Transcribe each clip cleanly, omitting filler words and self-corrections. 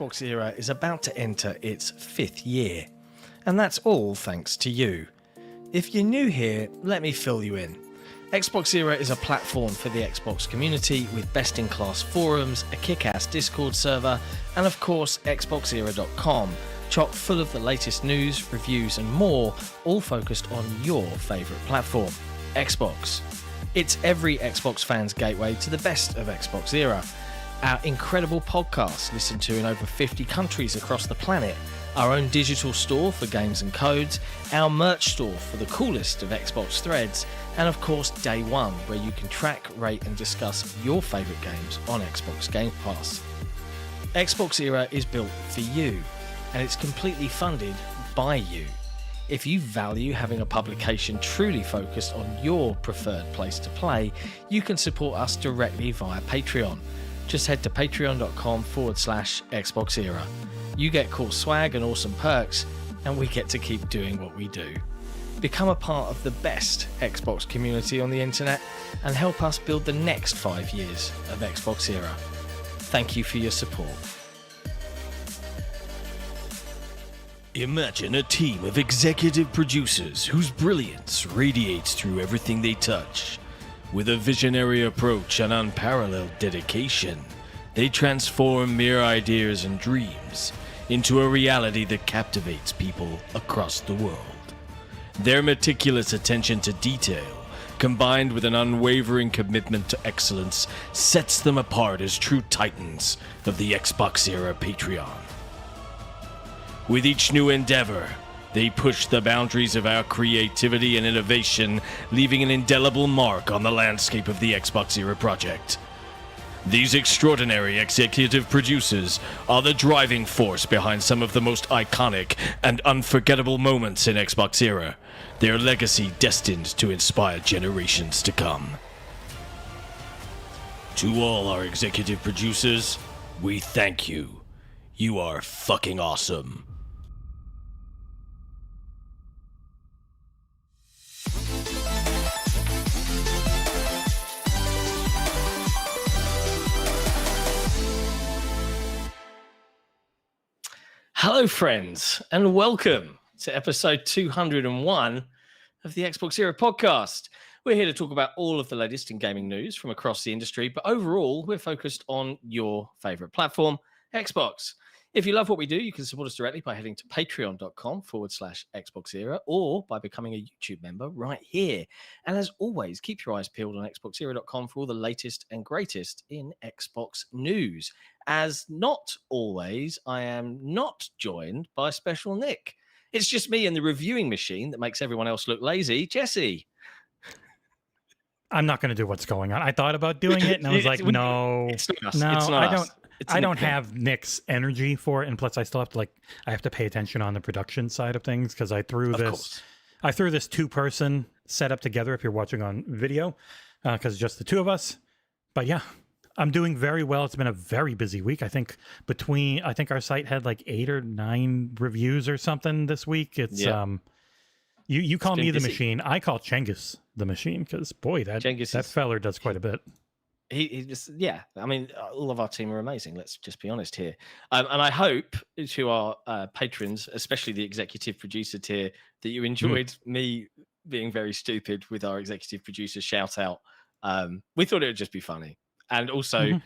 Xbox Era is about to enter its 5th year, and that's all thanks to you. If you're new here, let me fill you in. Xbox Era is a platform for the Xbox community with best-in-class forums, a kick-ass Discord server, and of course XboxEra.com, chock full of the latest news, reviews and more, all focused on your favourite platform, Xbox. It's every Xbox fan's gateway to the best of Xbox Era. Our incredible podcast, listened to in over 50 countries across the planet, our own digital store for games and codes, our merch store for the coolest of Xbox threads, and of course Day One, where you can track, rate and discuss your favourite games on Xbox Game Pass. Xbox Era is built for you, and it's completely funded by you. If you value having a publication truly focused on your preferred place to play, you can support us directly via Patreon. Just head to patreon.com/XboxEra. You get cool swag and awesome perks, and we get to keep doing what we do. Become a part of the best Xbox community on the internet and help us build the next 5 years of Xbox Era. Thank you for your support. Imagine a team of executive producers whose brilliance radiates through everything they touch. With a visionary approach and unparalleled dedication, they transform mere ideas and dreams into a reality that captivates people across the world. Their meticulous attention to detail, combined with an unwavering commitment to excellence, sets them apart as true titans of the Xbox Era Patreon. With each new endeavor, they push the boundaries of our creativity and innovation, leaving an indelible mark on the landscape of the Xbox Era project. These extraordinary executive producers are the driving force behind some of the most iconic and unforgettable moments in Xbox Era, their legacy destined to inspire generations to come. To all our executive producers, we thank you. You are fucking awesome. Hello friends, and welcome to episode 201 of the Xbox Era podcast. We're here to talk about all of the latest in gaming news from across the industry, but overall we're focused on your favourite platform, Xbox. If you love what we do, you can support us directly by heading to patreon.com/XboxEra or by becoming a YouTube member right here. And as always, keep your eyes peeled on XboxEra.com for all the latest and greatest in Xbox news. As not always, I am not joined by Special Nick. It's just me and the reviewing machine that makes everyone else look lazy. Jesse. I'm not going to do what's going on. I thought about doing it, and I was like, no, it's not us. No, it's not us. I don't have Nick's energy for it, and plus I still have to I have to pay attention on the production side of things because I threw this 2-person setup together. If you're watching on video, because just the two of us. But yeah, I'm doing very well. It's been a very busy week. I think our site had 8 or 9 reviews or something this week. It's you call me the machine. I call Cengiz the machine because boy, that feller does quite a bit. He just, I mean, all of our team are amazing. Let's just be honest here. And I hope to our patrons, especially the executive producer tier, that you enjoyed me being very stupid with our executive producer shout out. We thought it would just be funny. And also,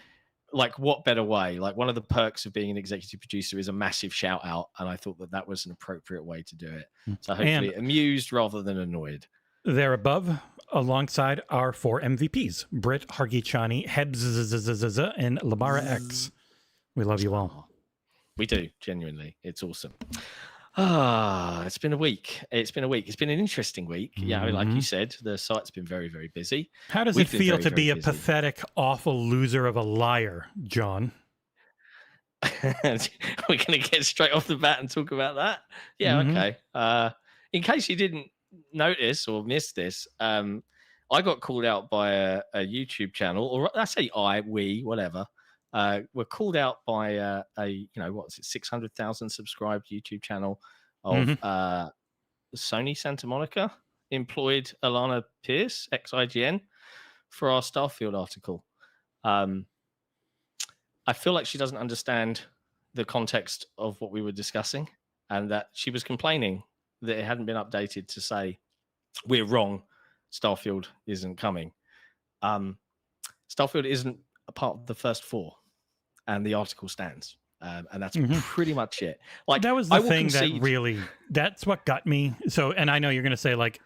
what better way? One of the perks of being an executive producer is a massive shout out. And I thought that was an appropriate way to do it. So hopefully amused rather than annoyed. They're above, alongside our 4 MVPs, Britt, Hargichani, HEBZZZZZ, and Labara X. We love you all. We do, genuinely. It's awesome. It's been a week. It's been an interesting week. Yeah, like you said, the site's been very, very busy. How does it feel to be a pathetic, awful loser of a liar, John? We're going to get straight off the bat and talk about that? Yeah, okay. In case you didn't notice or miss this, I got called out by a YouTube channel, or I say we, whatever. We're called out by a 600,000 subscribed YouTube channel of Sony Santa Monica employed Alanah Pearce, ex-IGN, for our Starfield article. I feel like she doesn't understand the context of what we were discussing, and that she was complaining that it hadn't been updated to say, we're wrong, Starfield isn't coming. Starfield isn't a part of the first 4, and the article stands. And that's pretty much it. Like, that was the thing that really, that's what got me. So, and I know you're going to say like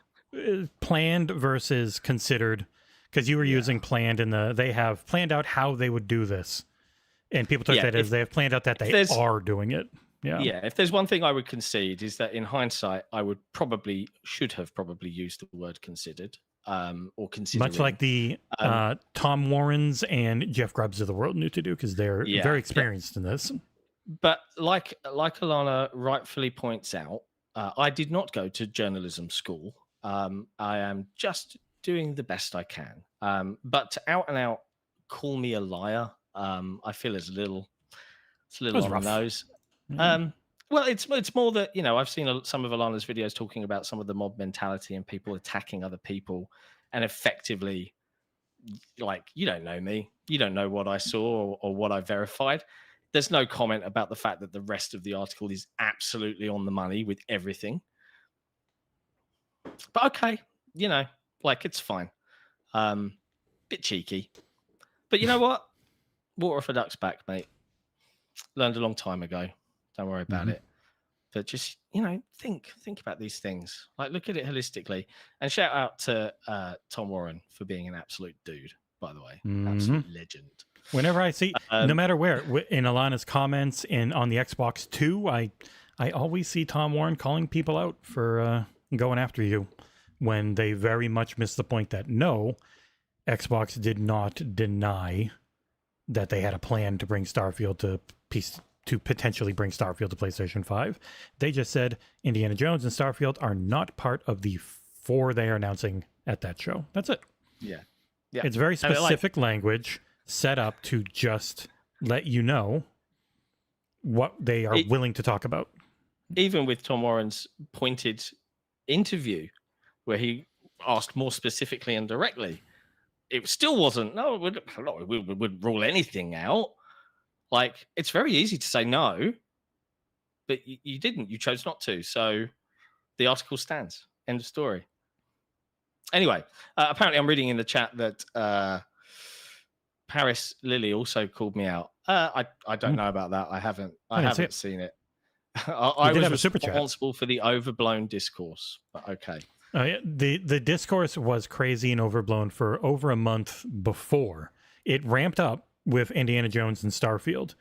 planned versus considered, because you were using planned in they have planned out how they would do this. And people took that as they have planned out that they are doing it. Yeah. Yeah. If there's one thing I would concede is that in hindsight, I would should have used the word considered, or considering. Much like the Tom Warrens and Jeff Grubbs of the world knew to do, because they're very experienced in this. But like Alanah rightfully points out, I did not go to journalism school. I am just doing the best I can. But to out and out call me a liar, I feel it's a little on the nose. Well, it's more that, I've seen some of Alanah's videos talking about some of the mob mentality and people attacking other people, and effectively, like, you don't know me, you don't know what I saw or what I verified. There's no comment about the fact that the rest of the article is absolutely on the money with everything. But okay, like, it's fine. Bit cheeky. But you know what? Water off a duck's back, mate. Learned a long time ago. Don't worry about it. But just, think about these things. Like, look at it holistically. And shout out to Tom Warren for being an absolute dude, by the way. Absolute legend. Whenever I see, no matter where, in Alanah's comments and on the Xbox 2, I always see Tom Warren calling people out for going after you, when they very much miss the point that no, Xbox did not deny that they had a plan to bring Starfield to potentially bring Starfield to PlayStation 5. They just said Indiana Jones and Starfield are not part of the 4 they are announcing at that show. That's it. Yeah. It's very specific language set up to just let you know what they are willing to talk about. Even with Tom Warren's pointed interview, where he asked more specifically and directly, it still wasn't, no, we wouldn't rule anything out. Like, it's very easy to say no, but you didn't. You chose not to. So the article stands. End of story. Anyway, apparently I'm reading in the chat that Paris Lily also called me out. I don't know about that. I haven't seen it. I was responsible for the overblown discourse, but okay. The discourse was crazy and overblown for over a month before. It ramped up with Indiana Jones and Starfield,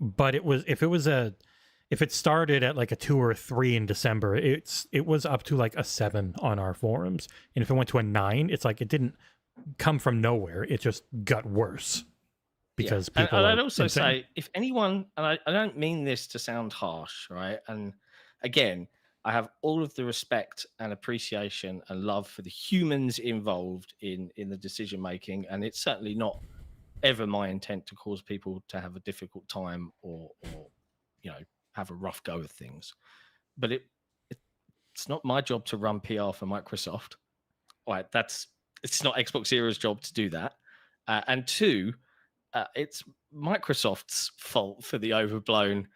but if it started at like a 2 or a 3 in December, it was up to like a 7 on our forums, and if it went to a 9, it's like it didn't come from nowhere. It just got worse because people. And I'd also say, if anyone, and I don't mean this to sound harsh, right? And again, I have all of the respect and appreciation and love for the humans involved in the decision making, and it's certainly not ever my intent to cause people to have a difficult time or have a rough go of things. But it's not my job to run PR for Microsoft. Right, it's not XboxEra's job to do that. And 2, it's Microsoft's fault for the overblown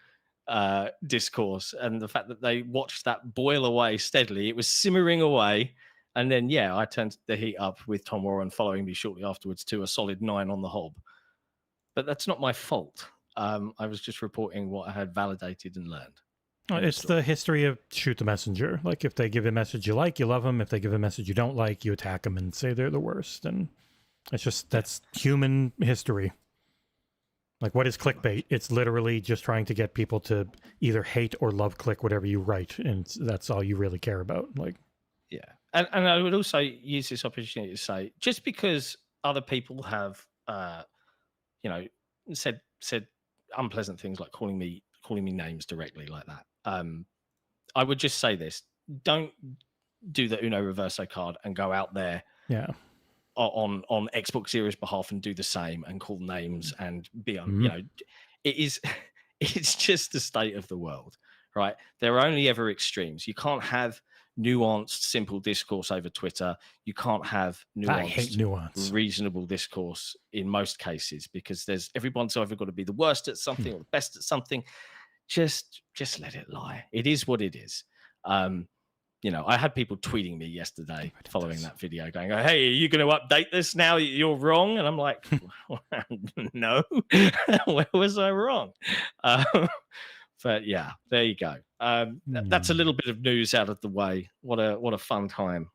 discourse and the fact that they watched that boil away steadily. It was simmering away, and then I turned the heat up with Tom Warren following me shortly afterwards to a solid 9 on the hob. But that's not my fault. I was just reporting what I had validated and learned. It's the history of shoot the messenger. Like, if they give a message you like, you love them. If they give a message you don't like, you attack them and say they're the worst. And that's human history. Like, what is clickbait? It's literally just trying to get people to either hate or love click whatever you write, and that's all you really care about. Like, and I would also use this opportunity to say, just because other people have, said unpleasant things like calling me names directly like that, I would just say this: don't do the Uno Reverso card and go out there, on XboxEra's behalf and do the same and call names and be on. It's just the state of the world, right? There are only ever extremes. You can't have nuanced, simple discourse over Twitter. You can't have nuanced, reasonable discourse in most cases, because everyone's either got to be the worst at something or the best at something. just let it lie. It is what it is. You know, I had people tweeting me yesterday following that video going, hey, are you going to update this now? You're wrong. And I'm like, no, where was I wrong? But yeah, there you go. That's a little bit of news out of the way. What a fun time.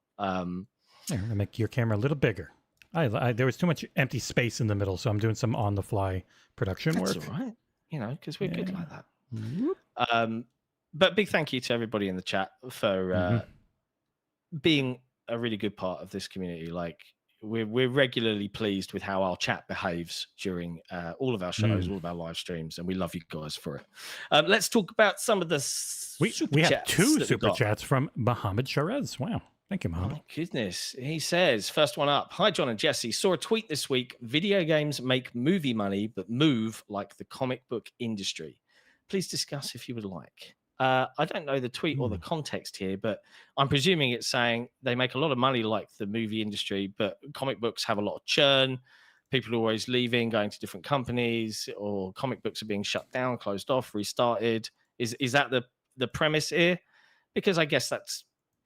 Make your camera a little bigger. There was too much empty space in the middle, so I'm doing some on-the-fly production work. That's all right. You know, because we're good like that. But big thank you to everybody in the chat for being a really good part of this community. Like, we're regularly pleased with how our chat behaves during all of our shows, all of our live streams, and we love you guys for it. Let's talk about some of the we have two super chats from Mohammed Sharez. Wow. Thank you, Mohammed. Oh, my goodness. He says, first one up. Hi, John and Jesse. Saw a tweet this week. Video games make movie money, but move like the comic book industry. Please discuss if you would like. I don't know the tweet or the context here, but I'm presuming it's saying they make a lot of money like the movie industry, but comic books have a lot of churn. People are always leaving, going to different companies, or comic books are being shut down, closed off, restarted. Is that the premise here? Because I guess that's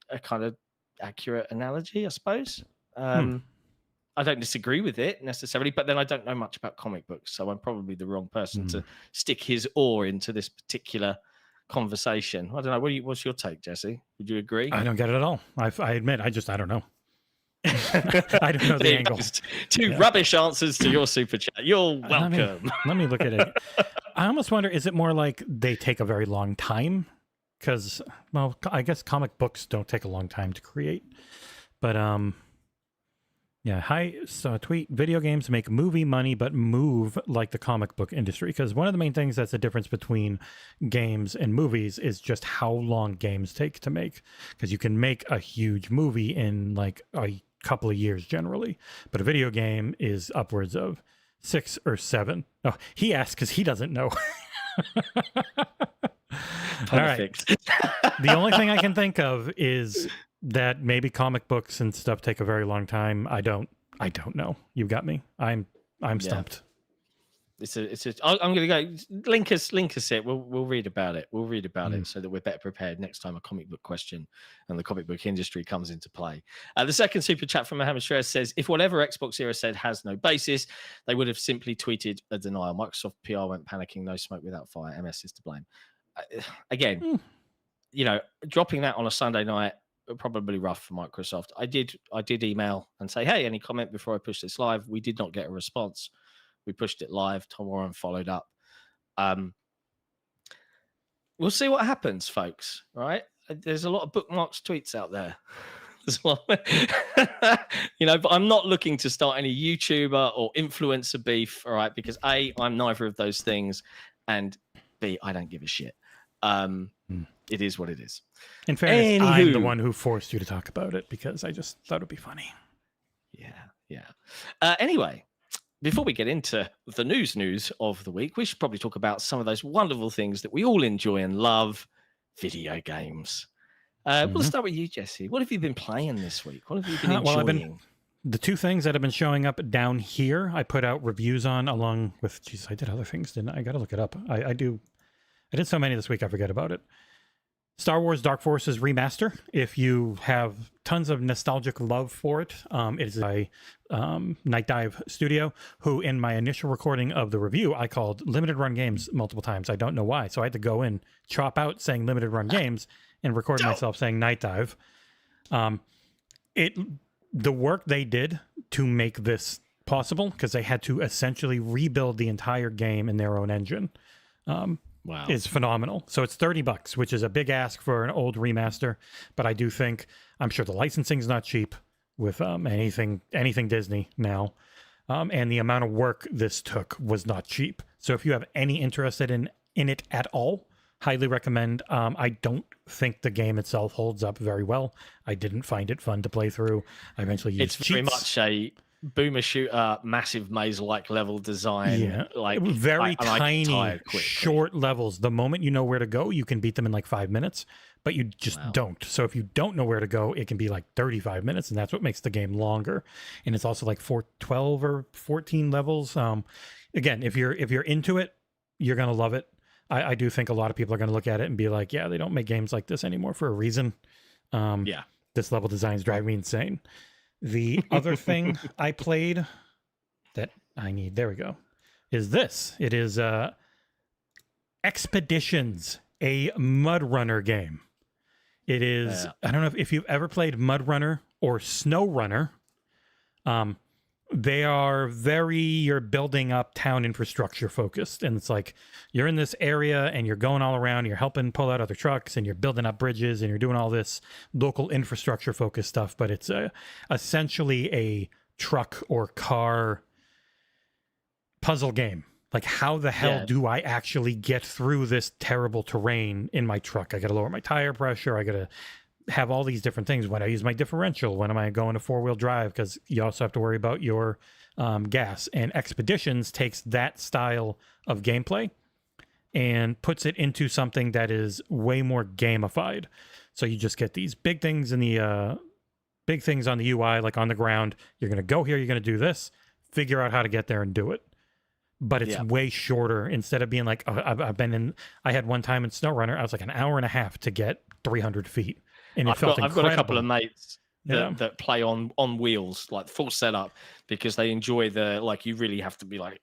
a kind of accurate analogy, I suppose. I don't disagree with it necessarily, but then I don't know much about comic books, so I'm probably the wrong person to stick his oar into this particular conversation. I don't know. What's your take, Jesse? Would you agree? I don't get it at all. I admit, I don't know. I don't know the angle. Two rubbish answers to your super chat. You're welcome. Let me look at it. I almost wonder, is it more like they take a very long time? Because, well, I guess comic books don't take a long time to create. But, yeah, tweet, video games make movie money, but move like the comic book industry. Because one of the main things that's the difference between games and movies is just how long games take to make. Because you can make a huge movie in like a couple of years generally. But a video game is upwards of 6 or 7. Oh, he asked because he doesn't know. Perfect. All right. The only thing I can think of is that maybe comic books and stuff take a very long time. I don't know. You got me. I'm stumped. I'm gonna go link us it. We'll read about it. We'll read about it so that we're better prepared next time a comic book question and the comic book industry comes into play. The second super chat from Mohammed Shrez says, if whatever XboxEra said has no basis, they would have simply tweeted a denial. Microsoft PR went panicking, no smoke without fire. MS is to blame. Again, you know, dropping that on a Sunday night, probably rough for Microsoft. I did email and say, hey, any comment before I push this live? We did not get a response. We pushed it live. Tom Warren followed up. We'll see what happens, folks. Right? There's a lot of bookmarks tweets out there. You know, but I'm not looking to start any YouTuber or influencer beef. All right, because A, I'm neither of those things, and B, I don't give a shit. It is what it is. In fairness, I'm the one who forced you to talk about it because I just thought it'd be funny. Yeah. Anyway, before we get into the news of the week, we should probably talk about some of those wonderful things that we all enjoy and love, video games. We'll start with you, Jesse. What have you been playing this week? What have you been enjoying? The two things that have been showing up down here, I put out reviews on along with, I did other things, didn't I? I got to look it up. I did so many this week, I forget about it. Star Wars Dark Forces Remaster. If you have tons of nostalgic love for it, it is a Night Dive studio, who in my initial recording of the review, I called Limited Run Games multiple times. I don't know why. So I had to go in, chop out saying Limited Run Games, and record myself saying Night Dive. The work they did to make this possible, because they had to essentially rebuild the entire game in their own engine. Wow. Is phenomenal. So it's $30, which is a big ask for an old remaster. But I do think, I'm sure the licensing's not cheap with anything Disney now. And the amount of work this took was not cheap. So if you have any interest in it at all, highly recommend. I don't think the game itself holds up very well. I didn't find it fun to play through. I eventually used cheats. Very much a boomer shooter, massive maze-like level design. Yeah, like very tiny, short levels. The moment you know where to go, you can beat them in like 5 minutes, but you just don't. So if you don't know where to go, it can be like 35 minutes, and that's what makes the game longer. And it's also like 12 or 14 levels. Again, if you're into it, you're gonna love it. I do think a lot of people are going to look at it and be like, yeah, they don't make games like this anymore for a reason. This level design is driving me insane. The other thing I played that I need, there we go, is this. It is Expeditions, a Mudrunner game. It is, I don't know if you've ever played Mudrunner or SnowRunner. They are you're building up town infrastructure focused. And it's like, you're in this area and you're going all around, you're helping pull out other trucks and you're building up bridges and you're doing all this local infrastructure focused stuff. But it's essentially a truck or car puzzle game. Like, how the hell do I actually get through this terrible terrain in my truck? I got to lower my tire pressure. I got to have all these different things. When I use my differential, when am I going to 4-wheel drive? Because you also have to worry about your gas. And Expeditions takes that style of gameplay and puts it into something that is way more gamified. So you just get these big things in the big things on the UI, like on the ground. You're going to go here. You're going to do this. Figure out how to get there and do it. But it's way shorter. Instead of being like, I had one time in SnowRunner, I was like an hour and a half to get 300 feet. And I've got a couple of mates that play on wheels, like full setup, because they enjoy you really have to be like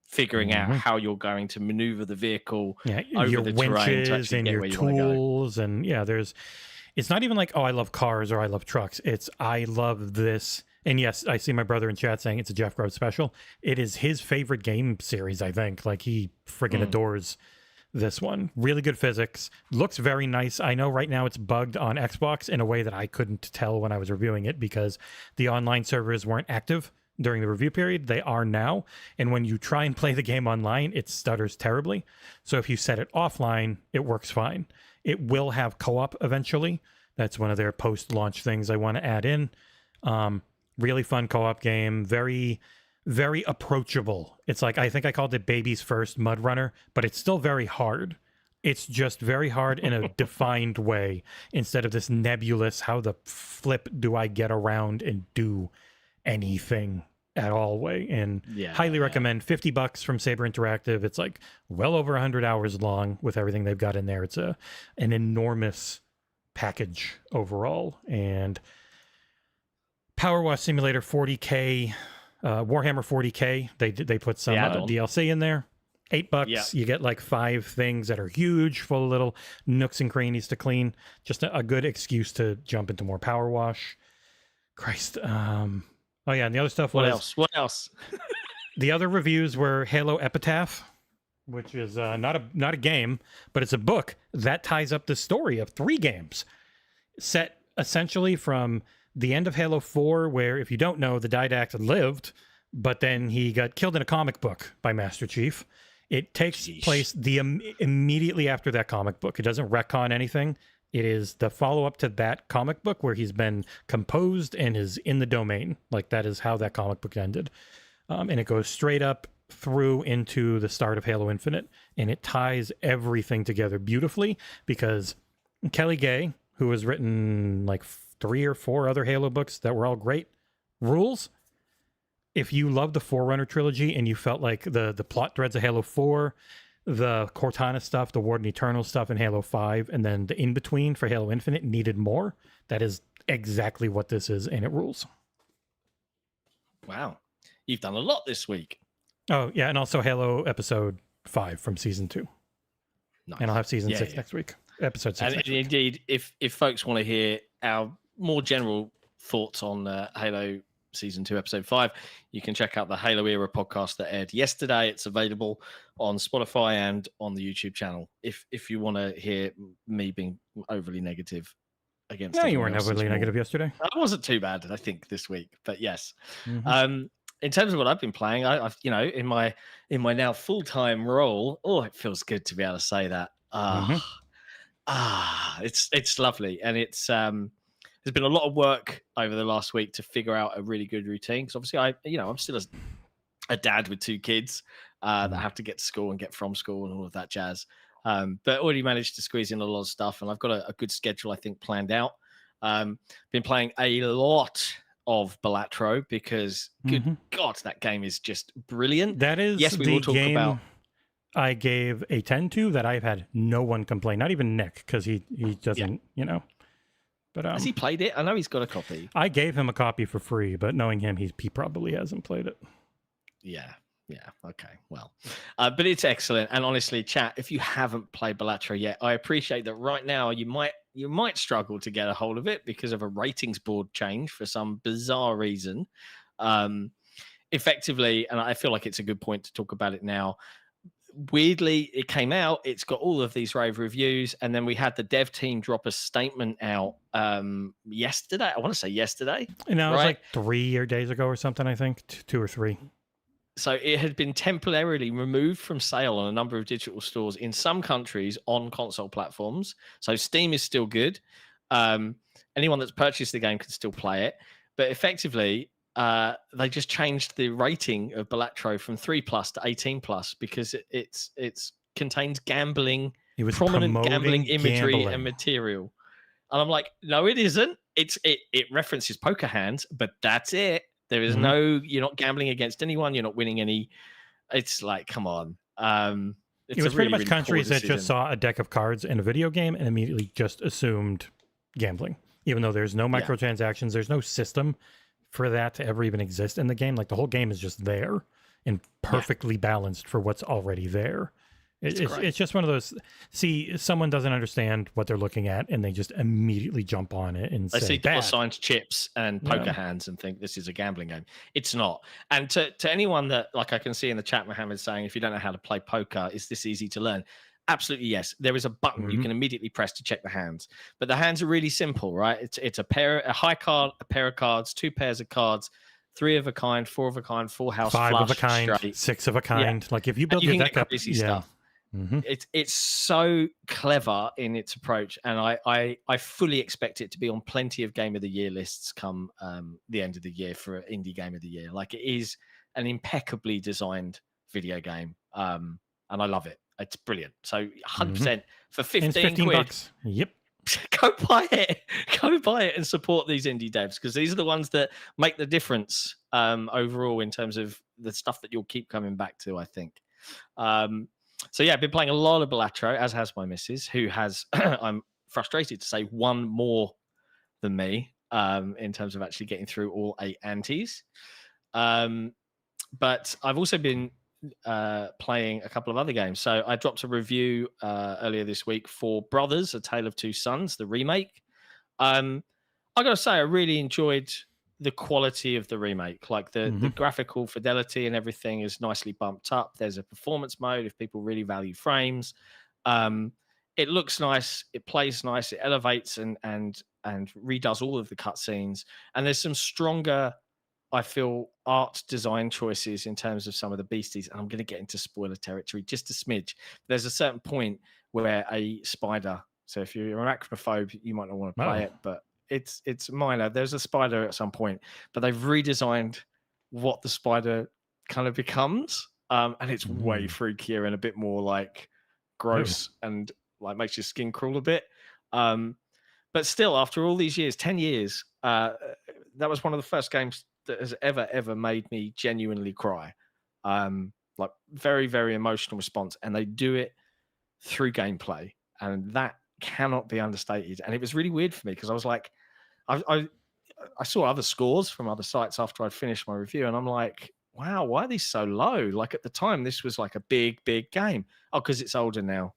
figuring out how you're going to maneuver the vehicle over your the terrain to actually and get your where tools. And it's not even like, oh, I love cars or I love trucks. It's, I love this. And yes, I see my brother in chat saying it's a Jeff Grubb special. It is his favorite game series, I think. Like, he friggin' adores this one. Really good physics. Looks very nice. I know right now it's bugged on Xbox in a way that I couldn't tell when I was reviewing it because the online servers weren't active during the review period. They are now. And when you try and play the game online, it stutters terribly. So if you set it offline, it works fine. It will have co-op eventually. That's one of their post-launch things I want to add in. Really fun co-op game. Very, very approachable. It's like, I think I called it Baby's First Mudrunner, but it's still very hard. It's just very hard in a defined way instead of this nebulous, how the flip do I get around and do anything at all way. And highly recommend. $50 from Saber Interactive. It's like well over 100 hours long with everything they've got in there. It's an enormous package overall. And Power Wash Simulator 40K, Warhammer 40K. They put some DLC in there. $8. You get like 5 things that are huge, full of little nooks and crannies to clean. Just a good excuse to jump into more Power Wash. Christ. Oh yeah, and the other stuff was... What else? The other reviews were Halo Epitaph, which is not a game, but it's a book that ties up the story of 3 games set essentially from the end of Halo 4, where, if you don't know, the Didact lived, but then he got killed in a comic book by Master Chief. It takes place immediately after that comic book. It doesn't retcon anything. It is the follow-up to that comic book where he's been composed and is in the domain. Like, that is how that comic book ended. And it goes straight up through into the start of Halo Infinite, and it ties everything together beautifully because Kelly Gay, who has written like 3 or 4 other Halo books that were all great, rules. If you love the Forerunner trilogy and you felt like the plot threads of Halo 4, the Cortana stuff, the Warden Eternal stuff in Halo 5, and then the in-between for Halo Infinite needed more, that is exactly what this is, and it rules. Wow. You've done a lot this week. Oh, yeah, and also Halo Episode 5 from Season 2. Nice. And I'll have Season 6 next week. Episode 6 and indeed, if folks want to hear our more general thoughts on Halo Season 2, Episode 5, you can check out the Halo Era podcast that aired yesterday. It's available on Spotify and on the YouTube channel. If you want to hear me being overly negative against... No, you weren't overly negative yesterday. I wasn't too bad, I think, this week. But yes. Mm-hmm. In terms of what I've been playing, I've in my now full-time role, it feels good to be able to say that. It's lovely. And it's... there's been a lot of work over the last week to figure out a really good routine. Because obviously, I'm still a dad with 2 kids that have to get to school and get from school and all of that jazz. But already managed to squeeze in a lot of stuff, and I've got a good schedule, I think, planned out. Been playing a lot of Balatro because, good God, that game is just brilliant. That is we will talk about. I gave a 10 to that I've had no one complain, not even Nick, because he doesn't, But has he played it? I know he's got a copy. I gave him a copy for free, but knowing him, he probably hasn't played it. Yeah. Okay. Well, but it's excellent. And honestly, chat, if you haven't played Balatro yet, I appreciate that right now you might struggle to get a hold of it because of a ratings board change for some bizarre reason. Effectively, and I feel like it's a good point to talk about it now. Weirdly, it came out, it's got all of these rave reviews, and then we had the dev team drop a statement out yesterday. I want to say yesterday. And that was like 3 days ago or something, I think, 2 or 3. So it had been temporarily removed from sale on a number of digital stores in some countries on console platforms. So Steam is still good. Anyone that's purchased the game can still play it. But effectively, they just changed the rating of Balatro from 3+ to 18+ because it contains gambling, prominent gambling imagery and material. And I'm like, no, it isn't. It references poker hands, but that's it. There is you're not gambling against anyone. You're not winning any. It's like, come on. It was pretty much countries that just saw a deck of cards in a video game and immediately just assumed gambling, even though there's no microtransactions. There's no system for that to ever even exist in the game. Like the whole game is just there and perfectly balanced for what's already there. It's just one of those. See, someone doesn't understand what they're looking at, and they just immediately jump on it and they say, see dollar signs, chips, and poker hands, and think this is a gambling game. It's not. And to anyone that, like, I can see in the chat, Mohammed saying, if you don't know how to play poker, is this easy to learn? Absolutely yes. There is a button you can immediately press to check the hands, but the hands are really simple, right? It's a high card, a pair of cards, 2 pairs of cards. 3 of a kind, 4 of a kind, full house, 5 flush, of a kind, straight. 6 of a kind. Like if you build you your can deck get up, crazy stuff. It's so clever in its approach, and I fully expect it to be on plenty of Game of the Year lists come the end of the year for Indie Game of the Year. Like, it is an impeccably designed video game, and I love it. It's brilliant. So 100% for 15 quid. Bucks. Yep. Go buy it and support these indie devs, because these are the ones that make the difference overall in terms of the stuff that you'll keep coming back to, I think. So yeah, I've been playing a lot of Balatro, as has my missus, who has, I'm frustrated to say, one more than me in terms of actually getting through all 8 antes. But I've also been playing a couple of other games. So I dropped a review earlier this week for Brothers, A Tale of Two Sons, the remake. I got to say, I really enjoyed the quality of the remake. Like the graphical fidelity and everything is nicely bumped up. There's a performance mode if people really value frames. It looks nice, it plays nice, it elevates and redoes all of the cutscenes. And there's some stronger, I feel, art design choices in terms of some of the beasties. And I'm going to get into spoiler territory just a smidge. There's a certain point where a spider, so if you're an arachnophobe, you might not want to play it, but it's minor. There's a spider at some point, but they've redesigned what the spider kind of becomes. And it's way freakier and a bit more like gross and like makes your skin crawl a bit. But still, after all these years, 10 years, that was one of the first games that has ever made me genuinely cry. Like very, very emotional response. And they do it through gameplay. And that cannot be understated. And it was really weird for me because I was like, I saw other scores from other sites after I'd finished my review, and I'm like, wow, why are these so low? Like at the time, this was like a big game. Oh, because it's older now.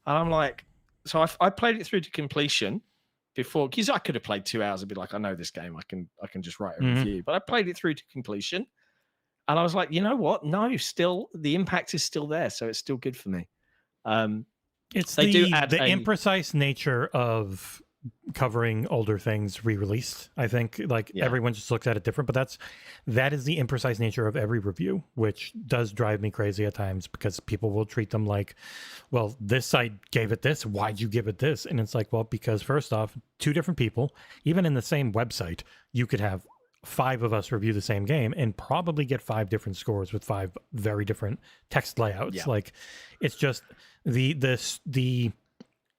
And I'm like, so I played it through to completion before, because I could have played 2 hours and be like, I know this game, I can just write a review. But I played it through to completion, and I was like, you know what? No, still the impact is still there, so it's still good for me. It's the imprecise nature of covering older things re-released. I think everyone just looks at it different, but that is the imprecise nature of every review, which does drive me crazy at times because people will treat them like, well, this site gave it this, why'd you give it this? And it's like, well, because first off, 2 different people, even in the same website, you could have 5 of us review the same game and probably get 5 different scores with 5 very different text layouts. Like, it's just the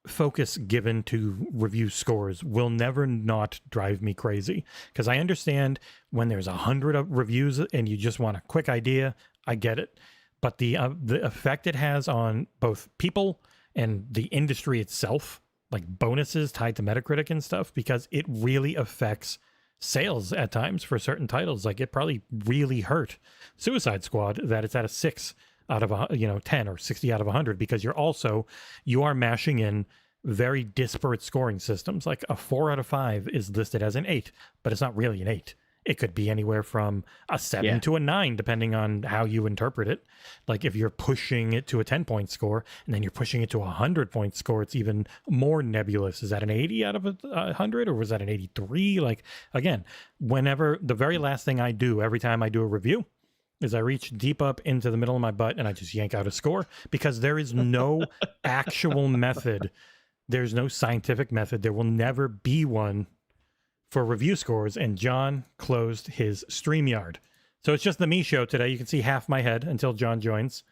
focus given to review scores will never not drive me crazy, because I understand when there's 100 reviews and you just want a quick idea, I get it. but the effect it has on both people and the industry itself, like bonuses tied to Metacritic and stuff, because it really affects sales at times for certain titles. Like, it probably really hurt Suicide Squad that it's at a 6 out of 10 or 60 out of 100, because you are mashing in very disparate scoring systems. Like a 4 out of 5 is listed as an 8, but it's not really an 8. It could be anywhere from a 7 to a 9, depending on how you interpret it. Like, if you're pushing it to a 10-point score and then you're pushing it to a 100-point score, it's even more nebulous. Is that an 80 out of 100, or was that an 83? Like, again, whenever the very last thing I do every time I do a review is I reach deep up into the middle of my butt and I just yank out a score, because there is no actual method. There's no scientific method. There will never be one for review scores, and John closed his StreamYard. So it's just the me show today. You can see half my head until John joins.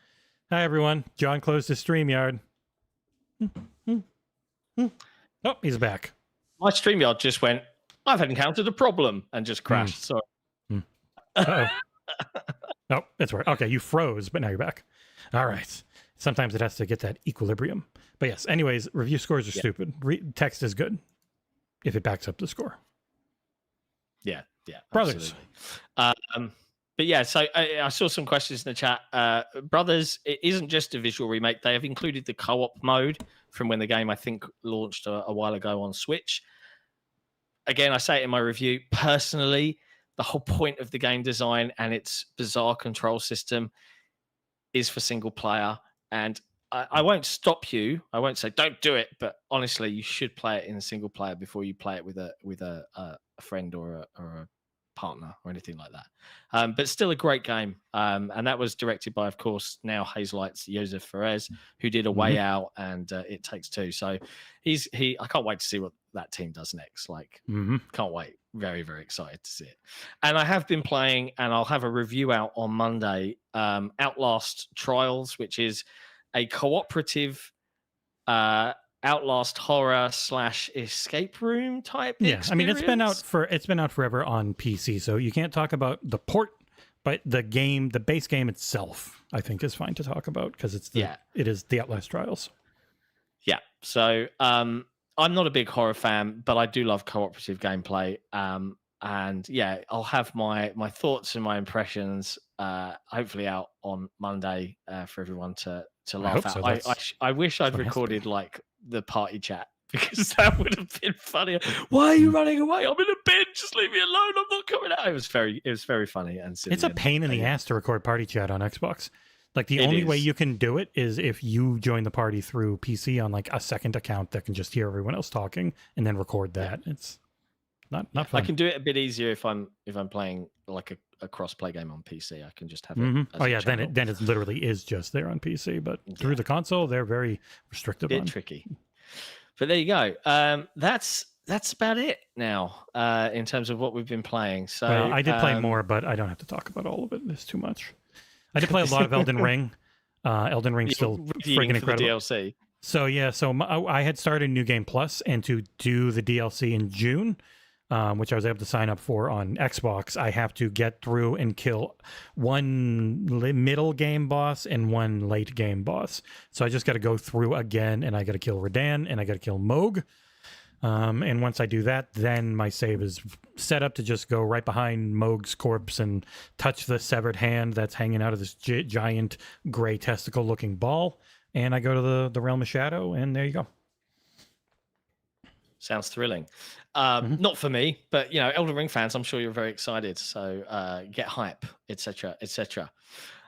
Hi, everyone. John closed his StreamYard. Oh, he's back. My StreamYard just went, I've encountered a problem, and just crashed. Sorry. Uh-oh. Oh, that's right. Okay, you froze, but now you're back. All right. Sometimes it has to get that equilibrium. But yes, anyways, review scores are stupid. Text is good if it backs up the score. Yeah, Brothers. But yeah, so I saw some questions in the chat. Brothers, it isn't just a visual remake. They have included the co-op mode from when the game, I think, launched a while ago on Switch. Again, I say it in my review. Personally, the whole point of the game design and its bizarre control system is for single player. And I won't stop you. I won't say don't do it. But honestly, you should play it in a single player before you play it with a friend or a partner or anything like that. But still a great game. And that was directed by, of course, now Hazelight's Josef Fares, who did A Way Out and It Takes Two. So I can't wait to see what that team does next. Like, can't wait. Very, very excited to see it. And I have been playing, and I'll have a review out on Monday, Outlast Trials, which is a cooperative Outlast horror / escape room type experience. I mean, it's been out forever on PC, so you can't talk about the port, but the base game itself, I think, is fine to talk about, because it is the Outlast Trials. Yeah. So I'm not a big horror fan, but I do love cooperative gameplay. And yeah, I'll have my thoughts and my impressions hopefully out on Monday for everyone to laugh at. So. I wish I'd recorded like the party chat, because that would have been funnier. Why are you running away? I'm in a bin. Just leave me alone. I'm not coming out. It was very funny and silly. It's a pain in the ass to record party chat on Xbox. Like, the only way you can do it is if you join the party through PC on like a second account that can just hear everyone else talking and then record that. It's not fun. I can do it a bit easier if I'm playing like a cross-play game on PC. I can just have it. Oh yeah, then it literally is just there on PC. But through the console, they're very restrictive. Bit tricky. But there you go. That's about it now in terms of what we've been playing. So I did play more, but I don't have to talk about all of it. There's too much. I did play a lot of Elden Ring. Elden Ring's still freaking incredible. DLC. So yeah, I had started New Game Plus, and to do the DLC in June, which I was able to sign up for on Xbox, I have to get through and kill one middle game boss and one late game boss. So I just got to go through again, and I got to kill Radahn, and I got to kill Moog. And once I do that, then my save is set up to just go right behind Moog's corpse and touch the severed hand that's hanging out of this giant gray testicle-looking ball. And I go to the Realm of Shadow, and there you go. Sounds thrilling. Not for me, but Elden Ring fans, I'm sure you're very excited. So get hype, etc., etc.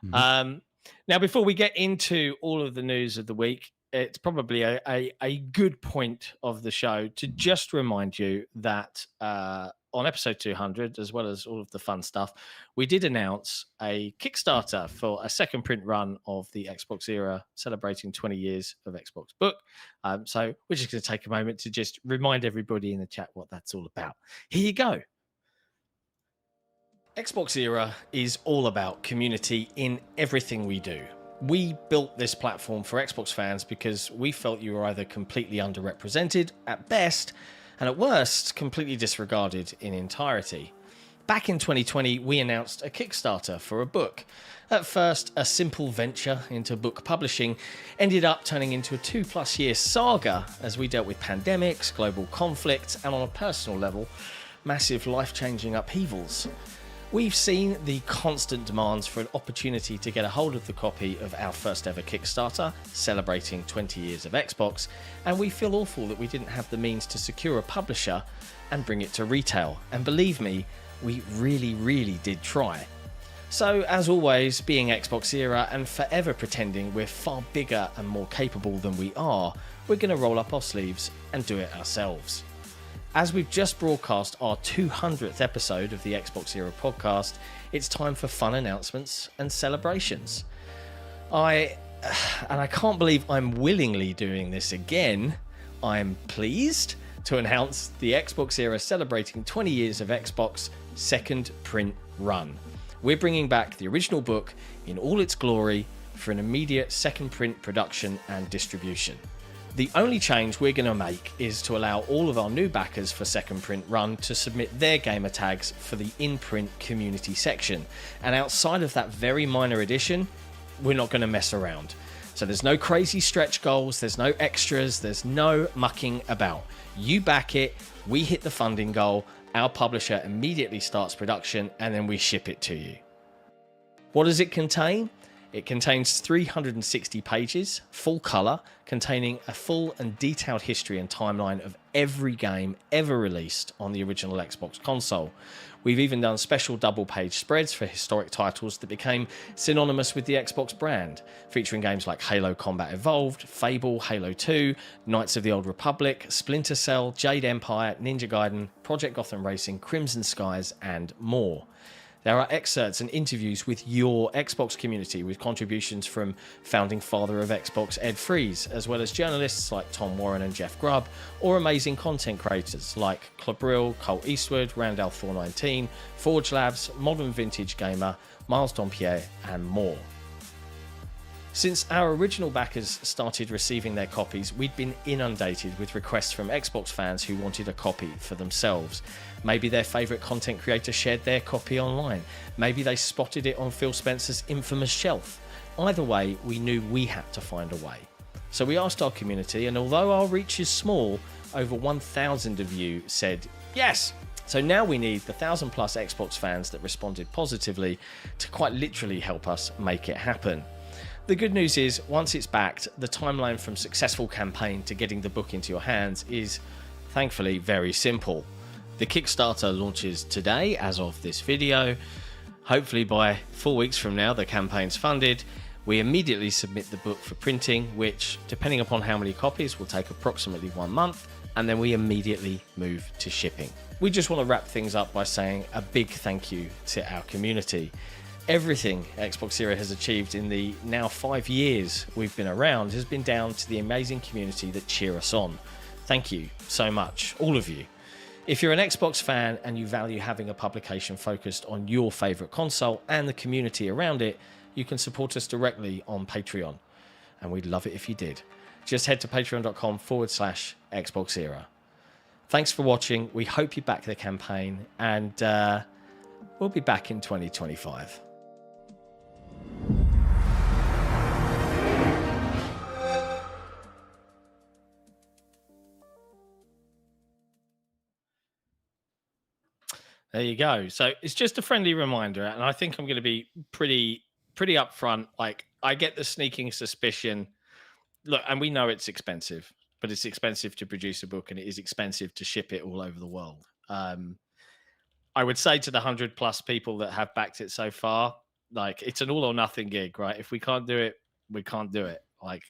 Now, before we get into all of the news of the week, it's probably a good point of the show to just remind you that on episode 200, as well as all of the fun stuff, we did announce a Kickstarter for a second print run of the XboxEra, celebrating 20 years of Xbox Book. So we're just going to take a moment to just remind everybody in the chat what that's all about. Here you go. XboxEra is all about community in everything we do. We built this platform for Xbox fans because we felt you were either completely underrepresented at best, and at worst, completely disregarded in entirety. Back in 2020, we announced a Kickstarter for a book. At first, a simple venture into book publishing ended up turning into a 2+ year saga as we dealt with pandemics, global conflict, and on a personal level, massive life-changing upheavals. We've seen the constant demands for an opportunity to get a hold of the copy of our first ever Kickstarter, celebrating 20 years of Xbox, and we feel awful that we didn't have the means to secure a publisher and bring it to retail. And believe me, we really did try. So, as always, being XboxEra and forever pretending we're far bigger and more capable than we are, we're going to roll up our sleeves and do it ourselves. As we've just broadcast our 200th episode of the XboxEra podcast, it's time for fun announcements and celebrations. I can't believe I'm willingly doing this again. I'm pleased to announce the XboxEra celebrating 20 years of Xbox second print run. We're bringing back the original book in all its glory for an immediate second print production and distribution. The only change we're going to make is to allow all of our new backers for second print run to submit their gamer tags for the in-print community section. And outside of that very minor addition, we're not going to mess around. So there's no crazy stretch goals, there's no extras, there's no mucking about. You back it, we hit the funding goal, our publisher immediately starts production, and then we ship it to you. What does it contain? It contains 360 pages, full colour, containing a full and detailed history and timeline of every game ever released on the original Xbox console. We've even done special double-page spreads for historic titles that became synonymous with the Xbox brand, featuring games like Halo Combat Evolved, Fable, Halo 2, Knights of the Old Republic, Splinter Cell, Jade Empire, Ninja Gaiden, Project Gotham Racing, Crimson Skies, and more. There are excerpts and interviews with your Xbox community with contributions from founding father of Xbox Ed Freeze, as well as journalists like Tom Warren and Jeff Grubb, or amazing content creators like Clabrill, Cole Eastwood, Randall Thor 19, Forge Labs, Modern Vintage Gamer, Miles Dompierre, and more. Since our original backers started receiving their copies, we'd been inundated with requests from Xbox fans who wanted a copy for themselves. Maybe their favourite content creator shared their copy online. Maybe they spotted it on Phil Spencer's infamous shelf. Either way, we knew we had to find a way. So we asked our community, and although our reach is small, over 1,000 of you said yes. So now we need the 1,000+ Xbox fans that responded positively to quite literally help us make it happen. The good news is, once it's backed, the timeline from successful campaign to getting the book into your hands is, thankfully, very simple. The Kickstarter launches today, as of this video. Hopefully by 4 weeks from now, the campaign's funded. We immediately submit the book for printing, which, depending upon how many copies, will take approximately 1 month, and then we immediately move to shipping. We just want to wrap things up by saying a big thank you to our community. Everything XboxEra has achieved in the now 5 years we've been around has been down to the amazing community that cheer us on. Thank you so much, all of you. If you're an Xbox fan and you value having a publication focused on your favourite console and the community around it, you can support us directly on Patreon. And we'd love it if you did. Just head to patreon.com/XboxEra. Thanks for watching. We hope you back the campaign, and we'll be back in 2025. There you go. So it's just a friendly reminder, and I think I'm going to be pretty upfront. Like, I get the sneaking suspicion. Look, and we know it's expensive, but it's expensive to produce a book, and it is expensive to ship it all over the world. I would say to the 100+ people that have backed it so far, like, it's an all or nothing gig, right? If we can't do it, we can't do it. Like,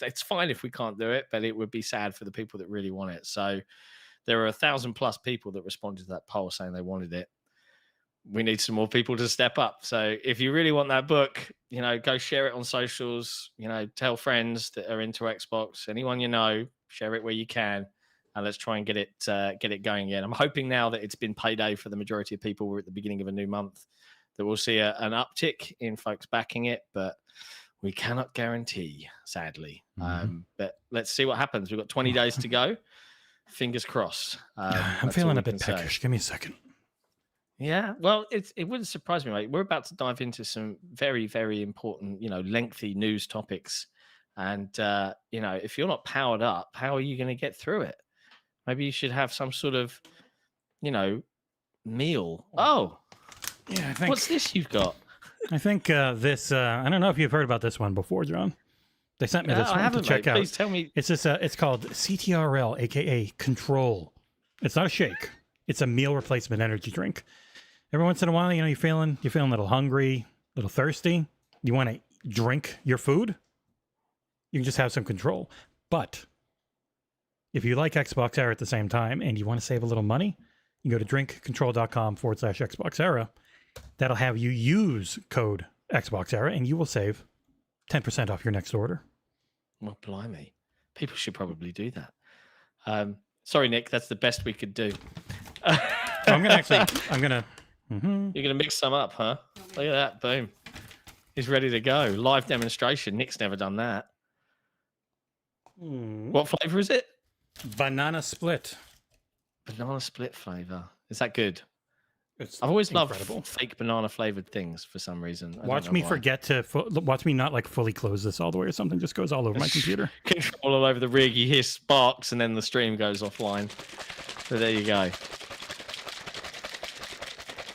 it's fine if we can't do it, but it would be sad for the people that really want it. So there are 1,000+ people that responded to that poll saying they wanted it. We need some more people to step up. So if you really want that book, you know, go share it on socials, you know, tell friends that are into Xbox, anyone you know, share it where you can, and let's try and get it going again. I'm hoping now that it's been payday for the majority of people. We're at the beginning of a new month, that we'll see an uptick in folks backing it, but we cannot guarantee, sadly. But let's see what happens. We've got 20 days to go. Fingers crossed. I'm feeling a bit peckish. Give me a second. Yeah, well, it wouldn't surprise me, mate. We're about to dive into some very, very important, lengthy news topics, and if you're not powered up, how are you going to get through it? Maybe you should have some sort of, meal. Oh, Yeah, I think. what's this you've got? I think this. I don't know if you've heard about this one before, John. They sent me this I one to haven't, check mate. out. Please tell me. It's this. It's called CTRL, aka Control. It's not a shake. It's a meal replacement energy drink. Every once in a while, you're feeling a little hungry, a little thirsty. You want to drink your food. You can just have some control. But if you like XboxEra at the same time and you want to save a little money, you go to drinkcontrol.com/XboxEra. That'll have you use code XboxEra and you will save 10% off your next order. Well, blimey. People should probably do that. Sorry, Nick. That's the best we could do. I'm going to... You're going to mix some up, huh? Look at that. Boom. He's ready to go. Live demonstration. Nick's never done that. What flavor is it? Banana split. Banana split flavor. Is that good? It's I've always incredible. loved fake banana flavored things for some reason. Watch me forget to... watch me not like fully close this all the way or something. Just goes all over my computer. Control all over the rig. You hear sparks and then the stream goes offline. So there you go.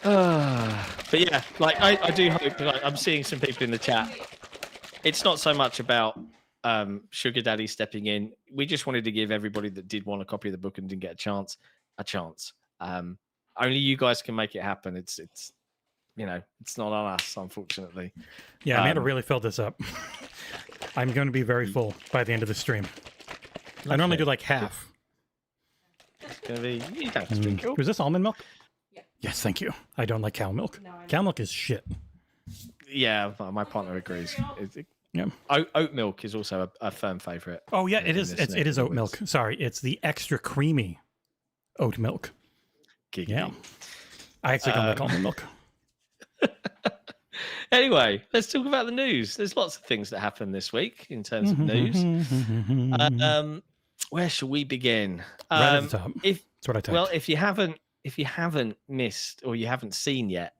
But yeah, like I do hope, like, I'm seeing some people in the chat. It's not so much about Sugar Daddy stepping in. We just wanted to give everybody that did want a copy of the book and didn't get a chance. Only you guys can make it happen. It's it's not on us, unfortunately. Yeah, Amanda really filled this up. I'm going to be very full by the end of the stream. I normally do like half. It's gonna be. You don't have to drink it all. Was this almond milk? Yeah. Yes, thank you. I don't like cow milk. No, Cow milk is shit. Yeah, my partner agrees. Yeah. Oat milk is also a firm favourite. Oh yeah, it is. in this It is neck oat of the milk. Sorry, it's the extra creamy oat milk. Giggity. Yeah. I actually don't like almond milk. Anyway, let's talk about the news. There's lots of things that happened this week in terms of news. Where shall we begin? Right at the top. That's what I typed. Well, if you haven't missed or you haven't seen yet,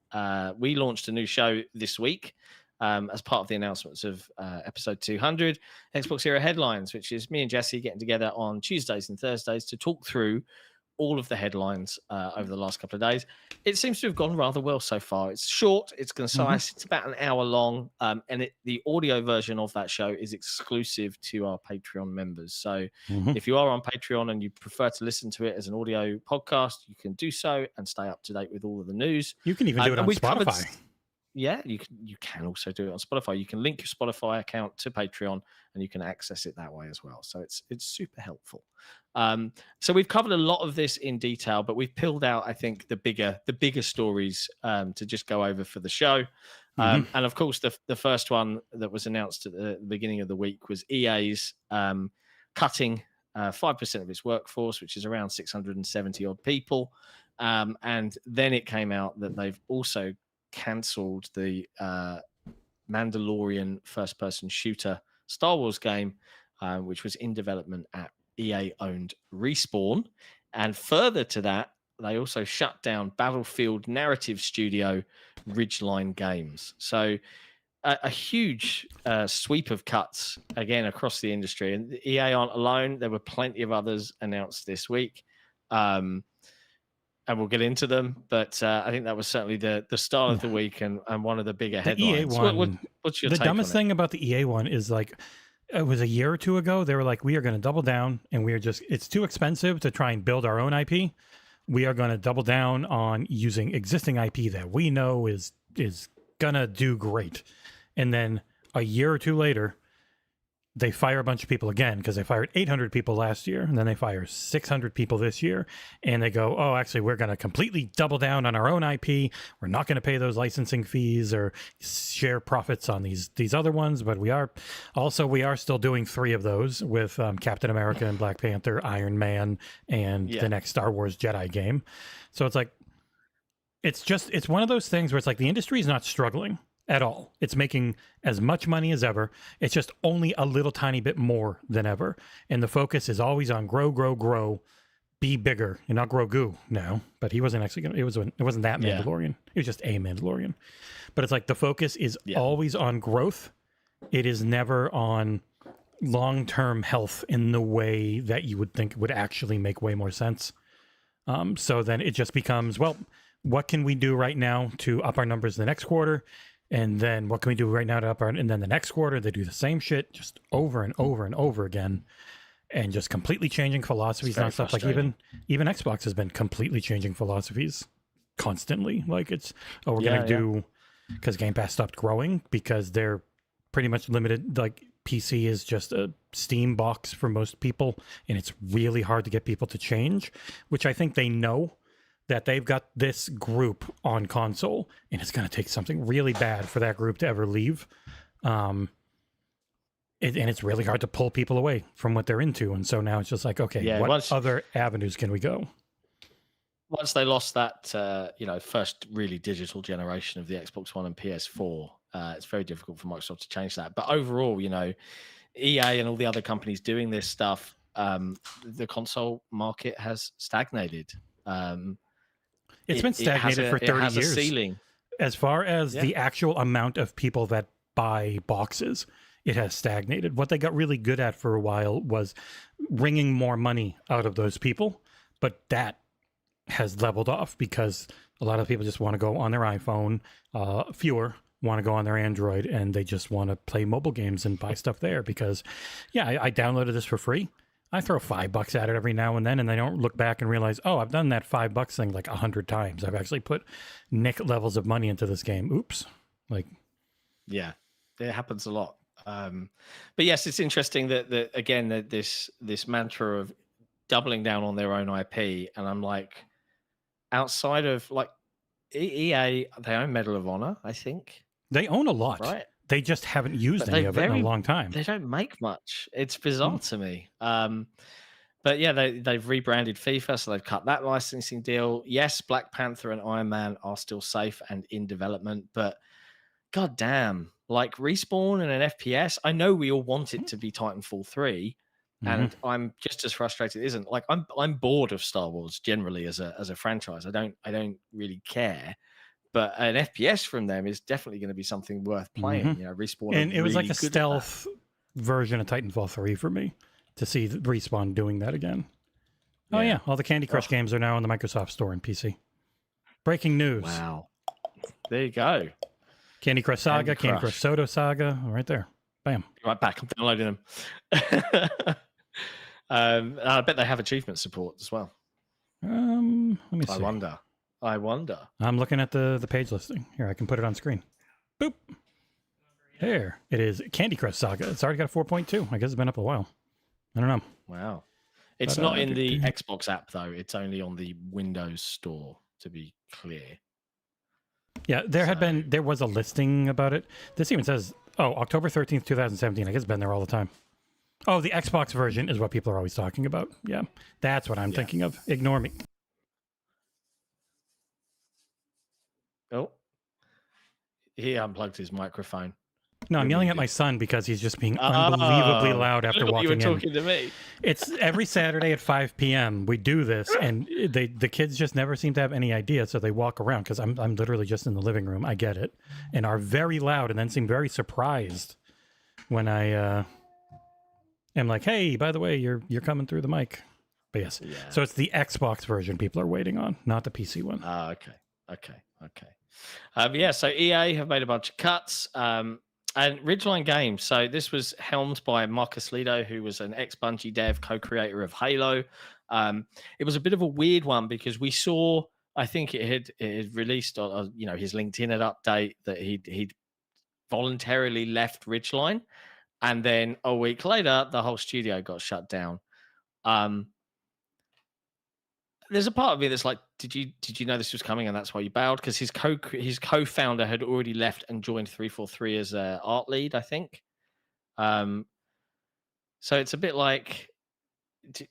we launched a new show this week as part of the announcements of episode 200, XboxEra Headlines, which is me and Jesse getting together on Tuesdays and Thursdays to talk through all of the headlines over the last couple of days. It seems to have gone rather well so far. It's short, it's concise, it's about an hour long, and the audio version of that show is exclusive to our Patreon members. So if you are on Patreon and you prefer to listen to it as an audio podcast, you can do so and stay up to date with all of the news. You can even do it on Spotify. Yeah, you can also do it on Spotify. You can link your Spotify account to Patreon and you can access it that way as well. So it's super helpful. So we've covered a lot of this in detail, but we've peeled out, I think, the bigger stories to just go over for the show. And of course, the first one that was announced at the beginning of the week was EA's cutting 5% of its workforce, which is around 670 odd people. And then it came out that they've also cancelled the Mandalorian first-person shooter Star Wars game, which was in development at EA-owned Respawn. And further to that, they also shut down Battlefield narrative studio Ridgeline Games. So a huge sweep of cuts, again, across the industry. And the EA aren't alone. There were plenty of others announced this week. And we'll get into them, but I think that was certainly the start of the week and one of the bigger headlines. EA one, what's your the take dumbest on it? thing about the EA one is, like, it was a year or two ago. They were like, we are going to double down, and it's too expensive to try and build our own IP. We are going to double down on using existing IP that we know is going to do great. And then a year or two later, they fire a bunch of people again because they fired 800 people last year, and then they fire 600 people this year. And they go, oh, actually, we're going to completely double down on our own IP. We're not going to pay those licensing fees or share profits on these other ones. But we are still doing 3 of those with Captain America and Black Panther, Iron Man, and the next Star Wars Jedi game. So it's like, it's one of those things where it's like the industry is not struggling at all. It's making as much money as ever. It's just only a little tiny bit more than ever. And the focus is always on grow, be bigger and not Grogu now, but he wasn't actually it wasn't that Mandalorian. It was just a Mandalorian. But it's like the focus is always on growth. It is never on long-term health in the way that you would think would actually make way more sense. So then it just becomes, well, what can we do right now to up our numbers the next quarter? And then what can we do right now to up our, and then the next quarter, they do the same shit just over and over and over again. And just completely changing philosophies and stuff. Like even Xbox has been completely changing philosophies constantly. Like it's, we're going to do, because Game Pass stopped growing because they're pretty much limited. Like PC is just a Steam box for most people, and it's really hard to get people to change, which I think they know that they've got this group on console, and it's going to take something really bad for that group to ever leave. And it's really hard to pull people away from what they're into. And so now it's just like, okay, what other avenues can we go? Once they lost that, first really digital generation of the Xbox One and PS4, it's very difficult for Microsoft to change that. But overall, EA and all the other companies doing this stuff, the console market has stagnated. It's been stagnated for 30 years. A ceiling. As far as the actual amount of people that buy boxes, it has stagnated. What they got really good at for a while was wringing more money out of those people, but that has leveled off because a lot of people just want to go on their iPhone, fewer want to go on their Android, and they just want to play mobile games and buy stuff there because, I downloaded this for free. I throw $5 at it every now and then, and I don't look back and realize, oh, I've done that $5 thing like 100 times. I've actually put Nick levels of money into this game. Oops. Yeah, it happens a lot. But yes, it's interesting that this mantra of doubling down on their own IP, and I'm like, outside of like EA, they own Medal of Honor, I think. They own a lot, right? They just haven't used any of it in a long time. They don't make much. It's bizarre to me. But yeah, they've rebranded FIFA, so they've cut that licensing deal. Yes, Black Panther and Iron Man are still safe and in development, but god damn, like Respawn and an FPS, I know we all want it to be Titanfall 3, and I'm just as frustrated it isn't. Like I'm bored of Star Wars generally as a franchise. I don't really care. But an FPS from them is definitely going to be something worth playing. Respawn, and it was really like a stealth version of Titanfall 3 for me to see Respawn doing that again. Oh yeah, all the Candy Crush games are now on the Microsoft Store and PC. Breaking news! Wow, there you go. Candy Crush Saga, Candy Crush Soda Saga, right there. Bam! Right back. I'm downloading them. I bet they have achievement support as well. Let me see. I wonder. I'm looking at the page listing. Here, I can put it on screen. Boop. There. It is Candy Crush Saga. It's already got a 4.2. I guess it's been up a while. I don't know. Wow. It's not in the Xbox app, though. It's only on the Windows Store, to be clear. Yeah, there was a listing about it. This even says, October 13th, 2017. I guess it's been there all the time. Oh, the Xbox version is what people are always talking about. Yeah, that's what I'm thinking of. Ignore me. Oh, he unplugged his microphone. No, I'm yelling at my son because he's just being unbelievably loud after walking in. You were talking to me. It's every Saturday at 5 p.m. we do this, and the kids just never seem to have any idea, so they walk around because I'm literally just in the living room. I get it, and are very loud, and then seem very surprised when I am like, "Hey, by the way, you're coming through the mic." But yes, so it's the Xbox version people are waiting on, not the PC one. Okay. So EA have made a bunch of cuts. And Ridgeline Games. So this was helmed by Marcus Lido, who was an ex-Bungie dev, co-creator of Halo. It was a bit of a weird one because we saw, I think it had released, his LinkedIn had update that he'd voluntarily left Ridgeline, and then a week later, the whole studio got shut down. There's a part of me that's like, did you know this was coming and that's why you bailed? Because his co-founder had already left and joined 343 as an art lead, I think. So it's a bit like,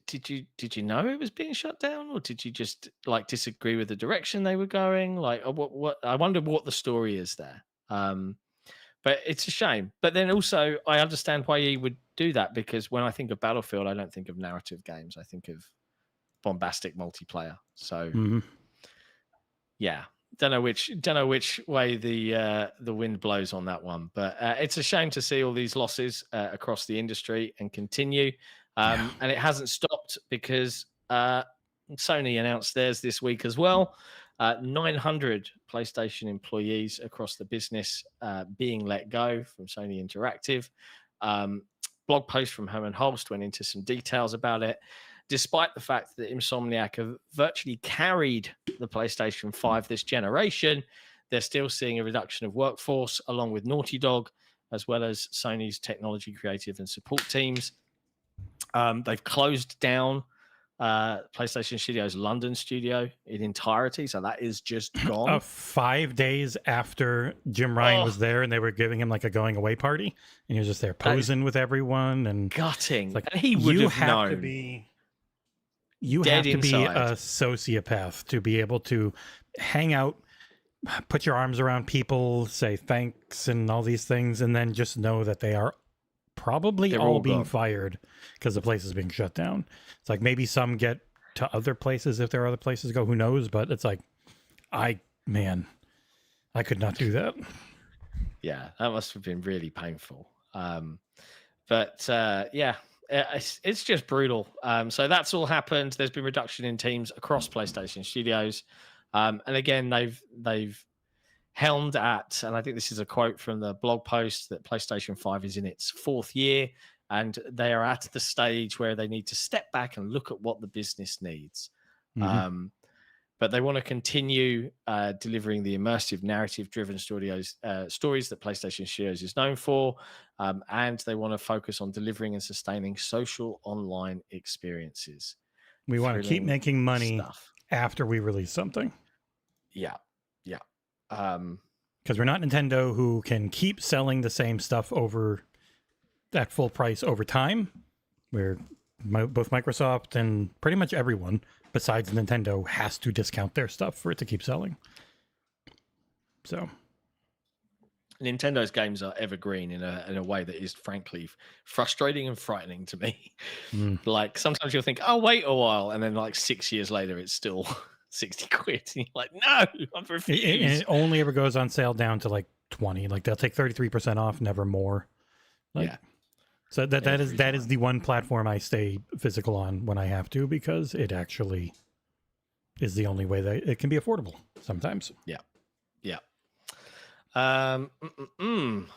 did you know it was being shut down, or did you just like disagree with the direction they were going? Like, what? I wonder what the story is there. But it's a shame. But then also, I understand why he would do that, because when I think of Battlefield, I don't think of narrative games. I think of bombastic multiplayer. So Mhm. yeah, don't know which way the wind blows on that one, but it's a shame to see all these losses across the industry and continue. And it hasn't stopped because Sony announced theirs this week as well. 900 PlayStation employees across the business being let go from Sony Interactive. Blog post from Herman Holst went into some details about it. Despite the fact that Insomniac have virtually carried the PlayStation 5 this generation, they're still seeing a reduction of workforce along with Naughty Dog, as well as Sony's technology, creative, and support teams. They've closed down PlayStation Studios London studio in entirety, so that is just gone. 5 days after Jim Ryan was there, and they were giving him like a going away party, and he was just there posing with everyone and gutting. Like, and he would have known. You have to be a sociopath to be able to hang out, put your arms around people, say thanks and all these things, and then just know that they are probably all being fired because the place is being shut down. It's like maybe some get to other places if there are other places to go, who knows? But it's like, I could not do that. Yeah, that must have been really painful. Yeah, it's just brutal. So that's all happened. There's been reduction in teams across PlayStation Studios. And again, they've helmed at, and I think this is a quote from the blog post, that PlayStation 5 is in its 4th year, and they are at the stage where they need to step back and look at what the business needs. Mm-hmm. But they want to continue delivering the immersive, narrative-driven stories that PlayStation Studios is known for, and they want to focus on delivering and sustaining social online experiences. We want to keep making money after we release something. Yeah. Because we're not Nintendo, who can keep selling the same stuff over at full price over time. We're both Microsoft and pretty much everyone besides Nintendo has to discount their stuff for it to keep selling. So Nintendo's games are evergreen in a way that is frankly frustrating and frightening to me. Like sometimes you'll think, oh, wait a while, and then like 6 years later it's still 60 quid. And you're like, no, I'm refused. It only ever goes on sale down to like 20. Like they'll take 33% off, never more. Like, yeah. So that is the one platform I stay physical on when I have to, because it actually is the only way that it can be affordable sometimes. Yeah.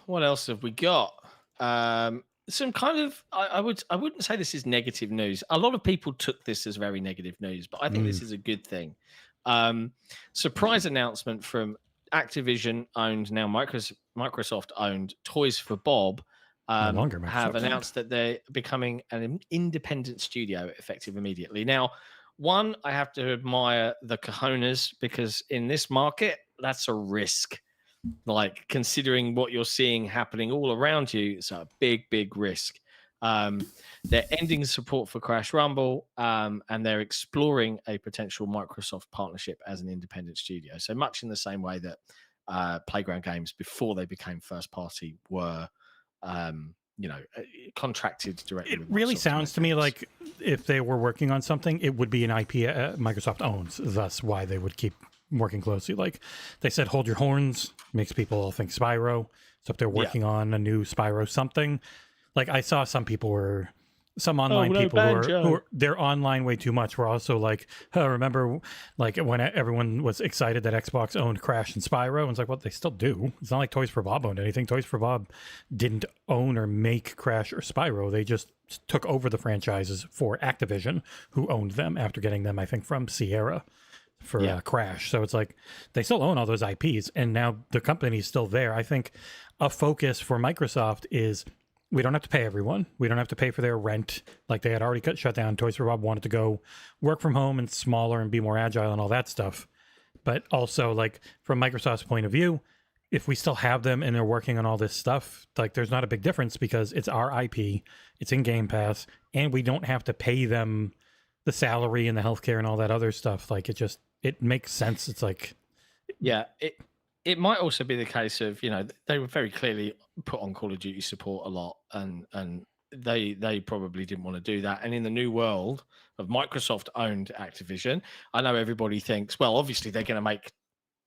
What else have we got? Some kind of I wouldn't say this is negative news. A lot of people took this as very negative news, but I think this is a good thing. Surprise announcement from Activision owned, now Microsoft owned Toys for Bob. Have announced that they're becoming an independent studio effective immediately. Now, one, I have to admire the cojones, because in this market, that's a risk. Like, considering what you're seeing happening all around you, it's a big, big risk. They're ending support for Crash Rumble, and they're exploring a potential Microsoft partnership as an independent studio. So much in the same way that Playground Games, before they became first party, were contracted directly. It really sounds to me like if they were working on something, it would be an IP Microsoft owns. Thus, why they would keep working closely. Like they said, hold your horns, makes people all think Spyro. So if they're working on a new Spyro something, like I saw some online people who are they're online way too much. We're also like, remember like when everyone was excited that Xbox owned Crash and Spyro, and it's like, well, they still do. It's not like Toys for Bob owned anything. Toys for Bob didn't own or make Crash or Spyro. They just took over the franchises for Activision, who owned them after getting them, I think, from Sierra for Crash. So it's like they still own all those IPs, and now the company's still there. I think a focus for Microsoft is, we don't have to pay everyone. We don't have to pay for their rent. Like they had already shut down. Toys for Bob wanted to go work from home and smaller and be more agile and all that stuff. But also, like from Microsoft's point of view, if we still have them and they're working on all this stuff, like there's not a big difference because it's our IP, it's in Game Pass, and we don't have to pay them the salary and the healthcare and all that other stuff. Like it makes sense. It's like, yeah, it might also be the case of, they were very clearly put on Call of Duty support a lot and they probably didn't want to do that. And in the new world of Microsoft-owned Activision, I know everybody thinks, well, obviously they're going to make,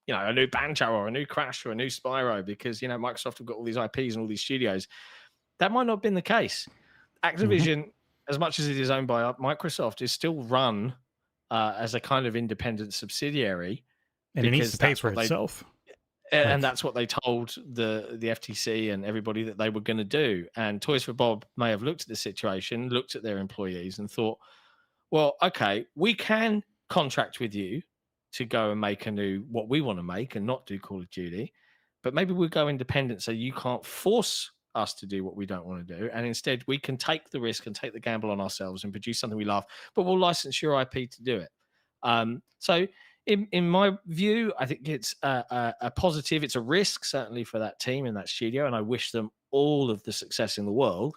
a new Banjo or a new Crash or a new Spyro because, Microsoft have got all these IPs and all these studios. That might not have been the case. Activision, as much as it is owned by Microsoft, is still run as a kind of independent subsidiary. And it needs to pay for itself. And that's what they told the FTC and everybody that they were going to do. And Toys for Bob may have looked at the situation, looked at their employees and thought, well, okay, we can contract with you to go and make what we want to make and not do Call of Duty, but maybe we'll go independent so you can't force us to do what we don't want to do. And instead we can take the risk and take the gamble on ourselves and produce something we love, but we'll license your IP to do it. So in my view, I think it's a positive. It's a risk, certainly, for that team and that studio, and I wish them all of the success in the world.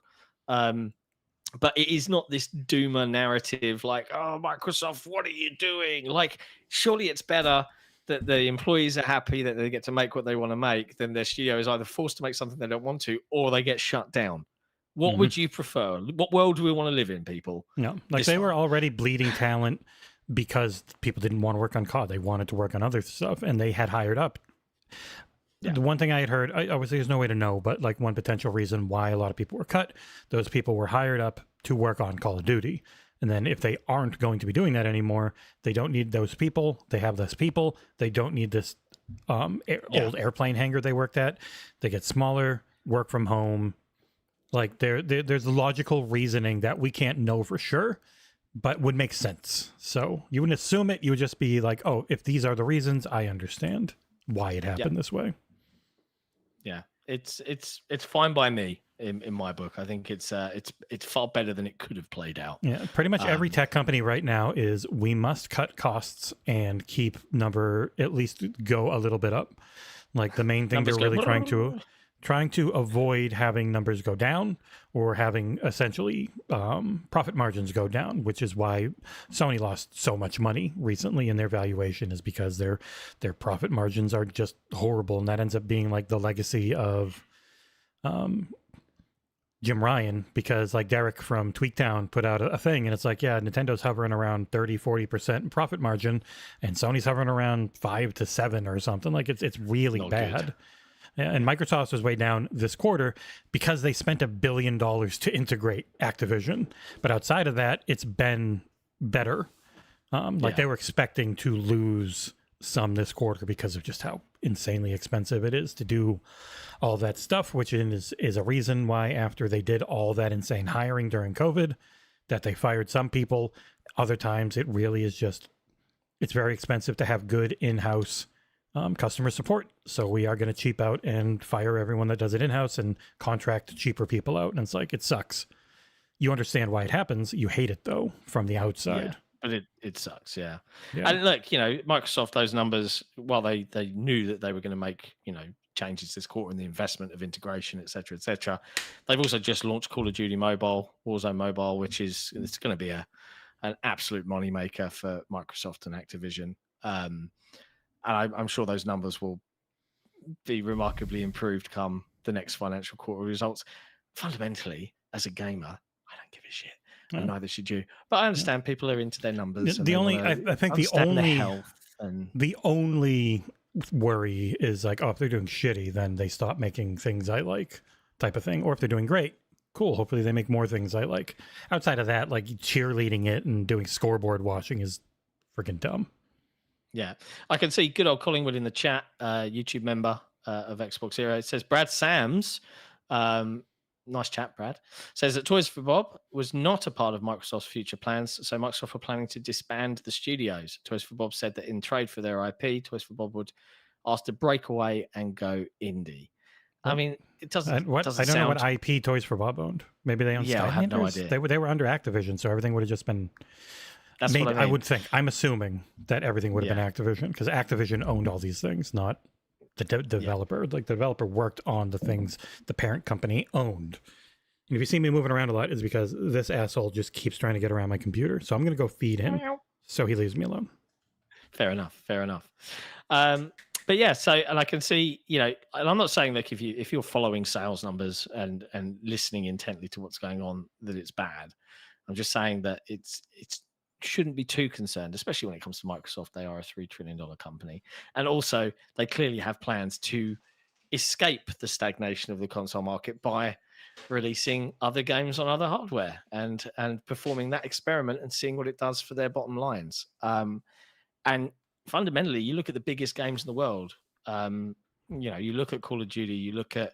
But it is not this doomer narrative like, oh, Microsoft, what are you doing? Like, surely it's better that the employees are happy that they get to make what they want to make than their studio is either forced to make something they don't want to or they get shut down. What would you prefer? What world do we want to live in, people? No, like they were already bleeding talent because people didn't want to work on COD. They wanted to work on other stuff, and they had hired up. Yeah. The one thing I had heard, obviously there's no way to know, but like one potential reason why a lot of people were cut, those people were hired up to work on Call of Duty. And then if they aren't going to be doing that anymore, they don't need those people. They have less people. They don't need this old airplane hangar they worked at. They get smaller, work from home. Like there's logical reasoning that we can't know for sure, but would make sense. So you wouldn't assume it. You would just be like, oh, if these are the reasons, I understand why it happened this way. Yeah, it's fine by me in my book. I think it's far better than it could have played out. Yeah, pretty much every tech company right now is we must cut costs and keep number at least go a little bit up. Like the main thing they're really trying to avoid having numbers go down or having essentially profit margins go down, which is why Sony lost so much money recently in their valuation, is because their profit margins are just horrible. And that ends up being like the legacy of Jim Ryan, because like Derek from Tweaktown put out a thing and it's like, yeah, Nintendo's hovering around 30-40% profit margin and Sony's hovering around 5 to 7 or something. Like it's really bad. Good. And Microsoft was way down this quarter because they spent $1 billion to integrate Activision. But outside of that, it's been better. They were expecting to lose some this quarter because of just how insanely expensive it is to do all that stuff, which is a reason why after they did all that insane hiring during COVID, that they fired some people. Other times it really is just, it's very expensive to have good in-house customer support. So we are going to cheap out and fire everyone that does it in-house and contract cheaper people out. And it's like, it sucks. You understand why it happens. You hate it though, from the outside. Yeah, but it sucks. Yeah. And look, Microsoft, those numbers, while they knew that they were going to make, changes this quarter in the investment of integration, et cetera, they've also just launched Call of Duty Mobile, Warzone Mobile, which is, it's going to be an absolute moneymaker for Microsoft and Activision. And I'm sure those numbers will be remarkably improved come the next financial quarter results. Fundamentally, as a gamer, I don't give a shit, and neither should you. But I understand people are into their numbers. I think the only worry is like, oh, if they're doing shitty, then they stop making things I like, type of thing. Or if they're doing great, cool. Hopefully they make more things I like. Outside of that, like cheerleading it and doing scoreboard watching is freaking dumb. Yeah, I can see good old Collingwood in the chat, YouTube member of XboxEra. It says Brad Sams, nice chat, Brad, says that Toys for Bob was not a part of Microsoft's future plans, so Microsoft were planning to disband the studios. Toys for Bob said that in trade for their IP, Toys for Bob would ask to break away and go indie. I mean, it doesn't. I don't know what IP Toys for Bob owned. Maybe they owned. I have no idea. They were under Activision, so everything would have just been. That's what I mean. I would think. I'm assuming that everything would have been Activision, because Activision owned all these things, not the developer. Like the developer worked on the things the parent company owned. And if you see me moving around a lot, it's because this asshole just keeps trying to get around my computer. So I'm going to go feed him so he leaves me alone. Fair enough. But yeah, so and I can see, and I'm not saying like if you're following sales numbers and listening intently to what's going on that it's bad. I'm just saying that it's shouldn't be too concerned, especially when it comes to Microsoft. They are a $3 trillion company, and also they clearly have plans to escape the stagnation of the console market by releasing other games on other hardware and performing that experiment and seeing what it does for their bottom lines. And fundamentally, you look at the biggest games in the world. You look at Call of Duty, you look at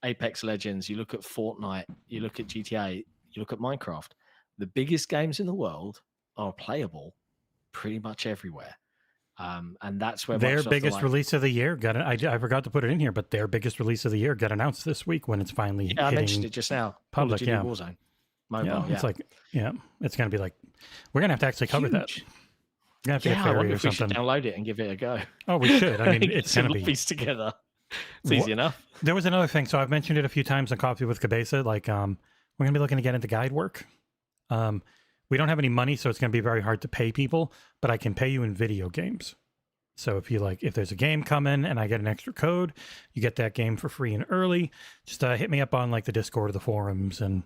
Apex Legends, you look at Fortnite, you look at GTA, you look at Minecraft. The biggest games in the world are playable pretty much everywhere. And that's where their Microsoft biggest release of the year I forgot to put it in here, but their biggest release of the year got announced this week when it's finally I mentioned it just now. Public, Call of Duty Warzone. Mobile, It's like, it's going to be like, we're going to have to actually cover that. We're going to have to get I wonder Fairy or if we should something. download it and give it a go. Oh, we should. I mean, it's going to be piece together. It's easy enough. There was another thing. So I've mentioned it a few times on Coffee with Cabeza. Like, we're going to be looking to get into guide work. We don't have any money, so it's going to be very hard to pay people, but I can pay you in video games. So if there's a game coming and I get an extra code, you get that game for free and early. Just hit me up on like the Discord or the forums, and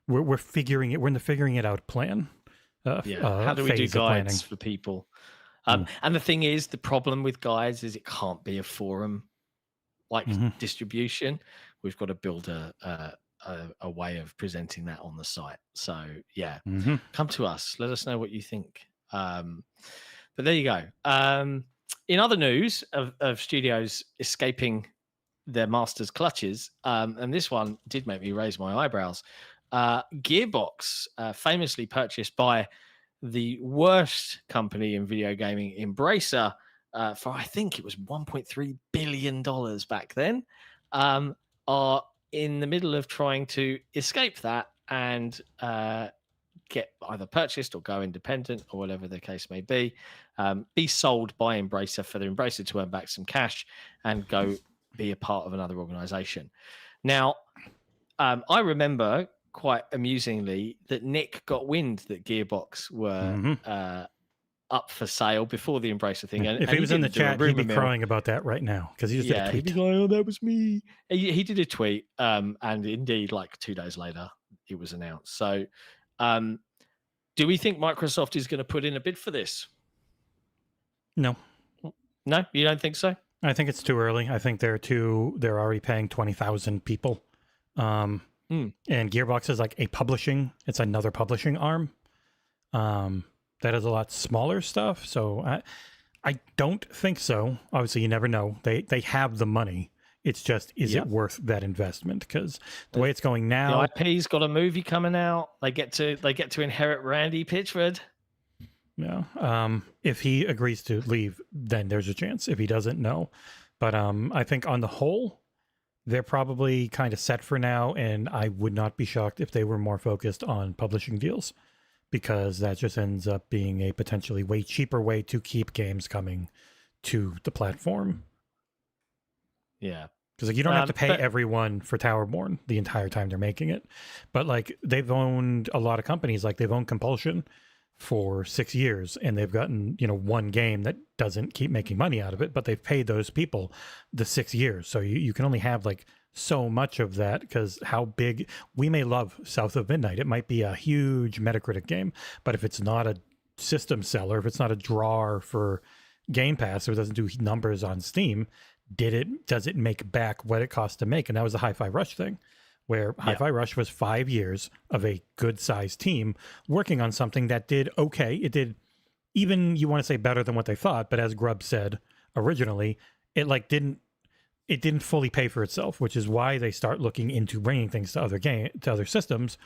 we're figuring it. We're in the figuring it out plan. How do we do guides for people? And the thing is, the problem with guides is it can't be a forum like distribution. We've got to build a way of presenting that on the site. So come to us. Let us know what you think. But there you go. In other news of studios escaping their master's clutches, and this one did make me raise my eyebrows. Gearbox, famously purchased by the worst company in video gaming, Embracer, for I think it was $1.3 billion back then, are in the middle of trying to escape that and get either purchased or go independent or whatever the case may be sold by Embracer for the Embracer to earn back some cash and go be a part of another organization. Now, I remember quite amusingly that Nick got wind that Gearbox were up for sale before the Embracer thing. And if he was in the chat, he'd be crying about that right now because he just did a tweet. He'd be like, "Oh, that was me." He did a tweet, and indeed, like 2 days later, it was announced. So, do we think Microsoft is going to put in a bid for this? No, you don't think so? I think it's too early. I think they're already paying 20,000 people. And Gearbox is like it's another publishing arm. That is a lot smaller stuff. So I don't think so. Obviously, you never know. They have the money. It's just, is it worth that investment? Because the way it's going now, the IP's got a movie coming out. They get to inherit Randy Pitchford. Yeah. If he agrees to leave, then there's a chance. If he doesn't, no. But I think on the whole, they're probably kind of set for now, and I would not be shocked if they were more focused on publishing deals, because that just ends up being a potentially way cheaper way to keep games coming to the platform. Yeah. Because like, you don't have to pay everyone for Towerborn the entire time they're making it. But like they've owned a lot of companies, like they've owned Compulsion for 6 years, and they've gotten, one game that doesn't keep making money out of it, but they've paid those people the 6 years. So you can only have like so much of that, because how big we may love South of Midnight. It might be a huge Metacritic game, but if it's not a system seller, if it's not a drawer for Game Pass, or it doesn't do numbers on Steam, does it make back what it cost to make? And that was the Hi-Fi Rush thing, where Hi-Fi Rush was 5 years of a good-sized team working on something that did okay. It did, even, you want to say better than what they thought, but as Grubb said originally, it didn't fully pay for itself, which is why they start looking into bringing things to other systems.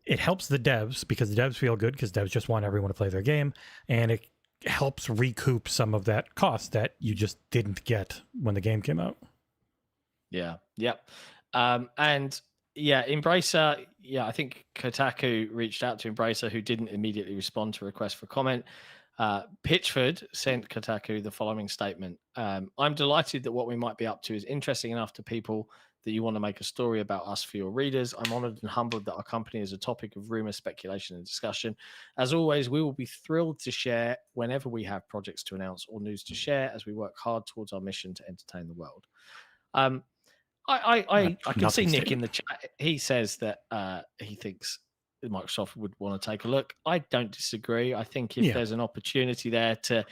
It helps the devs, because the devs feel good, because devs just want everyone to play their game, and it helps recoup some of that cost that you just didn't get when the game came out. Embracer, I think Kotaku reached out to Embracer, who didn't immediately respond to requests for comment. Pitchford sent Kotaku the following statement. I'm delighted that what we might be up to is interesting enough to people that you want to make a story about us for your readers. I'm honored and humbled that our company is a topic of rumor, speculation, and discussion. As always, we will be thrilled to share whenever we have projects to announce or news to share as we work hard towards our mission to entertain the world. I can see Nick in the chat. He says that he thinks Microsoft would want to take a look. I don't disagree. I think if there's an opportunity there to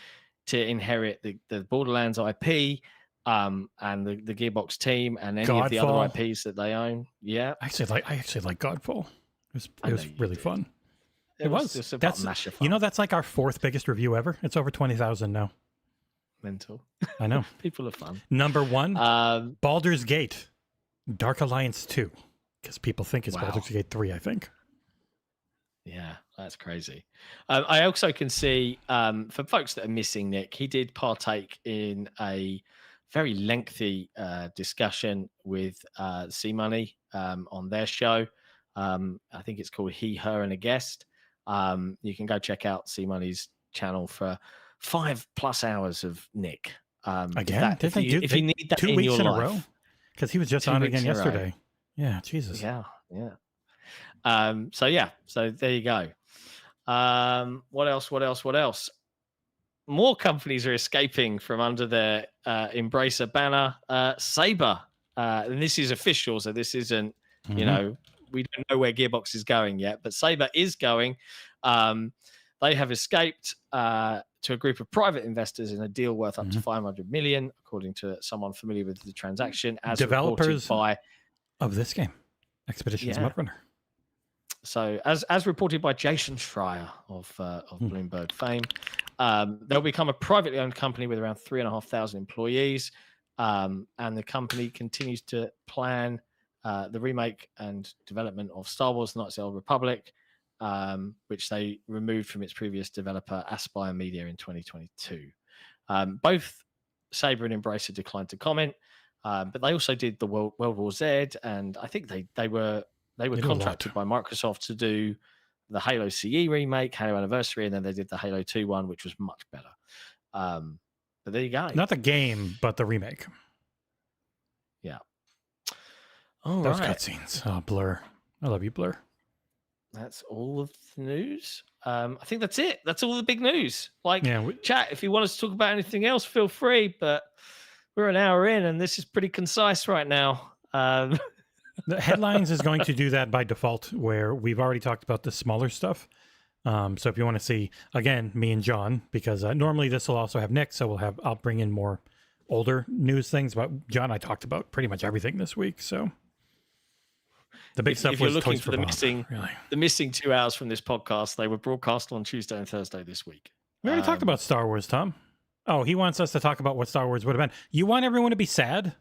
inherit the Borderlands IP, and the Gearbox team and any of the other IPs that they own. Yeah. I actually like Godfall. It was really fun. It was. That's fun. You know, that's like our 4th biggest review ever. It's over 20,000 now. Mental. I know. People are fun. Number 1, Baldur's Gate, Dark Alliance 2, because people think it's Baldur's Gate 3, I think. Yeah, that's crazy. I also can see, for folks that are missing Nick, he did partake in a very lengthy discussion with C-Money on their show. I think it's called He, Her, and a Guest. You can go check out C-Money's channel for 5+ hours of Nick. Again? If you need that 2 weeks in a row? Because he was just on again yesterday. Yeah, Jesus. Yeah. So there you go. What else? More companies are escaping from under their Embracer banner. Saber, and this is official, so this isn't, you know, we don't know where Gearbox is going yet, but Saber is going. They have escaped to a group of private investors in a deal worth up to 500 million, according to someone familiar with the transaction. As developers by of this game, Expeditions Mudrunner. So, as reported by Jason Schreier of Bloomberg fame, they'll become a privately owned company with around 3,500 employees, and the company continues to plan the remake and development of Star Wars: Knights of the Old Republic, which they removed from its previous developer Aspire Media in 2022. Both Saber and Embracer declined to comment, but they also did the World War Z, and I think they were contracted by Microsoft to do the Halo CE remake, Halo Anniversary, and then they did the Halo 2 one, which was much better. But there you go. Not the game, but the remake. Yeah. Those cutscenes. Oh, Blur. I love you, Blur. That's all of the news. I think that's it. That's all the big news. Chat, if you want us to talk about anything else, feel free, but we're an hour in, and this is pretty concise right now. The headlines is going to do that by default, where we've already talked about the smaller stuff. So if you want to see, again, me and John, because normally this will also have Nick, so I'll bring in more older news things. But John, I talked about pretty much everything this week. So the big stuff was Toys for Bob, the missing 2 hours from this podcast. They were broadcast on Tuesday and Thursday this week. We already talked about Star Wars, Tom. Oh, he wants us to talk about what Star Wars would have been. You want everyone to be sad?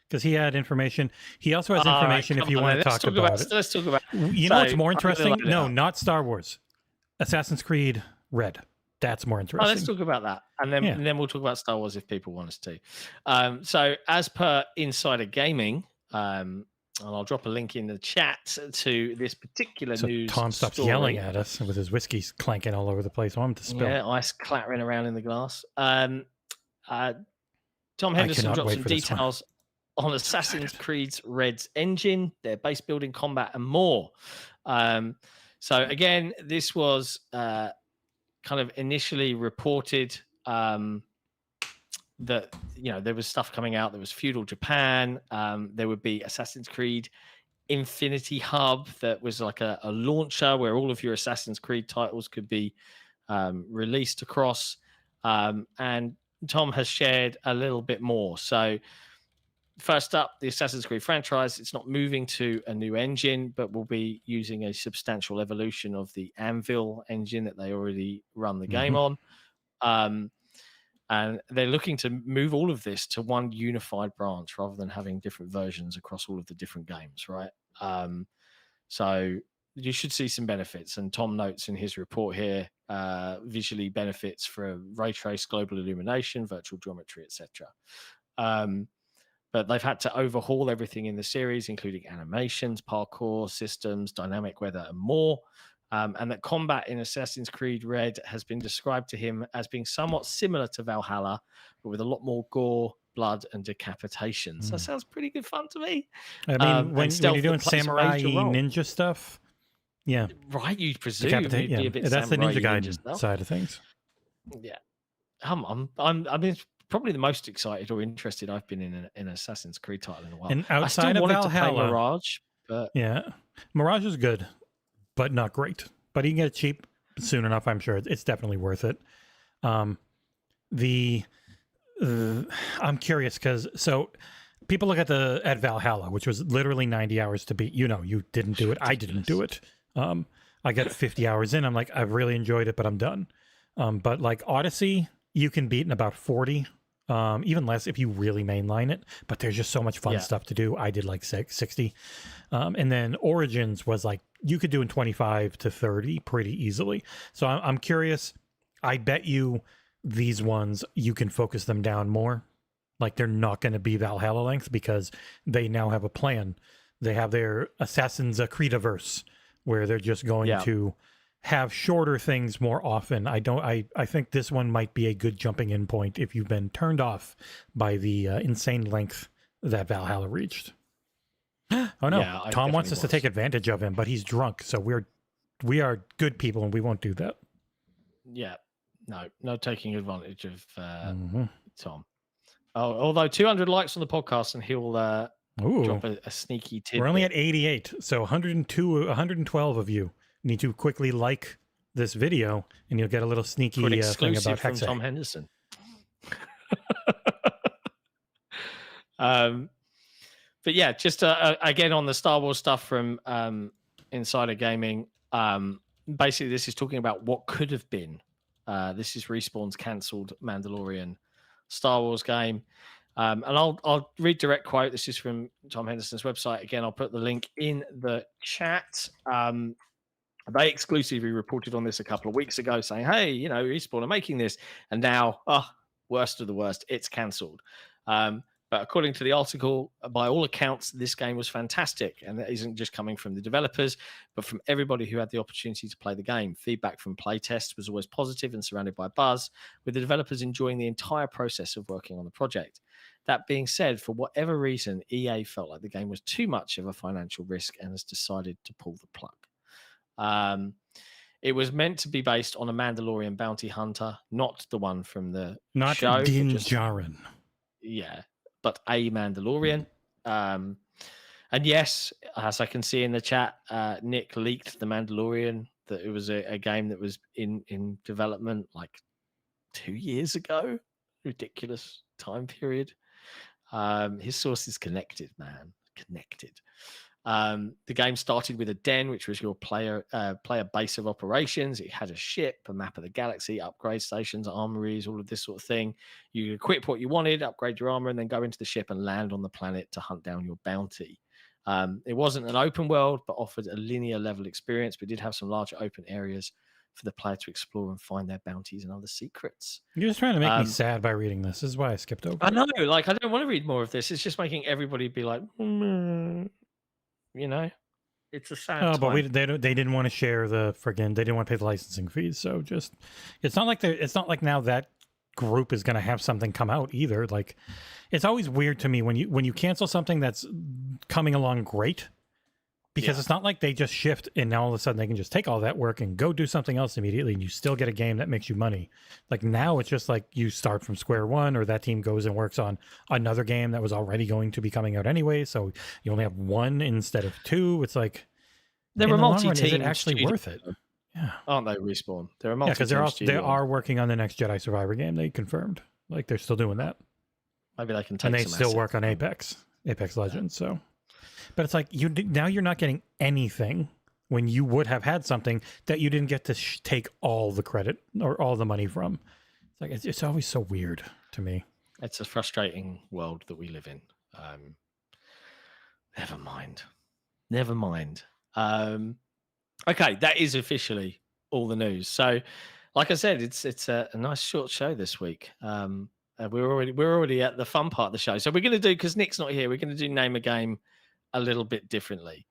Because he had information. He also has information if you want to talk about it. Let's talk about it. You know what's more interesting? No, not Star Wars. Assassin's Creed Red. That's more interesting. Let's talk about that. And then we'll talk about Star Wars if people want us to. So as per Insider Gaming, and I'll drop a link in the chat to this particular news Tom stops yelling at us with his whiskey clanking all over the place. I want him to spill. Yeah, ice clattering around in the glass. Tom Henderson dropped some details on Assassin's Creed Red's engine, their base building, combat, and more. So again, this was kind of initially reported that there was stuff coming out. There was feudal Japan. There would be Assassin's Creed Infinity Hub that was like a launcher where all of your Assassin's Creed titles could be released across. And Tom has shared a little bit more. So first up, the Assassin's Creed franchise, it's not moving to a new engine, but will be using a substantial evolution of the Anvil engine that they already run the game on. And they're looking to move all of this to one unified branch rather than having different versions across all of the different games, right? So you should see some benefits. And Tom notes in his report here, visually benefits for ray trace, global illumination, virtual geometry, etc. But they've had to overhaul everything in the series, including animations, parkour, systems, dynamic weather, and more. and that combat in Assassin's Creed Red has been described to him as being somewhat similar to Valhalla, but with a lot more gore, blood, and decapitations. That sounds pretty good fun to me. I mean, when you're doing plays a samurai major role. ninja stuff, yeah, right, you'd presume it'd be a bit that's the samurai Ninja Gaiden stuff. side of things. Yeah, I mean, probably the most excited or interested I've been in an Assassin's Creed title in a while. And I outside still of wanted to play Valhalla, Mirage, but yeah, Mirage is good, but not great. But you can get it cheap soon enough. I'm sure it's definitely worth it. I'm curious because people look at Valhalla, which was literally 90 hours to beat. You didn't do it. I didn't do it. I got 50 hours in. I'm like, I've really enjoyed it, but I'm done. But like Odyssey, you can beat in about 40, even less if you really mainline it. But there's just so much fun stuff to do. I did like 60. And then Origins was like, you could do in 25 to 30 pretty easily. So I'm curious. I bet you these ones, you can focus them down more. Like they're not going to be Valhalla length because they now have a plan. They have their Assassin's Creediverse where they're just going to have shorter things more often. I think this one might be a good jumping in point if you've been turned off by the insane length that Valhalla reached. Oh no, Yeah, Tom wants us to take advantage of him, but he's drunk, so we are good people and we won't do that. Yeah, no taking advantage of Tom. Oh, although 200 likes on the podcast and he'll drop a sneaky tip. We're only at 88, so 112 of you need to quickly like this video and you'll get a little sneaky thing about from Hexa. Tom Henderson. But yeah, just again on the Star Wars stuff from Insider Gaming. Basically, this is talking about what could have been. This is Respawn's cancelled Mandalorian Star Wars game. And I'll read direct quote. This is from Tom Henderson's website. Again, I'll put the link in the chat. They exclusively reported on this a couple of weeks ago saying, hey, Respawn are making this. And now, worst of the worst, it's cancelled. But according to the article, by all accounts, this game was fantastic. And that isn't just coming from the developers, but from everybody who had the opportunity to play the game. Feedback from playtests was always positive and surrounded by buzz, with the developers enjoying the entire process of working on the project. That being said, for whatever reason, EA felt like the game was too much of a financial risk and has decided to pull the plug. It was meant to be based on a Mandalorian bounty hunter, not the one from the show. Not Din Djarin. Yeah, but a Mandalorian. And yes, as I can see in the chat, Nick leaked the Mandalorian, that it was a game that was in development like 2 years ago. Ridiculous time period. His source is connected, man. Connected. The game started with a den, which was your player base of operations. It had a ship, a map of the galaxy, upgrade stations, armories, all of this sort of thing. You equip what you wanted, upgrade your armor, and then go into the ship and land on the planet to hunt down your bounty. It wasn't an open world, but offered a linear level experience, but did have some larger open areas for the player to explore and find their bounties and other secrets. You're just trying to make me sad by reading this. This is why I skipped over. I know, like, I don't want to read more of this. It's just making everybody be like, it's a sad time. But they didn't want to share the they didn't want to pay the licensing fees. So just, it's not like now that group is going to have something come out either. Like, it's always weird to me when you cancel something that's coming along great, because it's not like they just shift and now all of a sudden they can just take all that work and go do something else immediately and you still get a game that makes you money. Like now it's just like you start from square one, or that team goes and works on another game that was already going to be coming out anyway. So you only have one instead of two. It's like, they're a multi-team. Is it actually worth it? Yeah. Aren't they, Respawn? They're a multi-team. Yeah, because they are working on the next Jedi Survivor game. They confirmed. Like they're still doing that. Maybe they can take and they some still assets. work on Apex Legends. So, but it's like now you're not getting anything when you would have had something that you didn't get to take all the credit or all the money from. It's like it's always so weird to me. It's a frustrating world that we live in. Never mind. Okay, that is officially all the news. So, like I said, it's a nice short show this week. We're already at the fun part of the show. So we're going to do, because Nick's not here, we're going to do Name a Game a little bit differently.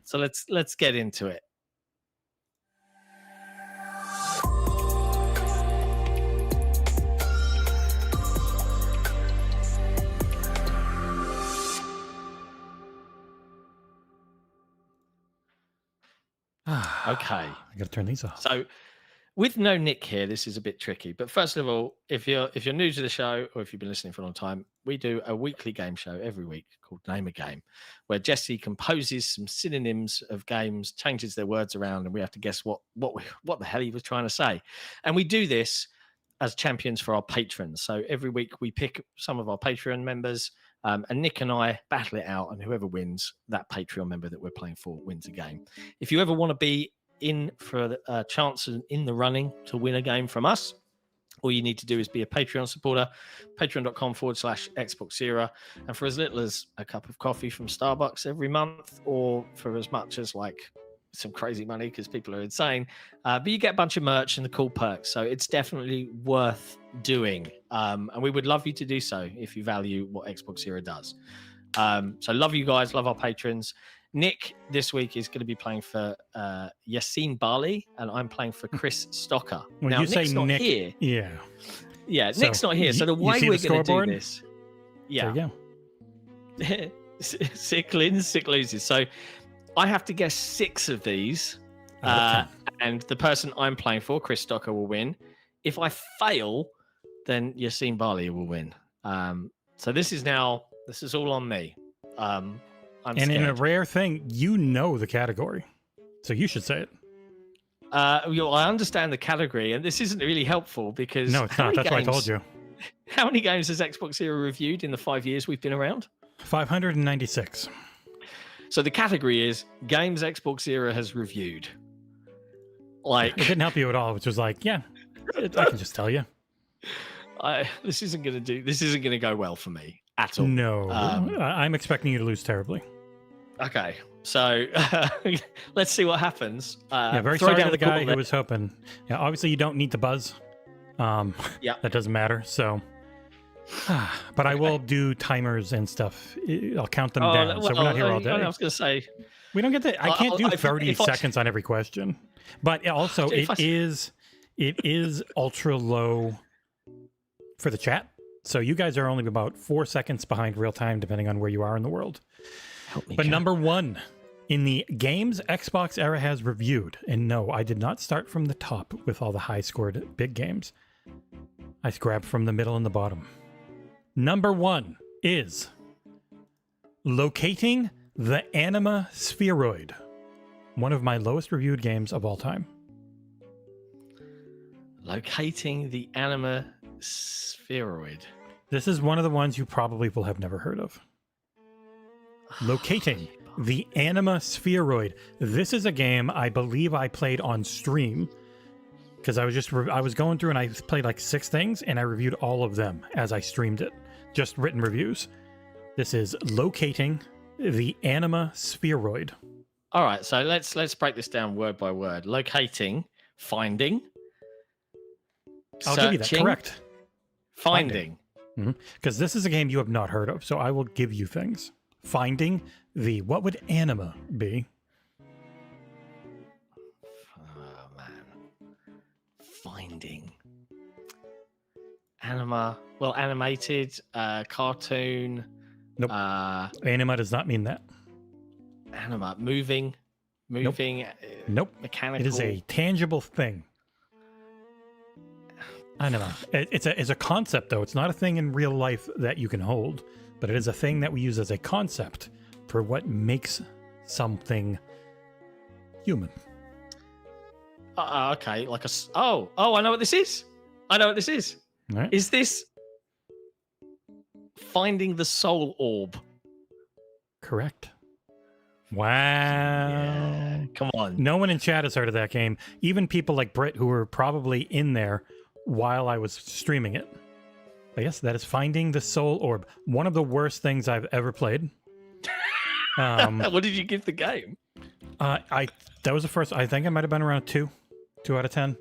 So let's get into it. Okay. I got to turn these off. So, with no Nick here, this is a bit tricky. But first of all, if you're new to the show or if you've been listening for a long time, we do a weekly game show every week called Name a Game, where Jesse composes some synonyms of games, changes their words around, and we have to guess what the hell he was trying to say. And we do this as champions for our patrons. So every week we pick some of our Patreon members, and Nick and I battle it out, and whoever wins, that Patreon member that we're playing for wins a game. If you ever want to be in for a chance in the running to win a game from us, all you need to do is be a Patreon supporter, patreon.com/XboxEra, and for as little as a cup of coffee from Starbucks every month, or for as much as like some crazy money because people are insane, but you get a bunch of merch and the cool perks, so it's definitely worth doing, and we would love you to do so if you value what XboxEra does. So love you guys, love our patrons. Nick this week is going to be playing for Yassine Bali, and I'm playing for Chris Stocker. When now, you Nick's say not Nick, here. Yeah, So, Nick's not here. So the way we're going to do this, there you go. sick wins, sick loses. So I have to guess 6 of these, and the person I'm playing for, Chris Stocker, will win. If I fail, then Yassine Bali will win. So this is all on me. I'm scared. In a rare thing, you know the category, so you should say it. I understand the category, and this isn't really helpful because no, it's not. That's why I told you. How many games has XboxEra reviewed in the 5 years we've been around? 596. So the category is games XboxEra has reviewed. Like, it didn't help you at all, which was like, yeah, I can just tell you. This isn't going to go well for me at all. No, I'm expecting you to lose terribly. Okay, so let's see what happens. Very sorry to the guy who was hoping. Yeah, obviously you don't need to buzz. Yeah, that doesn't matter. So, but I will do timers and stuff. I'll count them down. So we're not here all day. I was going to say we don't get to. I can't do 30 seconds on every question. But also, it is ultra low for the chat. So you guys are only about 4 seconds behind real time, depending on where you are in the world. But number 1 in the games XboxEra has reviewed, and no, I did not start from the top with all the high scored big games. I grabbed from the middle and the bottom. Number 1 is Locating the Anima Spheroid, one of my lowest reviewed games of all time. Locating the Anima Spheroid. This is one of the ones you probably will have never heard of. Locating the Anima Spheroid. This is a game I believe I played on stream because I was going through and I played like 6 things and I reviewed all of them as I streamed it. Just written reviews. This is Locating the Anima Spheroid. All right, so let's break this down word by word. Locating, finding. I'll give you that. Correct. Finding. Because this is a game you have not heard of, so I will give you things. Finding the, what would anima be? Oh, man. Finding. Anima. Well, animated, cartoon. Nope. Anima does not mean that. Anima. Moving. Nope. Mechanical. It is a tangible thing. Anima. It's a concept, though. It's not a thing in real life that you can hold, but it is a thing that we use as a concept for what makes something human. Okay, like I know what this is. Right. Is this Finding the Soul Orb? Correct. Wow. Yeah, come on. No one in chat has heard of that game. Even people like Britt, who were probably in there while I was streaming it. But yes, that is Finding the Soul Orb. One of the worst things I've ever played. What did you give the game? That was the first. I think I might have been around 2 out of 10.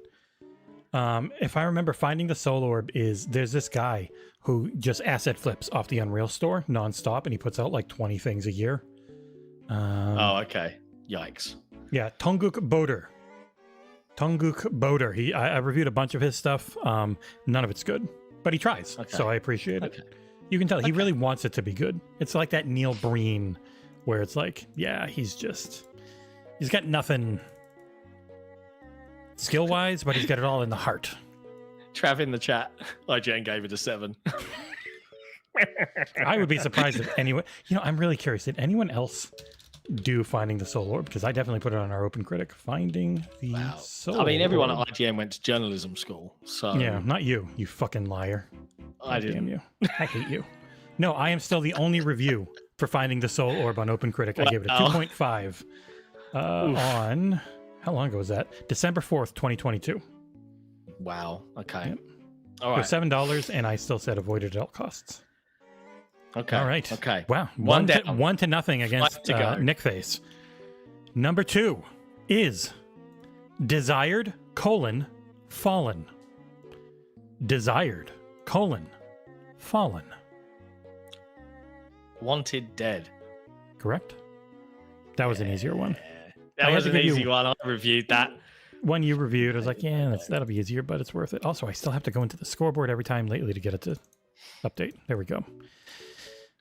If I remember, Finding the Soul Orb there's this guy who just asset flips off the Unreal Store nonstop, and he puts out like 20 things a year. Okay. Yikes. Yeah, Tunguk Boder. I reviewed a bunch of his stuff. None of it's good, but he tries, so I appreciate it. You can tell he really wants it to be good. It's like that Neil Breen, where it's like, yeah, he's got nothing skill-wise, but he's got it all in the heart. Trav in the chat. IGN gave it a 7. I would be surprised if anyone... You know, I'm really curious. Did anyone else do Finding the Soul Orb? Because I definitely put it on our Open Critic. Finding the Soul I mean, everyone Orb. at IGN went to journalism school, so... Yeah, not you, you fucking liar. I didn't. Damn you. I hate you. No, I am still the only review for Finding the Soul Orb on Open Critic. I gave it a 2.5 on... How long ago was that? December 4th, 2022. Wow. Okay. Yep. All It was right. $7, and I still said avoid it at all costs. Okay. All right. Okay. Wow. One to, down. 1-0 against Five to go. Nick Face. Number 2 is Desired, Fallen. Desired, Fallen. Wanted Dead. Correct? That was an easier one. I That had was to an give you- easy one. I reviewed that. One you reviewed, I was like, yeah, that'll be easier, but it's worth it. Also, I still have to go into the scoreboard every time lately to get it to update. There we go.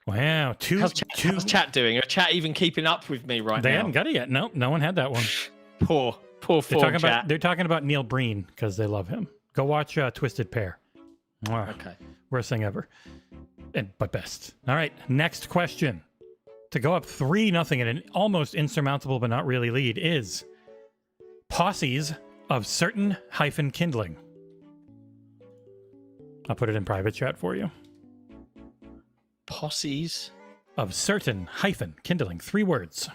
Wow. How's chat doing? Are chat even keeping up with me right They now? haven't got it yet. No, no one had that one. Poor They're form talking chat. they're talking about Neil Breen because they love him. Go watch Twisted Pair. Mwah. Okay. Worst thing ever. But best. All right. Next question. To go up 3-0 in an almost insurmountable but not really lead is Posses of Certain - Kindling. I'll put it in private chat for you. Posses. Of Certain - Kindling. 3 words.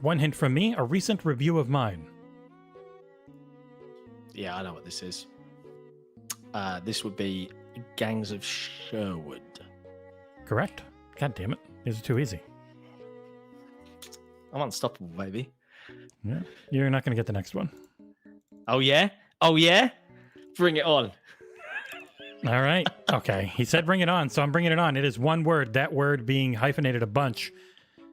One hint from me, a recent review of mine. Yeah, I know what this is. This would be Gangs of Sherwood. Correct? God damn it. These are too easy. I'm unstoppable, baby. Yeah. You're not going to get the next one. Oh, yeah? Oh, yeah? Bring it on. All right. Okay. He said bring it on, so I'm bringing it on. It is one word, that word being hyphenated a bunch.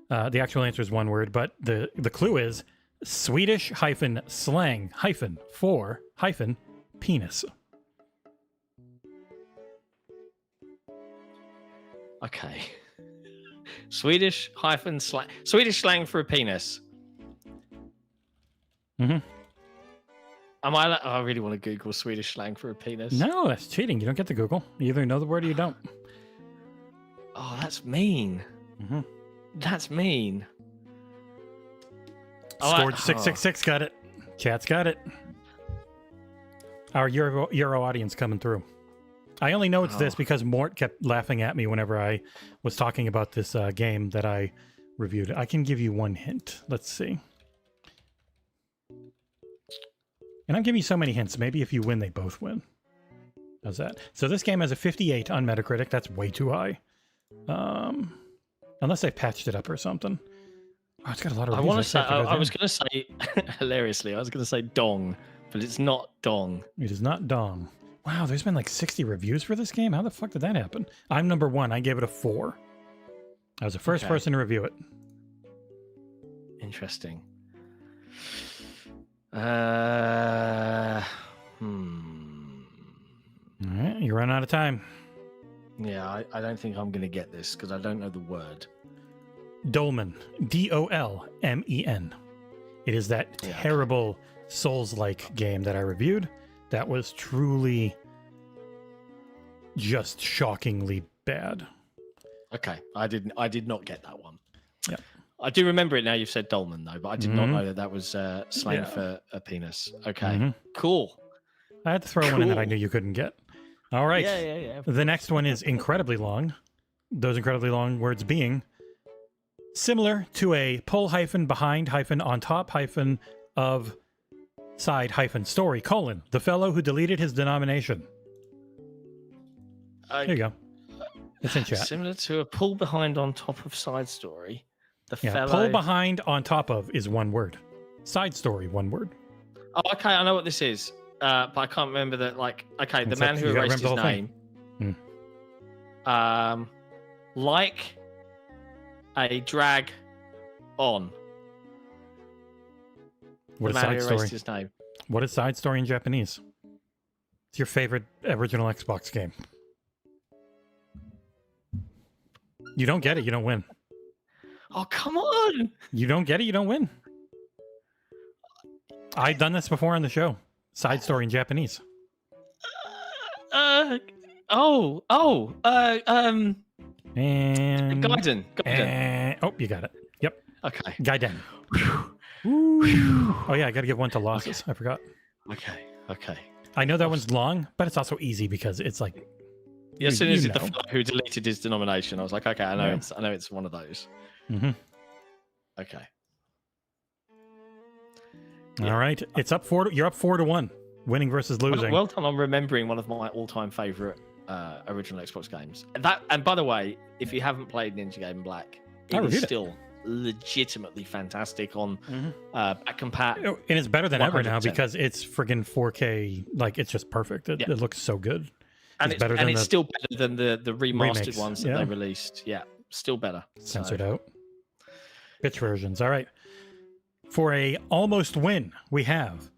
The actual answer is one word, but the clue is Swedish - slang - for - penis. Okay. Swedish - slang. Swedish slang for a penis. Mm-hmm. Am I? I really want to Google Swedish slang for a penis. No, that's cheating. You don't get to Google. You either know the word or you don't. Oh, that's mean. Mm-hmm. That's mean. Scored 666. Got it. Chat's got it. Our Euro audience coming through. I only know it's this because Mort kept laughing at me whenever I was talking about this game that I reviewed. I can give you one hint. Let's see. And I'm giving you so many hints. Maybe if you win, they both win. How's that? So this game has a 58 on Metacritic. That's way too high. Unless they patched it up or something. Oh, it's got a lot of I reviews. want to say. I was going going to say hilariously. I was going to say dong, but it's not dong. It is not Dong. Wow, there's been like 60 reviews for this game. How the fuck did that happen? I'm number 1. I gave it a 4. I was the first person to review it. Interesting. All right, you run out of time. Yeah, I don't think I'm going to get this because I don't know the word. Dolmen. Dolmen. It is that terrible Souls-like game that I reviewed. That was truly just shockingly bad. Okay, I did not get that one. Yep. I do remember it now. You've said dolmen though, but I did not know that was slang for a penis. Okay, cool. I had to throw one in that I knew you couldn't get. All right. Yeah. The next one is incredibly long. Those incredibly long words being similar to a pull - behind - on top - of side - story : the fellow who deleted his denomination. There you go. It's in chat. Similar to a pull behind on top of side story. The fellow. Pull behind on top of is one word. Side story, one word. Oh, okay. I know what this is, but I can't remember that. Like, okay, the man who erased his name. Like a drag on. What is the man side who story? erased his name. What is side story in Japanese? It's your favorite original Xbox game. You don't get it, you don't win. Oh, come on! You don't get it, you don't win. I've done this before on the show. Side story in Japanese. And Gaiden. Oh, you got it. Yep. Okay. Gaiden. Oh yeah, I got to give one to losses. Okay. I forgot. Okay. I know that one's long, but it's also easy because it's like. Yeah, as soon as the fellow who deleted his denomination, I was like, okay, I know Yeah. it's one of those. Mm-hmm. Okay. All right, it's up you're up 4-1, winning versus losing. Well done on remembering one of my all-time favorite original Xbox games. And by the way, if you haven't played Ninja Gaiden Black, it is still legitimately fantastic on back compat. And it's better than ever now 100%. because it's friggin' 4K. Like it's just perfect. It looks so good. And it's better than still better than the remastered remakes, ones that they released. Yeah, still better. Censored out. Pitch versions. All right. For a almost win, we have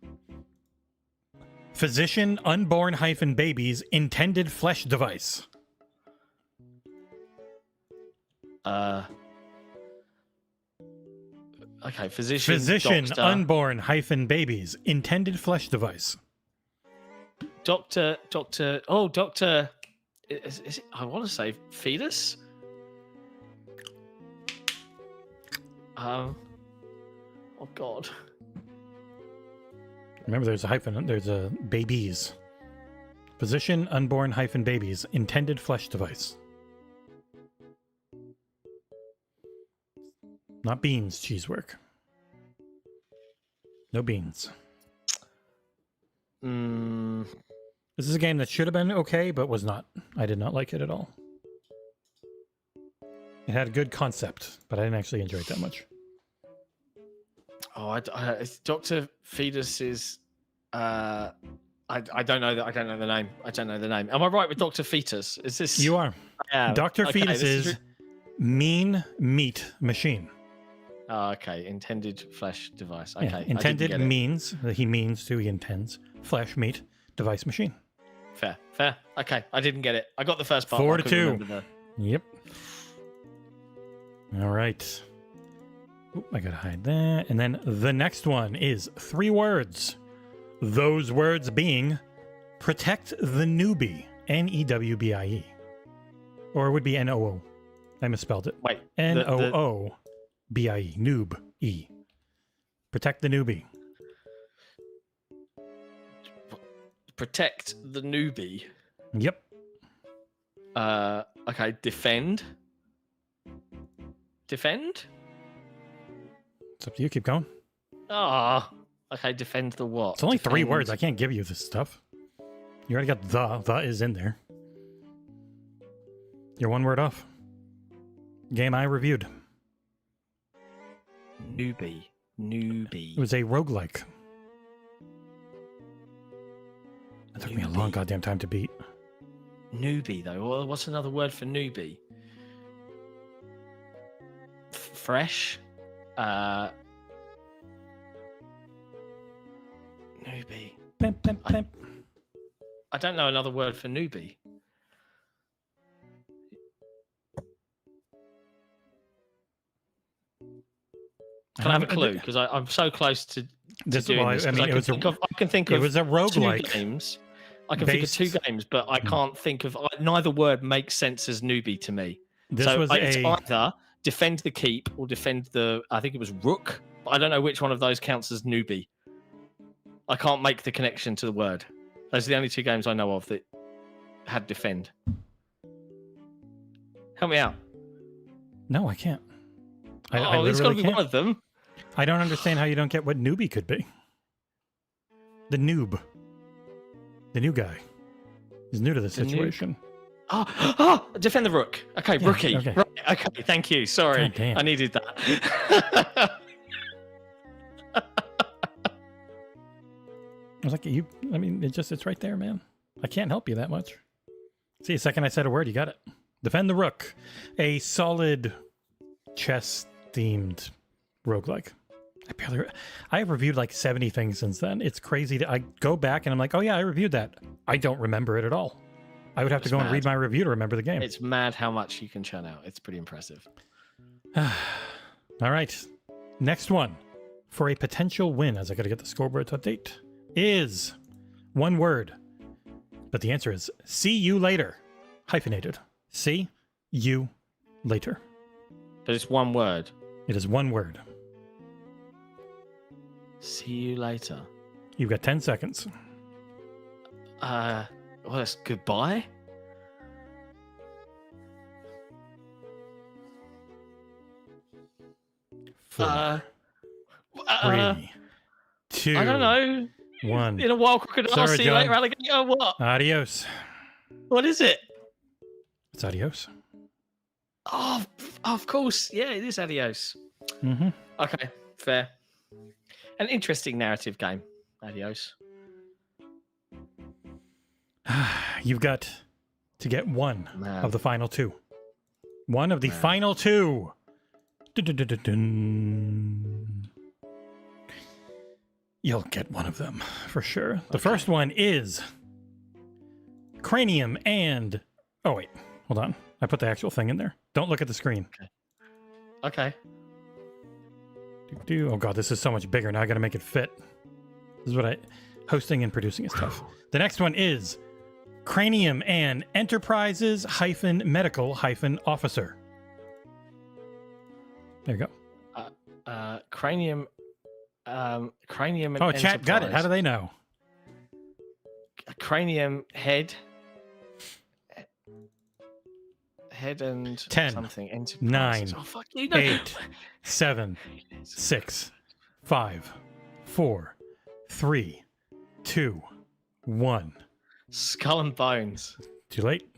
Physician Unborn-Babies Intended Flesh Device. Okay, Physician Doctor, Unborn-Babies Intended Flesh Device. Doctor. Is it, I want to say fetus. Oh God. Remember, there's a hyphen. There's a babies. Physician Unborn-Babies Intended Flesh Device. Not beans, cheesework. No beans. This is a game that should have been okay, but was not. I did not like it at all. It had a good concept, but I didn't actually enjoy it that much. Oh, Dr. Fetus is. I don't know that. I don't know the name. Am I right with Dr. Fetus? Is this? You are. Dr. Okay, Fetus is mean meat machine. Oh, okay. Intended flesh device. Okay. Yeah. Intended means that he intends flesh meat device machine. Fair. Okay, I didn't get it. I got the first part. 4-2. Yep. All right. Oop, I gotta hide that. And then the next one is 3 words. Those words being protect the newbie. N-E-W-B-I-E. Or it would be N-O-O. I misspelled it. Wait. N-O-O-B-I-E. Noob. E. Protect the newbie. Protect the newbie. Yep. Okay. Defend. Defend? It's up to you. Keep going. Ah. Okay. Defend the what? It's only 3 words. I can't give you this stuff. You already got the. The is in there. You're 1 word off. Game I reviewed. Newbie. It was a roguelike. It took me a long goddamn time to beat. Newbie, though. What's another word for newbie? Fresh? Newbie. I don't know another word for newbie. Can I have a clue? Because I'm so close to doing this. I can think of it was a roguelike. 2 games. I can think of 2 games, but I can't think of neither word makes sense as newbie to me. It's either defend the keep or defend the. I think it was rook. But I don't know which one of those counts as newbie. I can't make the connection to the word. Those are the only 2 games I know of that had defend. Help me out. No, I can't. It's got to be one of them. I don't understand how you don't get what newbie could be. The noob. The new guy. He's new to the situation. Defend the rook. Okay, yeah, rookie. Okay. Right, okay, thank you. Sorry. I needed that. I was like, it's right there, man. I can't help you that much. See, the second I said a word, you got it. Defend the rook. A solid chess-themed roguelike. I have reviewed like 70 things since then. It's crazy. I go back and I'm like, oh yeah, I reviewed that. I don't remember it at all. I would have to go and read my review to remember the game. It's mad how much you can churn out. It's pretty impressive. All right. Next one. for a potential win, as I got to get the scoreboard to update, is one word. But the answer is see you later. Hyphenated. See you later. But it's one word. It is one word. See you later. You've got 10 seconds. Well, that's goodbye. Four, 3, 2, I don't know. 1. In a wild crocodile, Sorry, see you John. later, alligator. What? Adios. What is it? It's adios. Oh, of course. Yeah, it is Adios. Mm-hmm. Okay, fair. An interesting narrative game. Adios. You've got to get one Man. of the final two. One of the final two. Dun-dun-dun-dun-dun. You'll get one of them for sure. The first one is Cranium and... Oh, wait. Hold on. I put the actual thing in there. Don't look at the screen. Okay. Oh, God, this is so much bigger. Now I got to make it fit. This is what I... Hosting and producing is tough. The next one is Cranium and Enterprises-Medical-Officer. There you go. Cranium. Cranium. And Oh, chat got it. How do they know? Cranium head. Head and 10, something. 9, Oh, fuck you. No. 8, 7, 6, 5, 4, 3, 2, 1. Skull and Bones. Too late.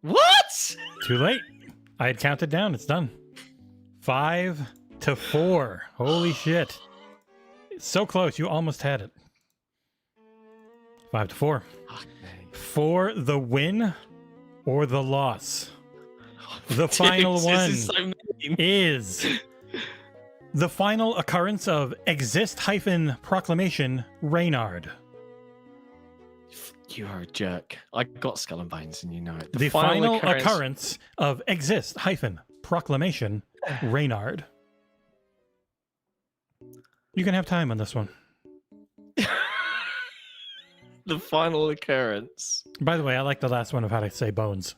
What? Too late. I had counted down. It's done. 5 to 4. Holy shit. So close. You almost had it. 5 to 4. Okay. For the win or the loss. The final one This is so mean. is the final occurrence of Exist-Proclamation Reynard. You are a jerk. I got Skull and Bones, and you know it. The final occurrence of Exist-Proclamation Reynard. You can have time on this one. The final occurrence. By the way, I like the last one of how to say bones.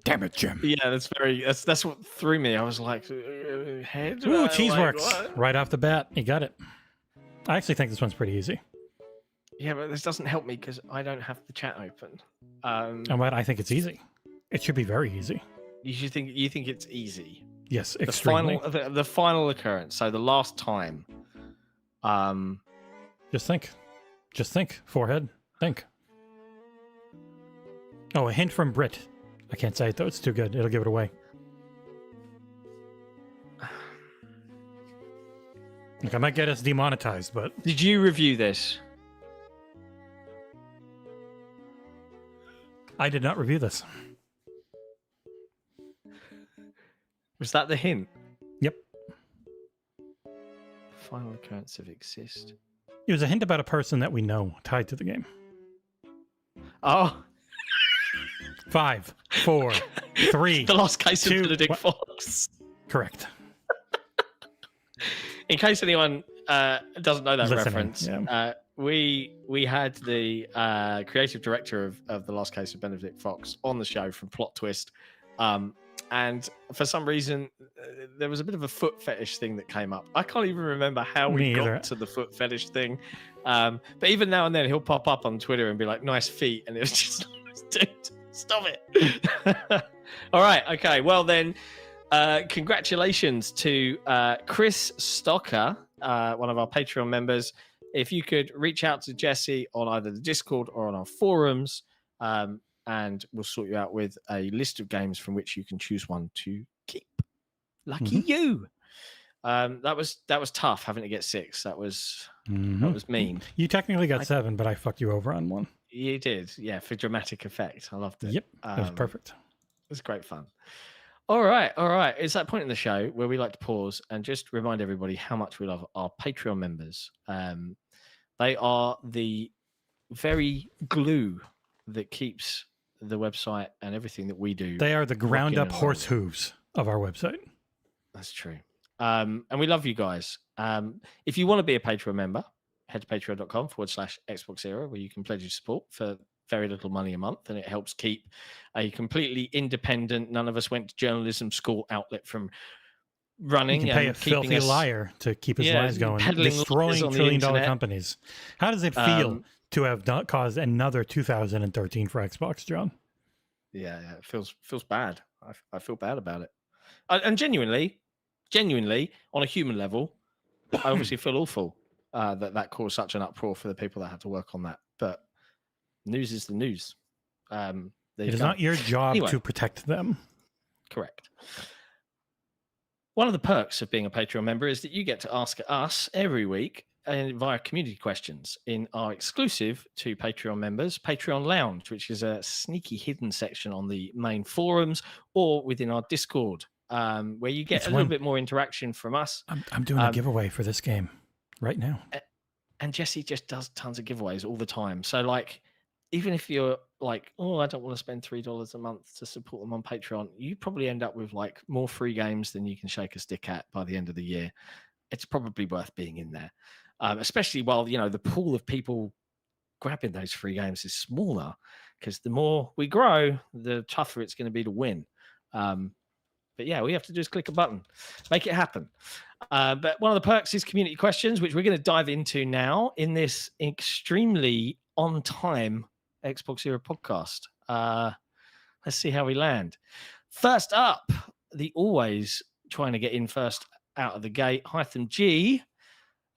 Damn it, Jim. Yeah, that's what threw me. I was like, head. Ooh, cheese like, works. what? Right off the bat. You got it. I actually think this one's pretty easy. Yeah, but this doesn't help me because I don't have the chat open. And what I think it's easy. It should be very easy. You think it's easy. Yes, extremely. The final occurrence. So the last time. Just think. Just think. Forehead. Think. Oh, a hint from Brit. I can't say it though. It's too good. It'll give it away. Look, I might get us demonetized, but Did you review this? I did not review this. Was that the hint? Yep. Final occurrence of Exist. It was a hint about a person that we know tied to the game. Oh, 5, 4, 3. the last case 2, of Benedict what? Fox. Correct. In case anyone doesn't know that Listening, reference, yeah. we had the creative director of The Last Case of Benedict Fox on the show from Plot Twist. And for some reason, there was a bit of a foot fetish thing that came up. I can't even remember how we got to the foot fetish thing. But even now and then, he'll pop up on Twitter and be like, nice feet. And it was just, dude, stop it. All right. Okay. Well, then, congratulations to Chris Stocker, one of our Patreon members. If you could reach out to Jesse on either the Discord or on our forums, and we'll sort you out with a list of games from which you can choose one to keep. Lucky you. That was tough having to get 6. That was mean. You technically got 7, but I fucked you over on 1. You did, yeah, for dramatic effect. I loved it. Yep, that was perfect. It was great fun. All right. It's that point in the show where we like to pause and just remind everybody how much we love our Patreon members. They are the very glue that keeps the website and everything that we do. They are the ground up horse hooves of our website. That's true. And we love you guys. If you want to be a Patreon member, head to patreon.com/XboxEra, where you can pledge your support for very little money a month, and it helps keep a completely independent, none of us went to journalism school outlet from running. You can pay and a filthy liar to keep his lies going, destroying $1 trillion companies. How does it feel to have caused another 2013 for Xbox, John? Yeah, it feels bad. I feel bad about it. And genuinely, on a human level, I obviously feel awful that caused such an uproar for the people that had to work on that. But news is the news. It is not your job to protect them. Correct. One of the perks of being a Patreon member is that you get to ask us every week via community questions in our exclusive to Patreon members Patreon Lounge, which is a sneaky hidden section on the main forums or within our Discord, where you get a little bit more interaction from us. I'm doing a giveaway for this game right now. And Jesse just does tons of giveaways all the time. So, like, even if you're like, oh, I don't want to spend $3 a month to support them on Patreon, you probably end up with like more free games than you can shake a stick at by the end of the year. It's probably worth being in there, especially while, you know, the pool of people grabbing those free games is smaller, because the more we grow, the tougher it's going to be to win. But yeah, all you have to do is click a button, make it happen. But one of the perks is community questions, which we're going to dive into now in this extremely on-time XboxEra podcast. Let's see how we land. First up, the always trying to get in first out of the gate, Hytham G.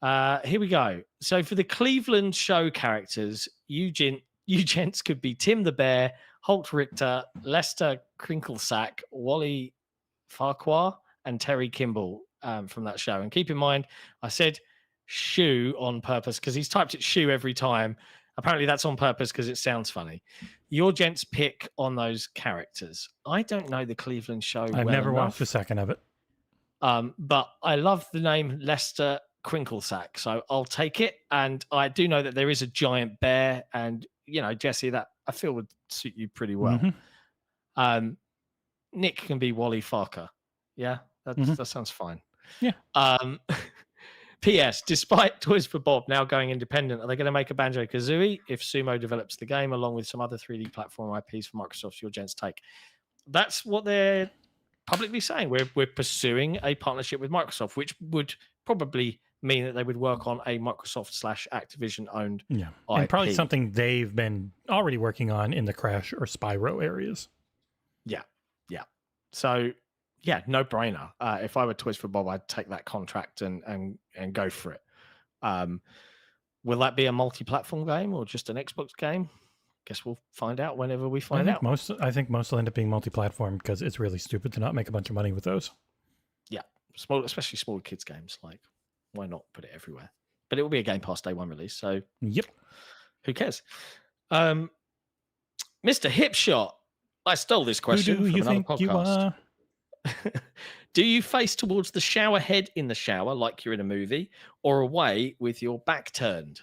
Here we go. So for the Cleveland show characters, you gents could be Tim the Bear, Holt Richter, Lester Crinklesack, Wally Farquhar, and Terry Kimball from that show. And keep in mind, I said shoe on purpose because he's typed it shoe every time. Apparently that's on purpose because it sounds funny. Your gents pick on those characters. I don't know the Cleveland show. I've never watched a second of it. But I love the name Lester Crinklesack, so I'll take it. And I do know that there is a giant bear, and you know, Jesse, that I feel would suit you pretty well. Mm-hmm. Nick can be Wally Farquhar. Yeah, that sounds fine. Yeah. P.S. Despite Toys for Bob now going independent, are they going to make a Banjo-Kazooie if Sumo develops the game along with some other 3D platform IPs for Microsoft's Your Gents take? That's what they're publicly saying. We're pursuing a partnership with Microsoft, which would probably mean that they would work on a Microsoft/Activision-owned IP. And probably something they've been already working on in the Crash or Spyro areas. Yeah. So, yeah, no brainer. If I were Toys for Bob, I'd take that contract and go for it. Will that be a multi-platform game or just an Xbox game? Guess we'll find out whenever we find out. I think most will end up being multi-platform because it's really stupid to not make a bunch of money with those. Yeah, especially smaller kids games. Like, why not put it everywhere? But it will be a Game Pass Day 1 release, so yep. Who cares? Mr. Hipshot, I stole this question from another podcast. Do you face towards the shower head in the shower like you're in a movie, or away with your back turned?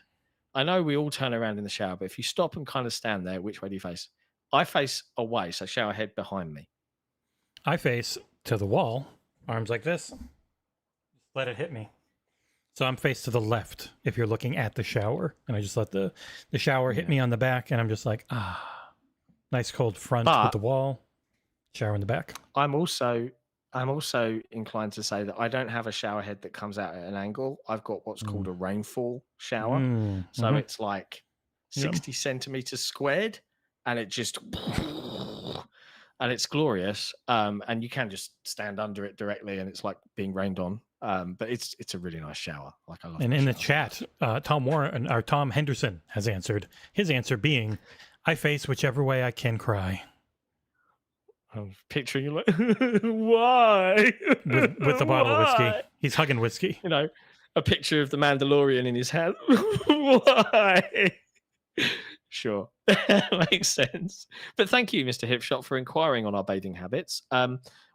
I know we all turn around in the shower, but if you stop and kind of stand there, which way do you face? I face away, so shower head behind me. I face to the wall, arms like this. Just let it hit me. So I'm faced to the left if you're looking at the shower, and I just let the shower hit me on the back, and I'm just like, nice cold front with the wall, shower in the back. I'm also inclined to say that I don't have a shower head that comes out at an angle. I've got what's called a rainfall shower. So it's like 60 centimeters squared, and it just, and it's glorious. And you can just stand under it directly, and it's like being rained on. But it's a really nice shower. Like I love. And in the chat, Tom Henderson has answered. His answer being, I face whichever way I can cry. I'm picturing you like, why? With a bottle of whiskey. He's hugging whiskey. You know, a picture of the Mandalorian in his hand. Why? Sure. Makes sense. But thank you, Mr. Hipshot, for inquiring on our bathing habits.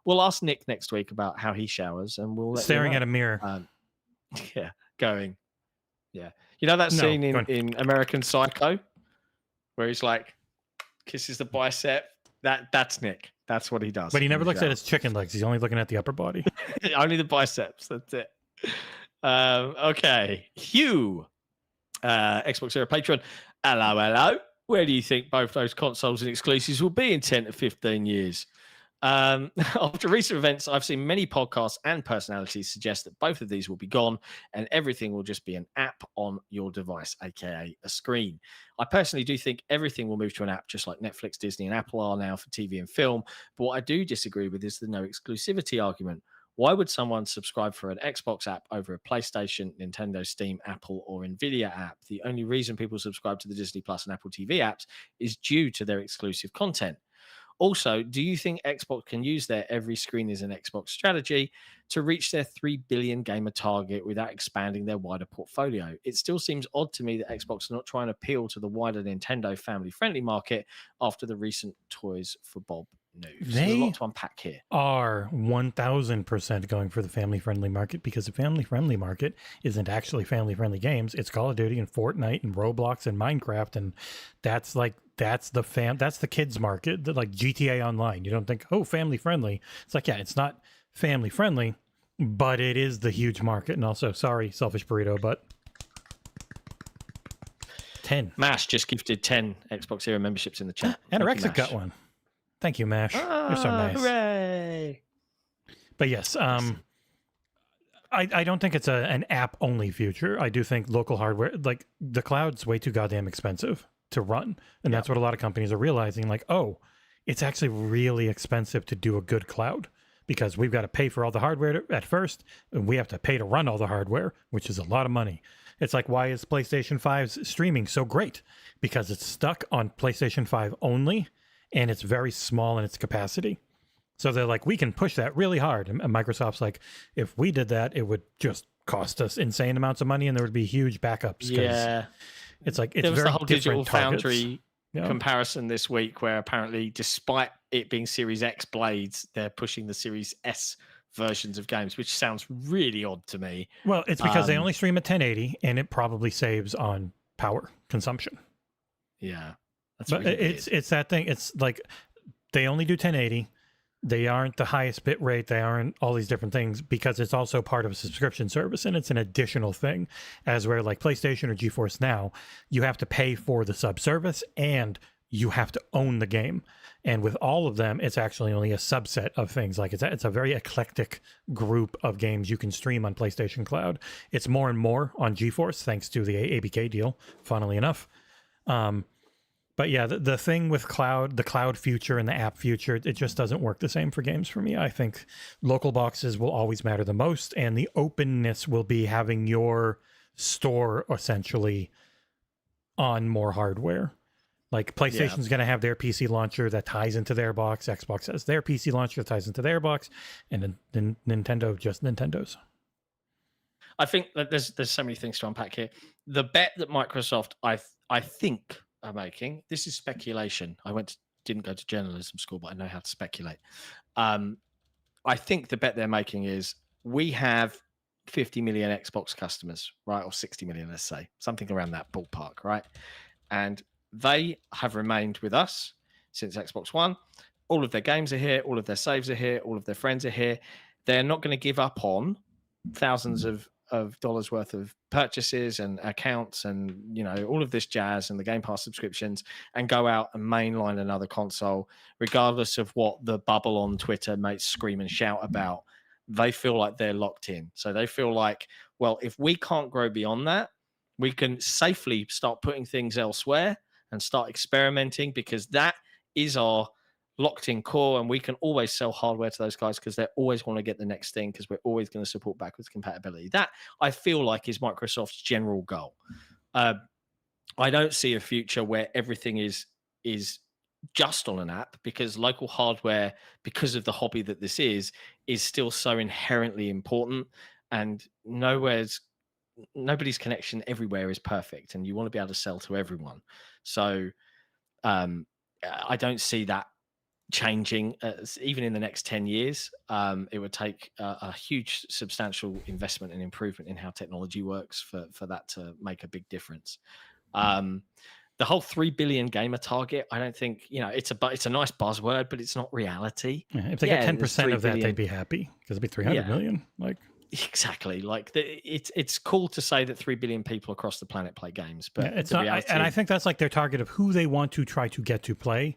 We'll ask Nick next week about how he showers, and we'll let staring at a mirror. Going. Yeah. You know that scene in American Psycho where he's like kisses the bicep? That's Nick. That's what he does. But he never looks at his chicken legs. He's only looking at the upper body. Only the biceps. That's it. Okay. Hugh, XboxEra Patron. Hello. Where do you think both those consoles and exclusives will be in 10 to 15 years? After recent events, I've seen many podcasts and personalities suggest that both of these will be gone and everything will just be an app on your device, aka a screen. I personally do think everything will move to an app, just like Netflix, Disney, and Apple are now for TV and film. But what I do disagree with is the no exclusivity argument. Why would someone subscribe for an Xbox app over a PlayStation, Nintendo, Steam, Apple, or Nvidia app? The only reason people subscribe to the Disney Plus and Apple TV apps is due to their exclusive content. Also, do you think Xbox can use their every screen is an Xbox strategy to reach their 3 billion gamer target without expanding their wider portfolio? It still seems odd to me that Xbox are not trying to appeal to the wider Nintendo family-friendly market after the recent Toys for Bob news. There's a lot to unpack here. Are 1000% going for the family-friendly market, because the family-friendly market isn't actually family-friendly games. It's Call of Duty and Fortnite and Roblox and Minecraft, and that's the kids market, like GTA Online. You don't think, oh, family-friendly. It's like, yeah, it's not family-friendly, but it is the huge market. And also, sorry, Selfish Burrito, but 10. Mash just gifted 10 XboxEra memberships in the chat. Anorexic got one. Thank you, Mash. You're so nice. Hooray! But yes, I don't think it's an app-only future. I do think local hardware, like the cloud's way too goddamn expensive to run. And that's what a lot of companies are realizing, like, oh, it's actually really expensive to do a good cloud because we've got to pay for all the hardware at first, and we have to pay to run all the hardware, which is a lot of money. It's like, why is PlayStation 5's streaming so great? Because it's stuck on PlayStation 5 only, and it's very small in its capacity. So they're like, we can push that really hard. And Microsoft's like, if we did that, it would just cost us insane amounts of money, and there would be huge backups. Yeah. It's like, it's there was very the whole Digital targets. Foundry comparison this week where apparently, despite it being Series X blades, they're pushing the Series S versions of games, which sounds really odd to me. Well, it's because they only stream at 1080, and it probably saves on power consumption. Yeah. But really it's that thing. It's like they only do 1080. They aren't the highest bit rate. They aren't all these different things because it's also part of a subscription service, and it's an additional thing. As where like PlayStation or GeForce Now, you have to pay for the sub service and you have to own the game. And with all of them, it's actually only a subset of things. Like it's a very eclectic group of games you can stream on PlayStation Cloud. It's more and more on GeForce thanks to the ABK deal, funnily enough. But yeah, the thing with the cloud future and the app future, it just doesn't work the same for games for me. I think local boxes will always matter the most, and the openness will be having your store essentially on more hardware. Like PlayStation's going to have their PC launcher that ties into their box. Xbox has their PC launcher that ties into their box, and then Nintendo just Nintendo's. I think that there's so many things to unpack here. The bet that Microsoft, I think, are making, this is speculation. Didn't go to journalism school, but I know how to speculate. I think the bet they're making is we have 50 million Xbox customers, right? Or 60 million, let's say, something around that ballpark, right? And they have remained with us since Xbox One. All of their games are here. All of their saves are here. All of their friends are here. They're not going to give up on thousands of dollars worth of purchases and accounts and, you know, all of this jazz and the Game Pass subscriptions and go out and mainline another console, regardless of what the bubble on Twitter mates scream and shout about. They feel like they're locked in. So they feel like, well, if we can't grow beyond that, we can safely start putting things elsewhere and start experimenting, because that is our locked in core, and we can always sell hardware to those guys because they always want to get the next thing, because we're always going to support backwards compatibility. That, I feel like, is Microsoft's general goal. I don't see a future where everything is just on an app, because local hardware, because of the hobby that this is still so inherently important, and nobody's connection everywhere is perfect, and you want to be able to sell to everyone. So I don't see that changing even in the next 10 years. It would take a huge substantial investment and improvement in how technology works for that to make a big difference. The whole 3 billion gamer target, I don't think, it's a nice buzzword, but it's not reality. Yeah, if they get 10% of that, they'd be happy, because it'd be 300 million. Like, Exactly. Like it's cool to say that 3 billion people across the planet play games, but it's not. And I think that's like their target of who they want to try to get to play.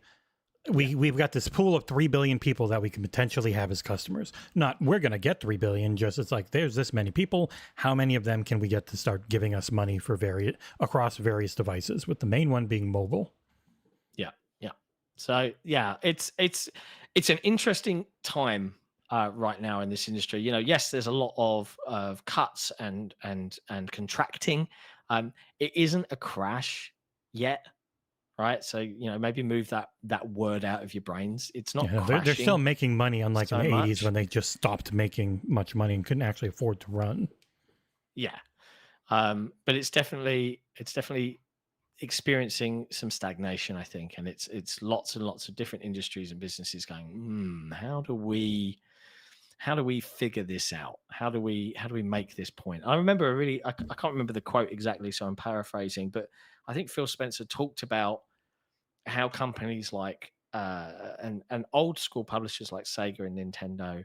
We've got this pool of 3 billion people that we can potentially have as customers. Not we're going to get 3 billion. Just it's like there's this many people. How many of them can we get to start giving us money for across various devices? With the main one being mobile. Yeah. So yeah, it's an interesting time right now in this industry. Yes, there's a lot of cuts and contracting. It isn't a crash yet, right? So maybe move that word out of your brains. It's not. Yeah, they're still making money, unlike so in the much. 80s when they just stopped making much money and couldn't actually afford to run. Yeah, but it's definitely experiencing some stagnation, I think, and it's lots and lots of different industries and businesses going, how do we figure this out? How do we make this point? I remember I can't remember the quote exactly, so I'm paraphrasing, but I think Phil Spencer talked about how companies like and old school publishers like Sega and Nintendo,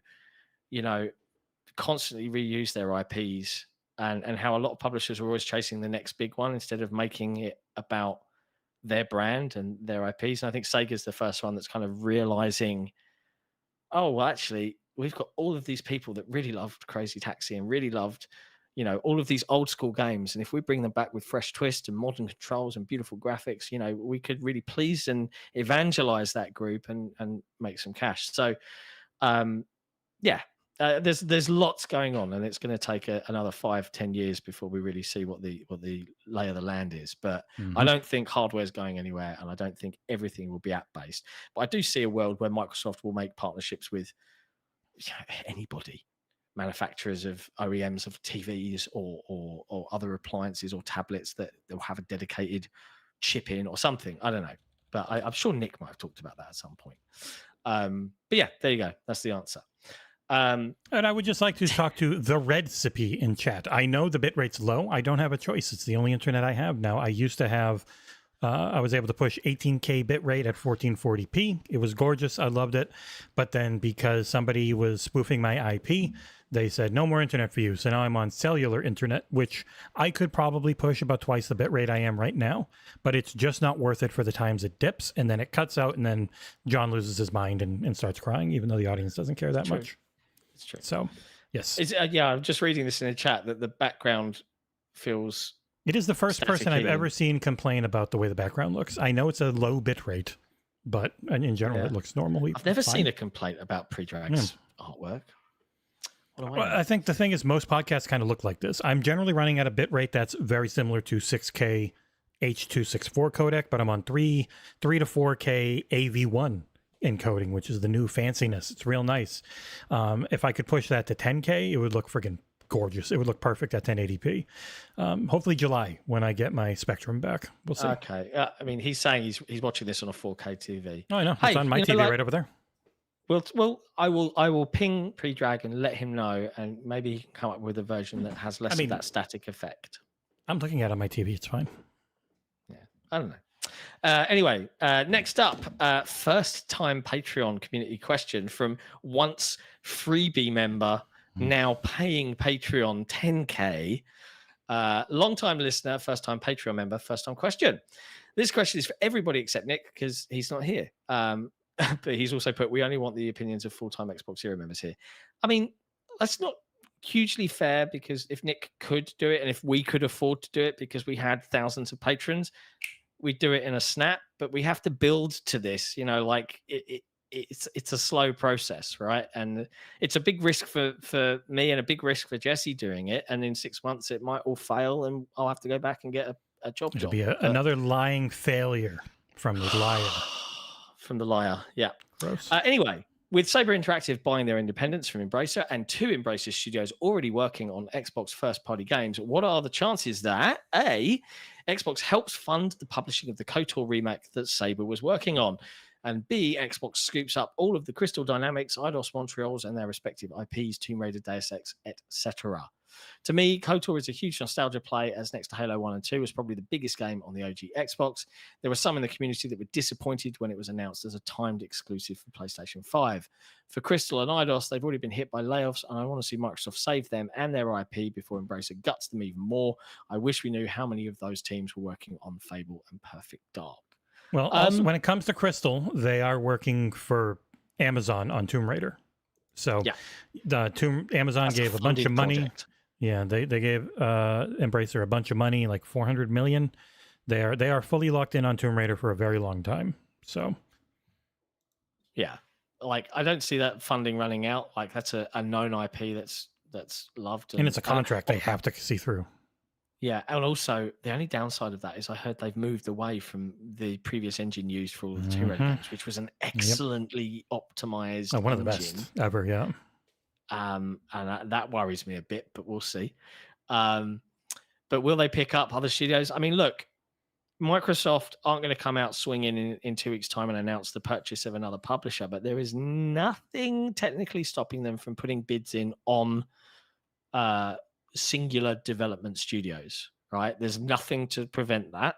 constantly reuse their IPs, and how a lot of publishers were always chasing the next big one instead of making it about their brand and their IPs. And I think Sega's the first one that's kind of realizing, oh, well, actually, we've got all of these people that really loved Crazy Taxi and really loved, all of these old school games. And if we bring them back with fresh twists and modern controls and beautiful graphics, we could really please and evangelize that group and make some cash. So, there's lots going on, and it's going to take another 5-10 years before we really see what the lay of the land is. But I don't think hardware's going anywhere, and I don't think everything will be app based. But I do see a world where Microsoft will make partnerships with anybody, manufacturers of OEMs of TVs or other appliances or tablets, that they'll have a dedicated chip in or something. I don't know, but I'm sure Nick might have talked about that at some point. But yeah, there you go. That's the answer. And I would just like to talk to the Red Sippy in chat. I know the bitrate's low. I don't have a choice. It's the only internet I have now. I used to have, I was able to push 18K bitrate at 1440p. It was gorgeous. I loved it. But then because somebody was spoofing my IP, they said, no more internet for you. So now I'm on cellular internet, which I could probably push about twice the bitrate I am right now. But it's just not worth it for the times it dips. And then it cuts out. And then John loses his mind and starts crying, even though the audience doesn't care that much. It's true. So, yes. I'm just reading this in the chat that the background feels... It is the first person I've ever seen complain about the way the background looks. I know it's a low bit rate, but in general, it looks normal. I've never seen a complaint about Predrag's artwork. Well, I think the thing is most podcasts kind of look like this. I'm generally running at a bit rate that's very similar to 6K H.264 codec, but I'm on 3 to 4K AV1 encoding, which is the new fanciness. It's real nice. If I could push that to 10K, it would look friggin' gorgeous. It would look perfect at 1080p. Hopefully July when I get my Spectrum back. We'll see. Okay. I mean, he's saying he's watching this on a 4K TV. Oh, I know. It's on my TV right over there. Well, I will ping Predrag and let him know, and maybe he can come up with a version that has less of that static effect. I'm looking at it on my TV. It's fine. Yeah, I don't know. Anyway, next up, first-time Patreon community question from once freebie member, now paying Patreon 10K. Long-time listener, first-time Patreon member, first-time question. This question is for everybody except Nick because he's not here. But he's also put, we only want the opinions of full-time XboxEra members here. I mean, that's not hugely fair because if Nick could do it and if we could afford to do it because we had thousands of patrons, we'd do it in a snap, but we have to build to this, it's a slow process, right? And it's a big risk for me and a big risk for Jesse doing it. And in 6 months, it might all fail and I'll have to go back and get a job. It'll be another lying failure from the liar. From the liar, yeah. Gross. Anyway, with Saber Interactive buying their independence from Embracer and 2 Embracer studios already working on Xbox first-party games, what are the chances that A, Xbox helps fund the publishing of the KOTOR remake that Saber was working on, and B, Xbox scoops up all of the Crystal Dynamics, Eidos Montreals, and their respective IPs, Tomb Raider, Deus Ex, etc.? To me, KOTOR is a huge nostalgia play, as next to Halo 1 and 2 was probably the biggest game on the OG Xbox. There were some in the community that were disappointed when it was announced as a timed exclusive for PlayStation 5. For Crystal and Eidos, they've already been hit by layoffs, and I want to see Microsoft save them and their IP before Embracer guts them even more. I wish we knew how many of those teams were working on Fable and Perfect Dark. Well, also, when it comes to Crystal, they are working for Amazon on Tomb Raider. So Amazon gave a bunch of money. Project. Yeah, they gave Embracer a bunch of money, like $400 million. They are fully locked in on Tomb Raider for a very long time. So, yeah, like I don't see that funding running out. Like that's a known IP that's loved, and it's a contract they have to see through. Yeah, and also the only downside of that is I heard they've moved away from the previous engine used for all of the Tomb Raider games, which was an excellently optimized one of the engine. best ever. Yeah. And that worries me a bit, but we'll see. But will they pick up other studios? I mean, look, Microsoft aren't going to come out swinging in 2 weeks' time and announce the purchase of another publisher, but there is nothing technically stopping them from putting bids in on singular development studios, right? There's nothing to prevent that.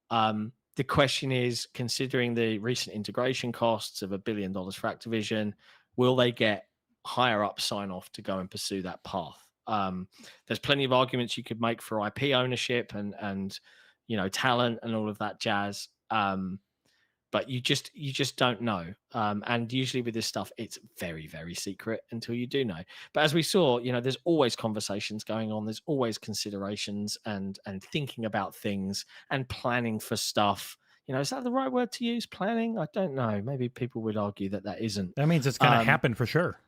The question is, considering the recent integration costs of $1 billion for Activision, will they get higher up sign off to go and pursue that path? There's plenty of arguments you could make for IP ownership and talent and all of that jazz. But you just don't know. And usually with this stuff, it's very, very secret until you do know. But as we saw, there's always conversations going on. There's always considerations and thinking about things and planning for stuff. Is that the right word to use? Planning? I don't know. Maybe people would argue that isn't. That means it's going to happen for sure.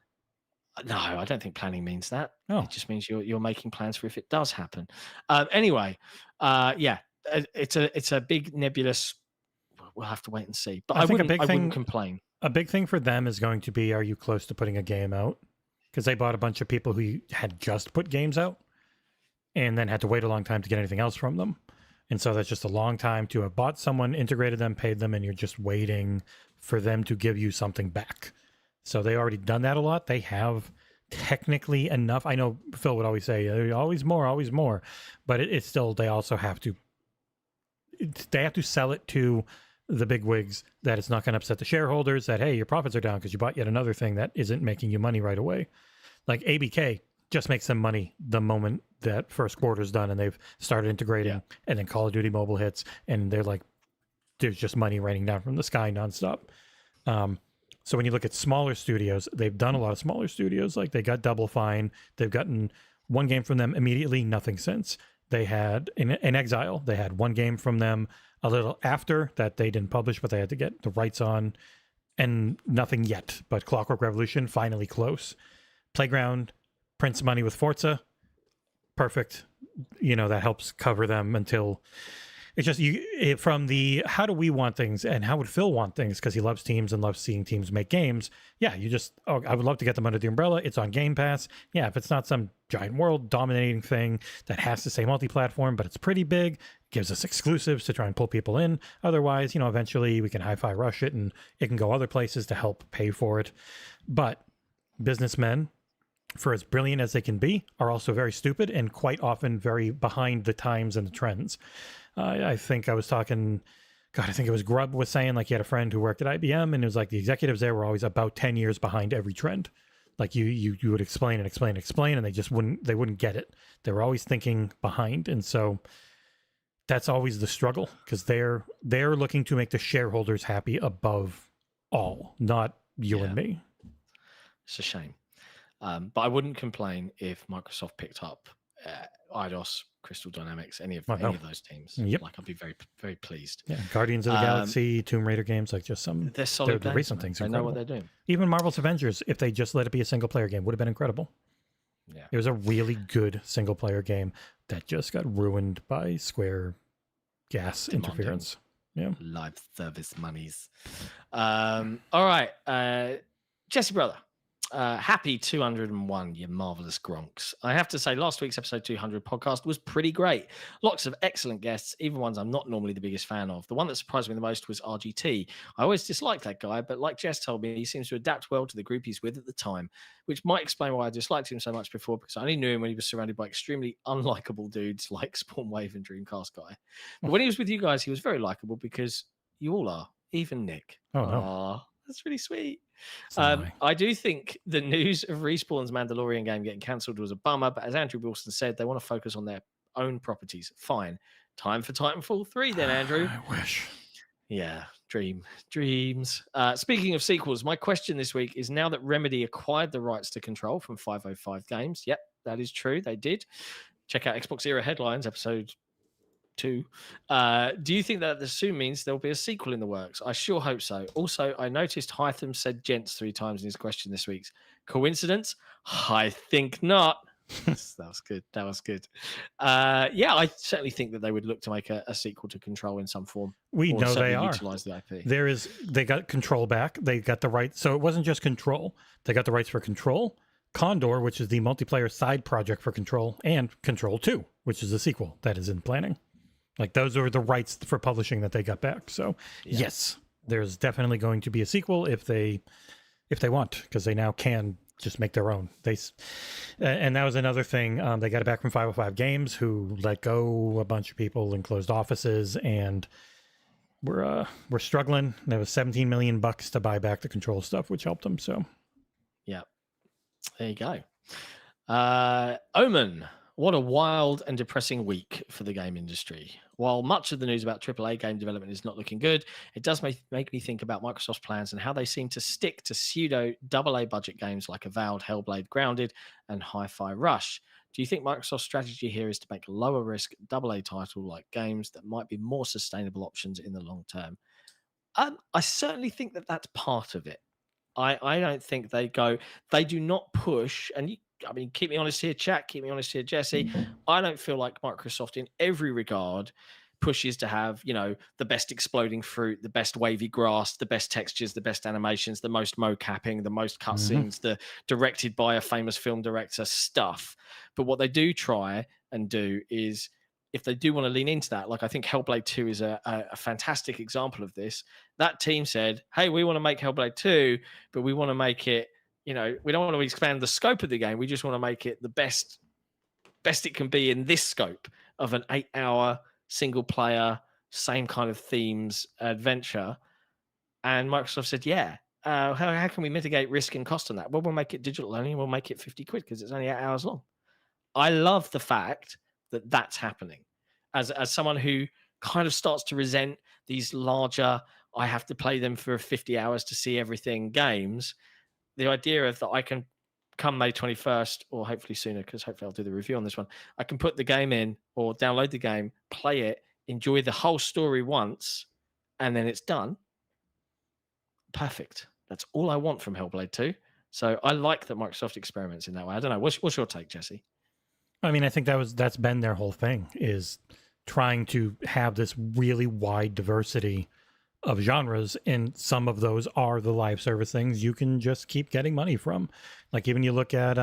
No, I don't think planning means that. Oh. It just means you're making plans for if it does happen. Anyway, it's a big nebulous. We'll have to wait and see. But I wouldn't complain. A big thing for them is going to be, are you close to putting a game out? Because they bought a bunch of people who had just put games out and then had to wait a long time to get anything else from them. And so that's just a long time to have bought someone, integrated them, paid them, and you're just waiting for them to give you something back. So they already done that a lot. They have technically enough. I know Phil would always say, always more. But it's still, they also have to sell it to the big wigs that it's not going to upset the shareholders, that, hey, your profits are down because you bought yet another thing that isn't making you money right away. Like ABK just makes them money the moment that first quarter's done and they've started integrating, and then Call of Duty Mobile hits, and they're like, there's just money raining down from the sky nonstop. So when you look at smaller studios, they've done a lot of smaller studios. Like they got Double Fine. They've gotten one game from them immediately, nothing since. They had in Exile, they had one game from them a little after that they didn't publish, but they had to get the rights on, and nothing yet. But Clockwork Revolution, finally close. Playground prints money with Forza. Perfect. That helps cover them until it's just from the how do we want things and how would Phil want things, because he loves teams and loves seeing teams make games. Yeah, I would love to get them under the umbrella. It's on Game Pass. Yeah, if it's not some giant world dominating thing that has to say multi-platform, but it's pretty big, gives us exclusives to try and pull people in. Otherwise, eventually we can hi-fi rush it and it can go other places to help pay for it. But businessmen, for as brilliant as they can be, are also very stupid and quite often very behind the times and the trends. I think I was talking, I think it was Grubb was saying, like, he had a friend who worked at IBM, and it was like the executives there were always about 10 years behind every trend. Like you would explain, and they just wouldn't get it. They were always thinking behind. And so that's always the struggle, because they're looking to make the shareholders happy above all, not you and me. It's a shame. But I wouldn't complain if Microsoft picked up Eidos, Crystal Dynamics, any of those teams. Yep. Like, I'd be very, very pleased. Yeah, Guardians of the Galaxy, Tomb Raider games, like just some. They're solid. The recent things. They know what they're doing. Even Marvel's Avengers, if they just let it be a single player game, would have been incredible. Yeah, it was a really good single player game that just got ruined by Square gas interference. Yeah, live service monies. All right, Jesse brother. Happy 201, you marvelous gronks. I have to say, last week's episode 200 podcast was pretty great. Lots of excellent guests, even ones I'm not normally the biggest fan of. The one that surprised me the most was RGT. I always disliked that guy, but like Jess told me, he seems to adapt well to the group he's with at the time, which might explain why I disliked him so much before, because I only knew him when he was surrounded by extremely unlikable dudes like Spawnwave and Dreamcast Guy. But when he was with you guys, he was very likable, because you all are, even Nick. Oh, no. Aww, that's really sweet. So I do think the news of Respawn's Mandalorian game getting cancelled was a bummer, but as Andrew Wilson said, they want to focus on their own properties. Fine. Time for Titanfall 3 then, Andrew. I wish. Yeah, dreams. Speaking of sequels, my question this week is, now that Remedy acquired the rights to Control from 505 Games, yep, that is true, they did. Check out XboxEra Headlines, episode 2. Do you think that soon means there'll be a sequel in the works? I sure hope so. Also, I noticed Hytham said gents 3 times in his question this week. Coincidence? I think not. That was good. Yeah, I certainly think that they would look to make a sequel to Control in some form. We know they are. Utilize the IP. They got Control back. They got the rights. So it wasn't just Control. They got the rights for Control, Condor, which is the multiplayer side project for Control, and Control 2, which is a sequel that is in planning. Like, those are the rights for publishing that they got back. So yes, there's definitely going to be a sequel if they want, because they now can just make their own. And that was another thing. They got it back from 505 Games, who let go a bunch of people and closed offices, and we're struggling. There was $17 million to buy back the Control stuff, which helped them. So yeah, there you go. Omen. What a wild and depressing week for the game industry. While much of the news about AAA game development is not looking good, it does make me think about Microsoft's plans and how they seem to stick to pseudo AA budget games like Avowed, Hellblade, Grounded, and Hi-Fi Rush. Do you think Microsoft's strategy here is to make lower risk AA title like games that might be more sustainable options in the long term? I certainly think that that's part of it. I don't think they do not push, and keep me honest here, chat, keep me honest here, Jesse. I don't feel like Microsoft in every regard pushes to have, the best exploding fruit, the best wavy grass, the best textures, the best animations, the most mocapping, the most cutscenes, the directed by a famous film director stuff. But what they do try and do is, if they do want to lean into that, like I think Hellblade 2 is a fantastic example of this. That team said, hey, we want to make Hellblade 2, but we want to make it, we don't want to expand the scope of the game. We just want to make it the best it can be in this scope of an 8-hour single player, same kind of themes adventure. And Microsoft said, yeah, how can we mitigate risk and cost on that? Well, we'll make it digital only, and we'll make it 50 quid because it's only 8 hours long. I love the fact that that's happening. As someone who kind of starts to resent these larger, I have to play them for 50 hours to see everything games, the idea of that I can come May 21st, or hopefully sooner, because hopefully I'll do the review on this one, I can put the game in or download the game, play it, enjoy the whole story once, and then it's done. Perfect. That's all I want from Hellblade 2. So I like that Microsoft experiments in that way. I don't know. What's your take, Jesse? I think that's been their whole thing, is trying to have this really wide diversity of genres, and some of those are the live service things you can just keep getting money from. Like, even you look at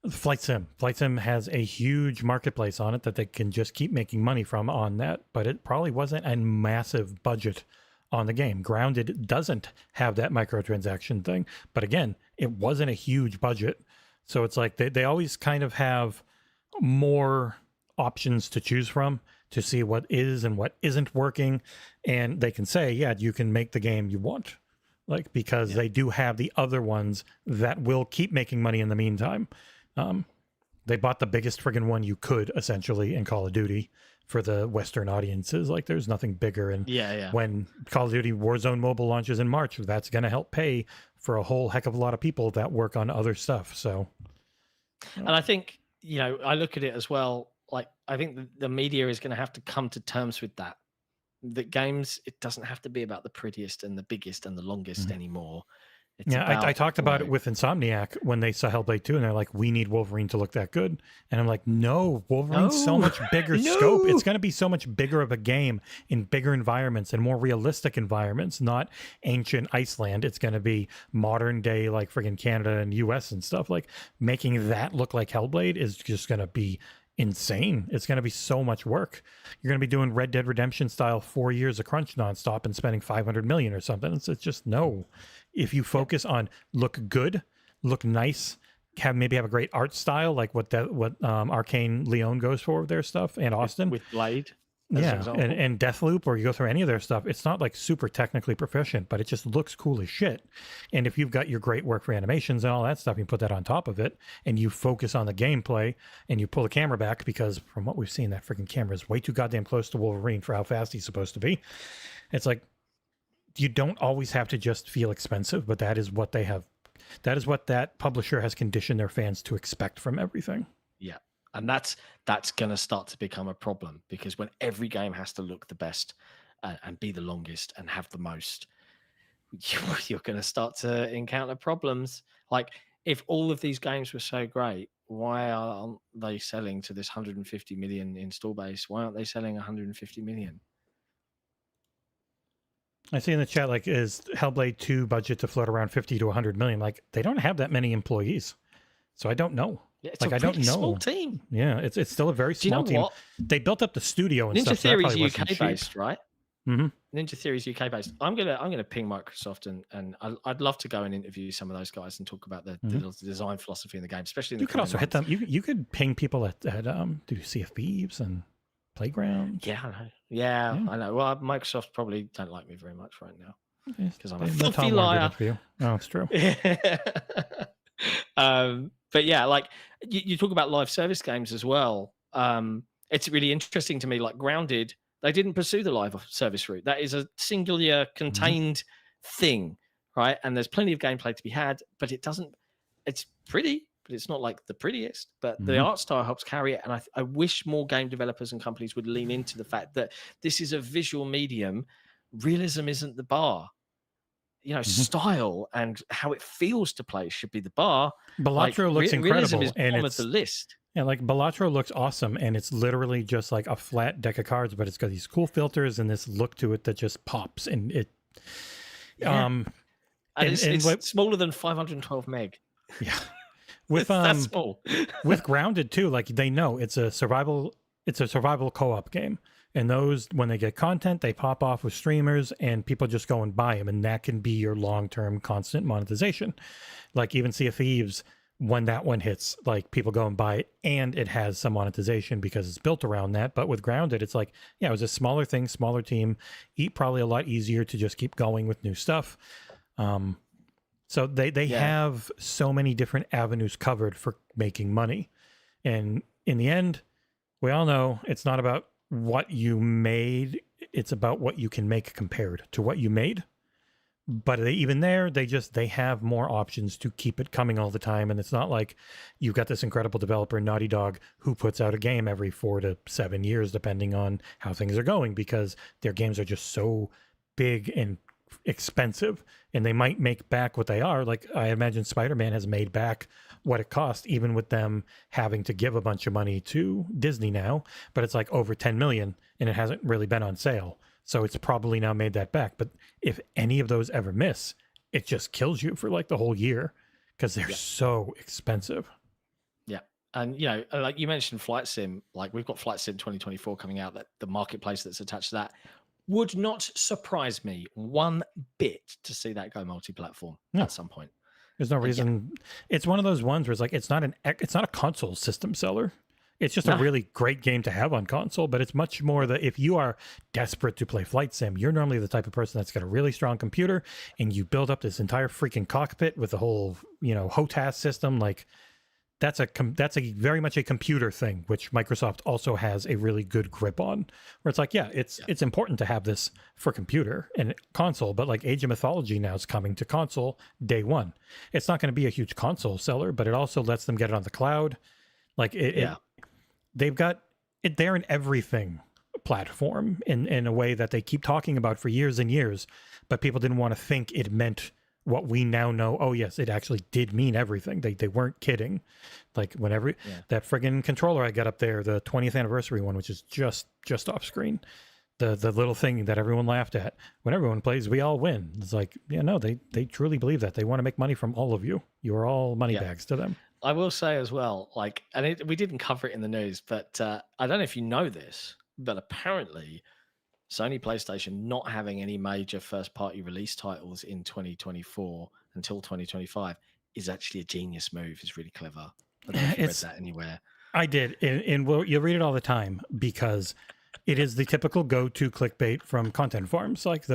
Flight Sim. Flight Sim has a huge marketplace on it that they can just keep making money from on that, but it probably wasn't a massive budget on the game. Grounded doesn't have that microtransaction thing, but again, it wasn't a huge budget. So it's like they always kind of have more options to choose from to see what is and what isn't working. And they can say, yeah, you can make the game you want, like, because they do have the other ones that will keep making money in the meantime. They bought the biggest friggin' one you could, essentially, in Call of Duty for the Western audiences. Like, there's nothing bigger. And when Call of Duty Warzone Mobile launches in March, that's going to help pay for a whole heck of a lot of people that work on other stuff. So, and I think, I look at it as well. Like, I think the media is going to have to come to terms with that. The games, it doesn't have to be about the prettiest and the biggest and the longest anymore. I talked about it with Insomniac when they saw Hellblade 2, and they're like, we need Wolverine to look that good. And I'm like, no, Wolverine's so much bigger scope. It's going to be so much bigger of a game in bigger environments and more realistic environments, not ancient Iceland. It's going to be modern day, like friggin' Canada and US and stuff. Like, making that look like Hellblade is just going to be insane. It's going to be so much work. You're going to be doing Red Dead Redemption style 4 years of crunch nonstop and spending 500 million or something. It's just no. If you focus on look good, look nice, maybe have a great art style like what Arcane Leon goes for with their stuff, and Austin with Blade. And Deathloop, or you go through any of their stuff, it's not like super technically proficient, but it just looks cool as shit. And if you've got your great work for animations and all that stuff, you put that on top of it, and you focus on the gameplay, and you pull the camera back, because from what we've seen, that freaking camera is way too goddamn close to Wolverine for how fast he's supposed to be. It's like, you don't always have to just feel expensive, but that is what they have. That is what that publisher has conditioned their fans to expect from everything. Yeah. And that's going to start to become a problem, because when every game has to look the best and be the longest and have the most, you're going to start to encounter problems. Like, if all of these games were so great, why aren't they selling to this 150 million install base? Why aren't they selling 150 million? I see in the chat, like, is Hellblade 2 budget to float around 50 to 100 million? Like, they don't have that many employees, so I don't know. Yeah, it's like, a I don't know. small team. Yeah, it's still a very small team. What? They built up the studio and Ninja stuff. Theory's so UK based, right? Mm-hmm. Ninja Theory's UK based. I'm gonna ping Microsoft, and I'd love to go and interview some of those guys and talk about the design philosophy in the game, especially. In you could also hit them. You could ping people at do Sea of Thieves and Playground. Yeah, I know. Yeah, I know. Well, Microsoft probably don't like me very much right now because I'm a filthy filthy liar. Oh, it's true. But yeah, like you talk about live service games as well. It's really interesting to me. Like Grounded, they didn't pursue the live service route. That is a singular, contained thing, right? And there's plenty of gameplay to be had, but it doesn't. It's pretty, but it's not like the prettiest. But the art style helps carry it. And I wish more game developers and companies would lean into the fact that this is a visual medium. Realism isn't the bar. You know, style and how it feels to play should be the bar. Balatro looks incredible, is and bottom of the list. Yeah, like Balatro looks awesome, and it's literally just like a flat deck of cards, but it's got these cool filters and this look to it that just pops. And it, and it's smaller than 512 meg. Yeah, with that's small. With Grounded too, like they know it's a survival co-op game. And those, when they get content, they pop off with streamers and people just go and buy them. And that can be your long-term constant monetization. Like even Sea of Thieves, when that one hits, like people go and buy it and it has some monetization because it's built around that. But with Grounded, it's like, yeah, it was a smaller thing, smaller team, probably a lot easier to just keep going with new stuff. So they have so many different avenues covered for making money. And in the end, we all know it's not about what you made, it's about what you can make compared to what you made. But they have more options to keep it coming all the time. And it's not like you've got this incredible developer, Naughty Dog, who puts out a game every 4 to 7 years, depending on how things are going, because their games are just so big and expensive, and they might make back what they are. Like I imagine Spider-Man has made back what it cost, even with them having to give a bunch of money to Disney now, but it's like over 10 million and it hasn't really been on sale. So it's probably now made that back. But if any of those ever miss, it just kills you for like the whole year because they're so expensive. Yeah. And, you know, like you mentioned Flight Sim, like we've got Flight Sim 2024 coming out, that the marketplace that's attached to that would not surprise me one bit to see that go multi-platform at some point. There's no reason. It's one of those ones where it's like, it's not a console system seller. It's just a really great game to have on console, but it's much more that if you are desperate to play Flight Sim, you're normally the type of person that's got a really strong computer and you build up this entire freaking cockpit with the whole, you know, HOTAS system. Like that's a very much a computer thing, which Microsoft also has a really good grip on, where it's like, it's important to have this for computer and console, but like Age of Mythology now is coming to console day one. It's not going to be a huge console seller, but it also lets them get it on the cloud. Like they've got it there in everything platform in a way that they keep talking about for years and years, but people didn't want to think it meant what we now know, oh yes, it actually did mean everything. They weren't kidding. Like whenever that friggin' controller I got up there, the 20th anniversary one, which is just off screen, the little thing that everyone laughed at. When everyone plays, we all win. It's like, yeah, no, they truly believe that. They want to make money from all of you. You are all money bags to them. I will say as well, like, and we didn't cover it in the news, but I don't know if you know this, but apparently Sony PlayStation not having any major first-party release titles in 2024 until 2025 is actually a genius move. It's really clever. I don't know if you read that anywhere. I did, and you'll read it all the time because it is the typical go-to clickbait from content farms. Like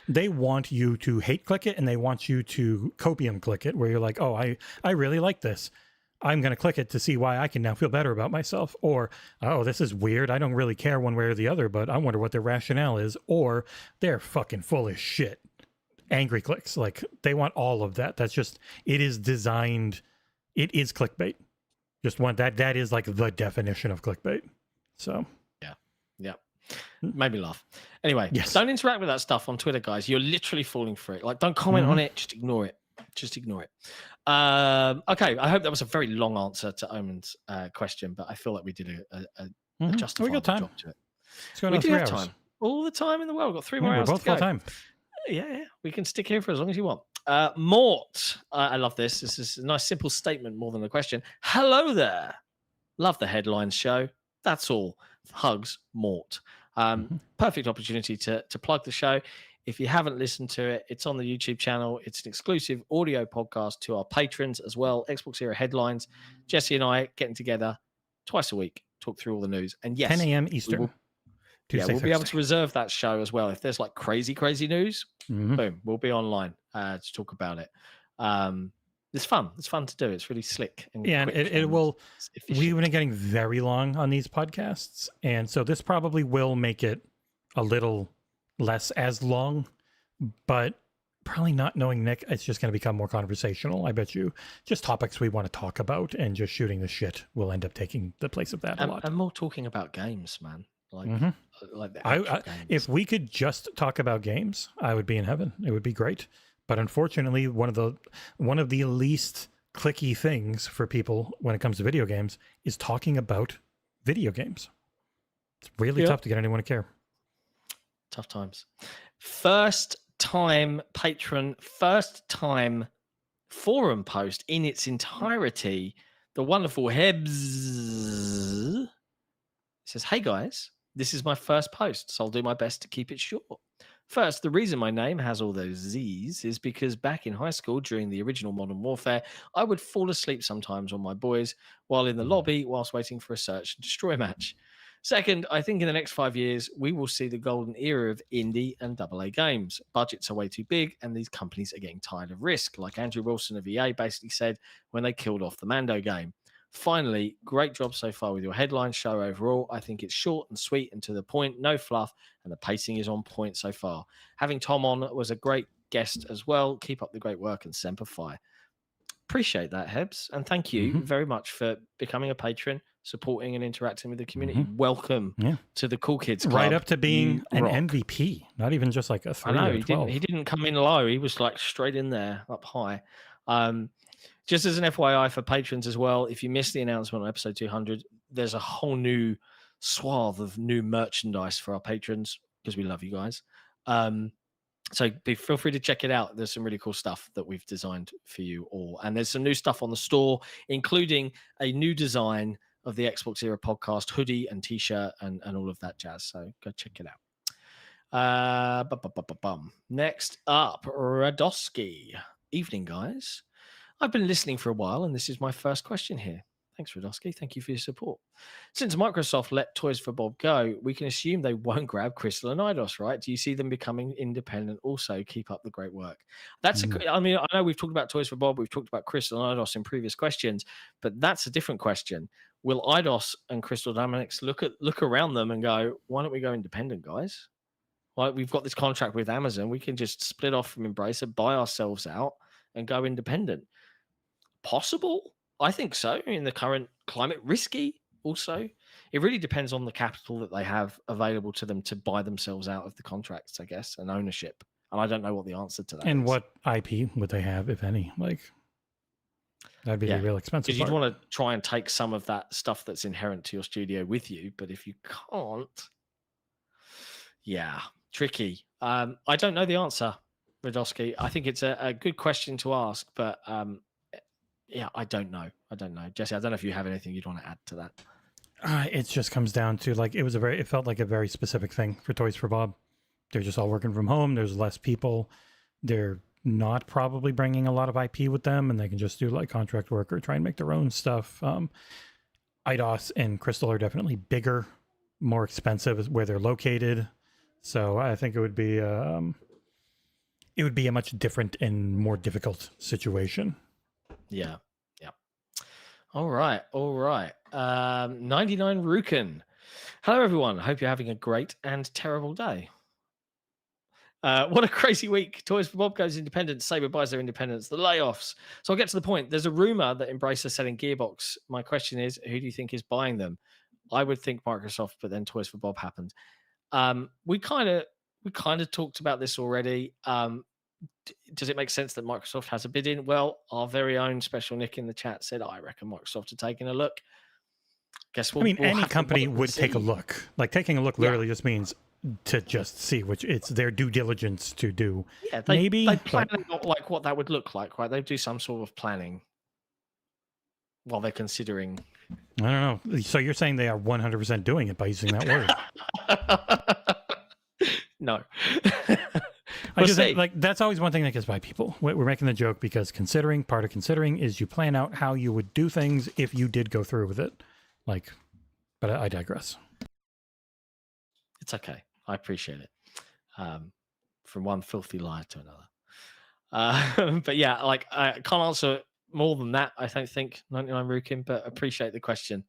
they want you to hate click it, and they want you to copium click it, where you're like, oh, I really like this. I'm going to click it to see why I can now feel better about myself. Or, oh, this is weird. I don't really care one way or the other, but I wonder what their rationale is. Or they're fucking full of shit. Angry clicks. Like they want all of that. That's just, it is designed. It is clickbait. Just want that is like the definition of clickbait. So. Yeah. Made me laugh. Anyway, don't interact with that stuff on Twitter, guys. You're literally falling for it. Like, don't comment on it. Just ignore it. Okay, I hope that was a very long answer to Omen's question, but I feel like we did a justifiable job to it. We do have time. All the time in the world. We've got 3 more hours we're both to go. full time. Yeah. We can stick here for as long as you want. Mort, I love this. This is a nice, simple statement more than a question. Hello there. Love the headlines show. That's all. Hugs, Mort. Perfect opportunity to plug the show. If you haven't listened to it, it's on the YouTube channel. It's an exclusive audio podcast to our patrons as well. XboxEra headlines. Jesse and I getting together twice a week, talk through all the news. And yes, 10 a.m. Eastern. We'll be able to reserve that show as well. If there's like crazy news, boom, we'll be online to talk about it. It's fun. It's fun to do. It's really slick. And and it will. We've been getting very long on these podcasts, and so this probably will make it a little less as long, but probably not knowing Nick, it's just going to become more conversational. I bet you just topics we want to talk about and just shooting the shit will end up taking the place of that a lot. And more talking about games, man. Like the games. If we could just talk about games, I would be in heaven. It would be great. But unfortunately, one of the least clicky things for people when it comes to video games is talking about video games. It's really tough to get anyone to care. Tough times. First time patron, first time forum post in its entirety. The wonderful HEBZZZZZ says, "Hey guys, this is my first post, so I'll do my best to keep it short. First, the reason my name has all those Z's is because back in high school during the original Modern Warfare, I would fall asleep sometimes on my boys while in the lobby whilst waiting for a search and destroy match. Second, I think in the next 5 years, we will see the golden era of indie and AA games. Budgets are way too big, and these companies are getting tired of risk, like Andrew Wilson of EA basically said when they killed off the Mando game. Finally, great job so far with your headline show overall. I think it's short and sweet and to the point, no fluff, and the pacing is on point so far. Having Tom on was a great guest as well. Keep up the great work and Semper Fi." Appreciate that, Hebs, and thank you very much for becoming a patron, supporting and interacting with the community. Welcome to the Cool Kids Club. Right up to being an MVP, not even just like a 3 I know, or 12. he didn't come in low. He was like straight in there, up high. Just as an FYI for patrons as well, if you missed the announcement on episode 200, there's a whole new swath of new merchandise for our patrons because we love you guys. So feel free to check it out. There's some really cool stuff that we've designed for you all. And there's some new stuff on the store, including a new design of the XboxEra podcast hoodie and t-shirt and all of that jazz. So go check it out. Next up, Radoski. Evening, guys. I've been listening for a while, and this is my first question here. Thanks, Radoski. Thank you for your support. Since Microsoft let Toys for Bob go, we can assume they won't grab Crystal and Eidos, right? Do you see them becoming independent also? Keep up the great work. That's I mean, I know we've talked about Toys for Bob, we've talked about Crystal and Eidos in previous questions, but that's a different question. Will Eidos and Crystal Dynamics look around them and go, why don't we go independent, guys? Like, we've got this contract with Amazon. We can just split off from Embracer, buy ourselves out, and go independent. Possible? I think so. In the current climate, risky also. It really depends on the capital that they have available to them to buy themselves out of the contracts, I guess, and ownership And I don't know what the answer to that and is. what IP would they have, if any? Like, that'd be the real expensive Because you'd part. want to try and take some of that stuff that's inherent to your studio with you, but if you can't, tricky. I don't know the answer, Radoski. I think it's a good question to ask, but I don't know. Jesse, I don't know if you have anything you'd want to add to that. It just comes down to like it felt like a very specific thing for Toys for Bob. They're just all working from home. There's less people. They're not probably bringing a lot of IP with them, and they can just do like contract work or try and make their own stuff. Eidos and Crystal are definitely bigger, more expensive where they're located. So I think it would be a much different and more difficult situation. Yeah. All right. 99 Rukin. Hello, everyone. Hope you're having a great and terrible day. What a crazy week. Toys for Bob goes independent. Saber buys their independence. The layoffs. So I'll get to the point. There's a rumor that Embrace are selling Gearbox. My question is, who do you think is buying them? I would think Microsoft, but then Toys for Bob happened. We kind of talked about this already. Does it make sense that Microsoft has a bid in? Well, our very own Special Nick in the chat said, I reckon Microsoft are taking a look. Guess we'll any company would take a look. Like taking a look literally just means to just see, which it's their due diligence to do. Yeah, they plan out like what that would look like, right? They do some sort of planning while they're considering. I don't know. So you're saying they are 100% doing it by using that word? No. I just think, like, that's always one thing that gets by people. We're making the joke because part of considering is you plan out how you would do things if you did go through with it. Like, but I digress. It's okay. I appreciate it. From one filthy liar to another. But yeah, like I can't answer more than that. I don't think 99 Rukin, but appreciate the question.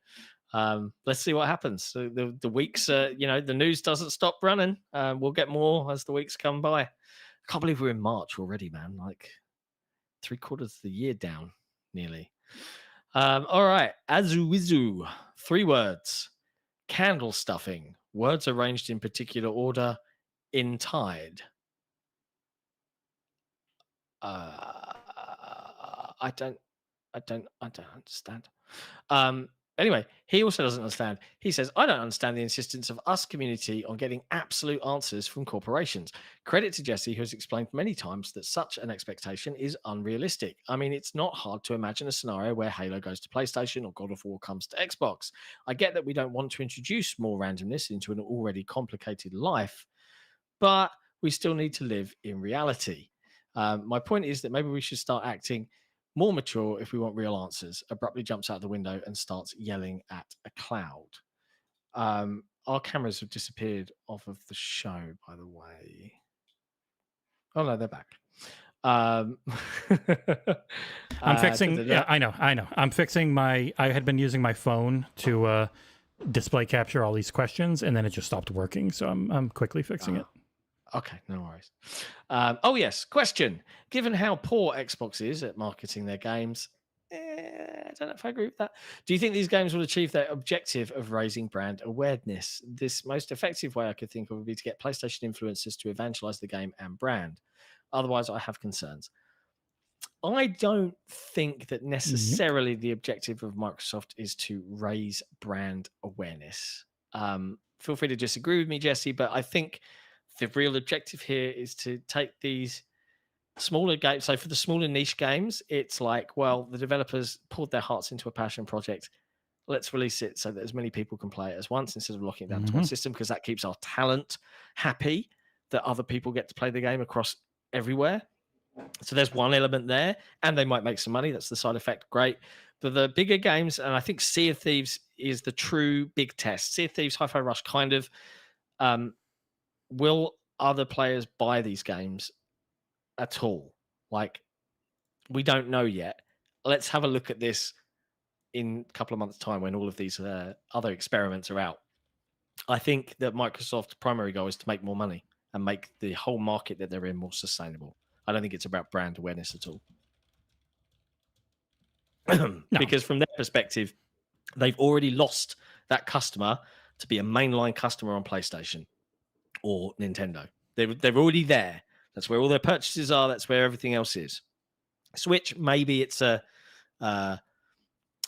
Let's see what happens. So the weeks, the news doesn't stop running. We'll get more as the weeks come by. I can't believe we're in March already, man. Like 3/4 of the year down, nearly. All right, azuwizu. 3 words. Candle stuffing. Words arranged in particular order. In tide. I don't understand. Anyway, he also doesn't understand. He says, I don't understand the insistence of us community on getting absolute answers from corporations. Credit to Jesse, who has explained many times that such an expectation is unrealistic. I mean, it's not hard to imagine a scenario where Halo goes to PlayStation or God of War comes to Xbox. I get that we don't want to introduce more randomness into an already complicated life, but we still need to live in reality. My point is that maybe we should start acting more mature if we want real answers. Abruptly jumps out the window and starts yelling at a cloud. Our cameras have disappeared off of the show, by the way. Oh no, they're back. I'm fixing. Yeah, I know. I'm fixing I had been using my phone to display capture all these questions, and then it just stopped working. So I'm quickly fixing it. Okay, no worries. Oh, yes. Question. Given how poor Xbox is at marketing their games, I don't know if I agree with that. Do you think these games will achieve their objective of raising brand awareness? This most effective way I could think of would be to get PlayStation influencers to evangelize the game and brand. Otherwise, I have concerns. I don't think that necessarily the objective of Microsoft is to raise brand awareness. Feel free to disagree with me, Jesse, but I think the real objective here is to take these smaller games. So for the smaller niche games, it's like, well, the developers poured their hearts into a passion project. Let's release it so that as many people can play it as once instead of locking it down to one system, because that keeps our talent happy that other people get to play the game across everywhere. So there's one element there, and they might make some money. That's the side effect. Great. But the bigger games, and I think Sea of Thieves is the true big test. Sea of Thieves, Hi-Fi Rush, kind of. Will other players buy these games at all? Like, we don't know yet. Let's have a look at this in a couple of months' time when all of these other experiments are out. I think that Microsoft's primary goal is to make more money and make the whole market that they're in more sustainable. I don't think it's about brand awareness at all. No. Because from their perspective, they've already lost that customer to be a mainline customer on PlayStation or Nintendo. They're already there. That's where all their purchases are. That's where everything else is. Switch, maybe it's a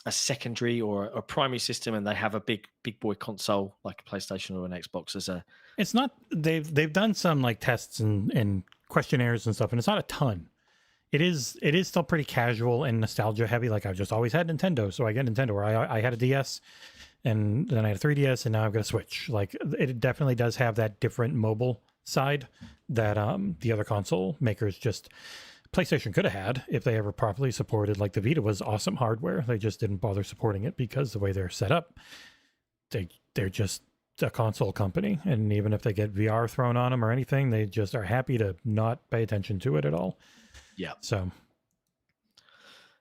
secondary or a primary system, and they have a big boy console like a PlayStation or an Xbox as a. It's not. They've done some like tests and questionnaires and stuff, and it's not a ton. It is still pretty casual and nostalgia heavy. Like I've just always had Nintendo, so I get Nintendo. Or I had a DS, and then I had a 3DS, and now I've got a Switch. Like it definitely does have that different mobile side that the other console makers just. PlayStation could have had if they ever properly supported. Like the Vita was awesome hardware. They just didn't bother supporting it because the way they're set up, they're just a console company. And even if they get VR thrown on them or anything, they just are happy to not pay attention to it at all. Yeah. So.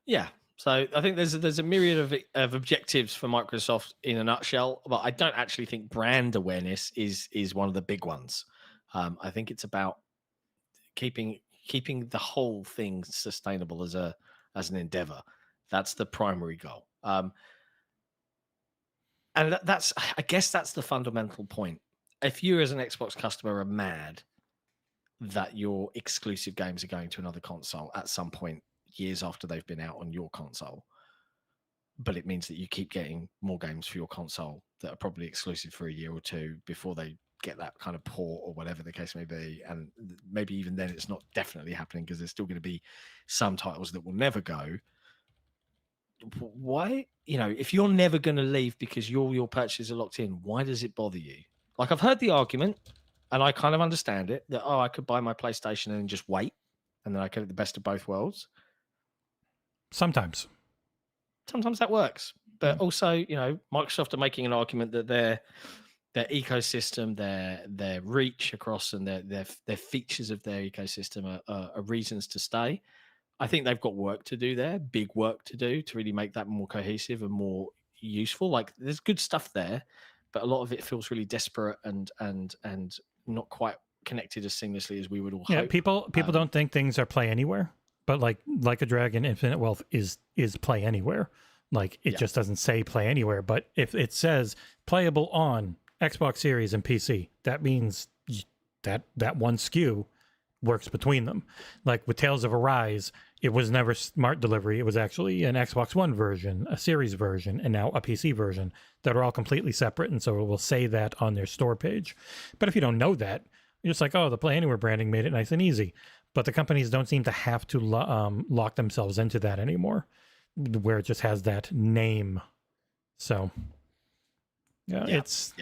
Yeah. So I think there's a myriad of objectives for Microsoft in a nutshell, but I don't actually think brand awareness is one of the big ones. I think it's about keeping the whole thing sustainable as an endeavor. That's the primary goal. And that's, I guess that's the fundamental point. If you as an Xbox customer are mad that your exclusive games are going to another console at some point years after they've been out on your console, but it means that you keep getting more games for your console that are probably exclusive for a year or two before they get that kind of port or whatever the case may be, and maybe even then it's not definitely happening because there's still going to be some titles that will never go. Why, if you're never going to leave because your purchases are locked in, why does it bother you? Like I've heard the argument and I kind of understand it that I could buy my PlayStation and just wait and then I get the best of both worlds. Sometimes that works, but also Microsoft are making an argument that their ecosystem, their reach across, and their features of their ecosystem are reasons to stay. I think they've got work to do there, big work to do to really make that more cohesive and more useful. Like there's good stuff there, but a lot of it feels really desperate and not quite connected as seamlessly as we would all hope. People don't think things are play anywhere, but like a Dragon Infinite Wealth is play anywhere. Like it just doesn't say play anywhere, but if it says playable on Xbox Series and PC, that means that one SKU works between them. Like with Tales of Arise, it was never smart delivery. It was actually an Xbox One version, a Series version, and now a PC version that are all completely separate. And so it will say that on their store page. But if you don't know that, you're just like, oh, the Play Anywhere branding made it nice and easy. But the companies don't seem to have to lock themselves into that anymore, where it just has that name. So, yeah, it's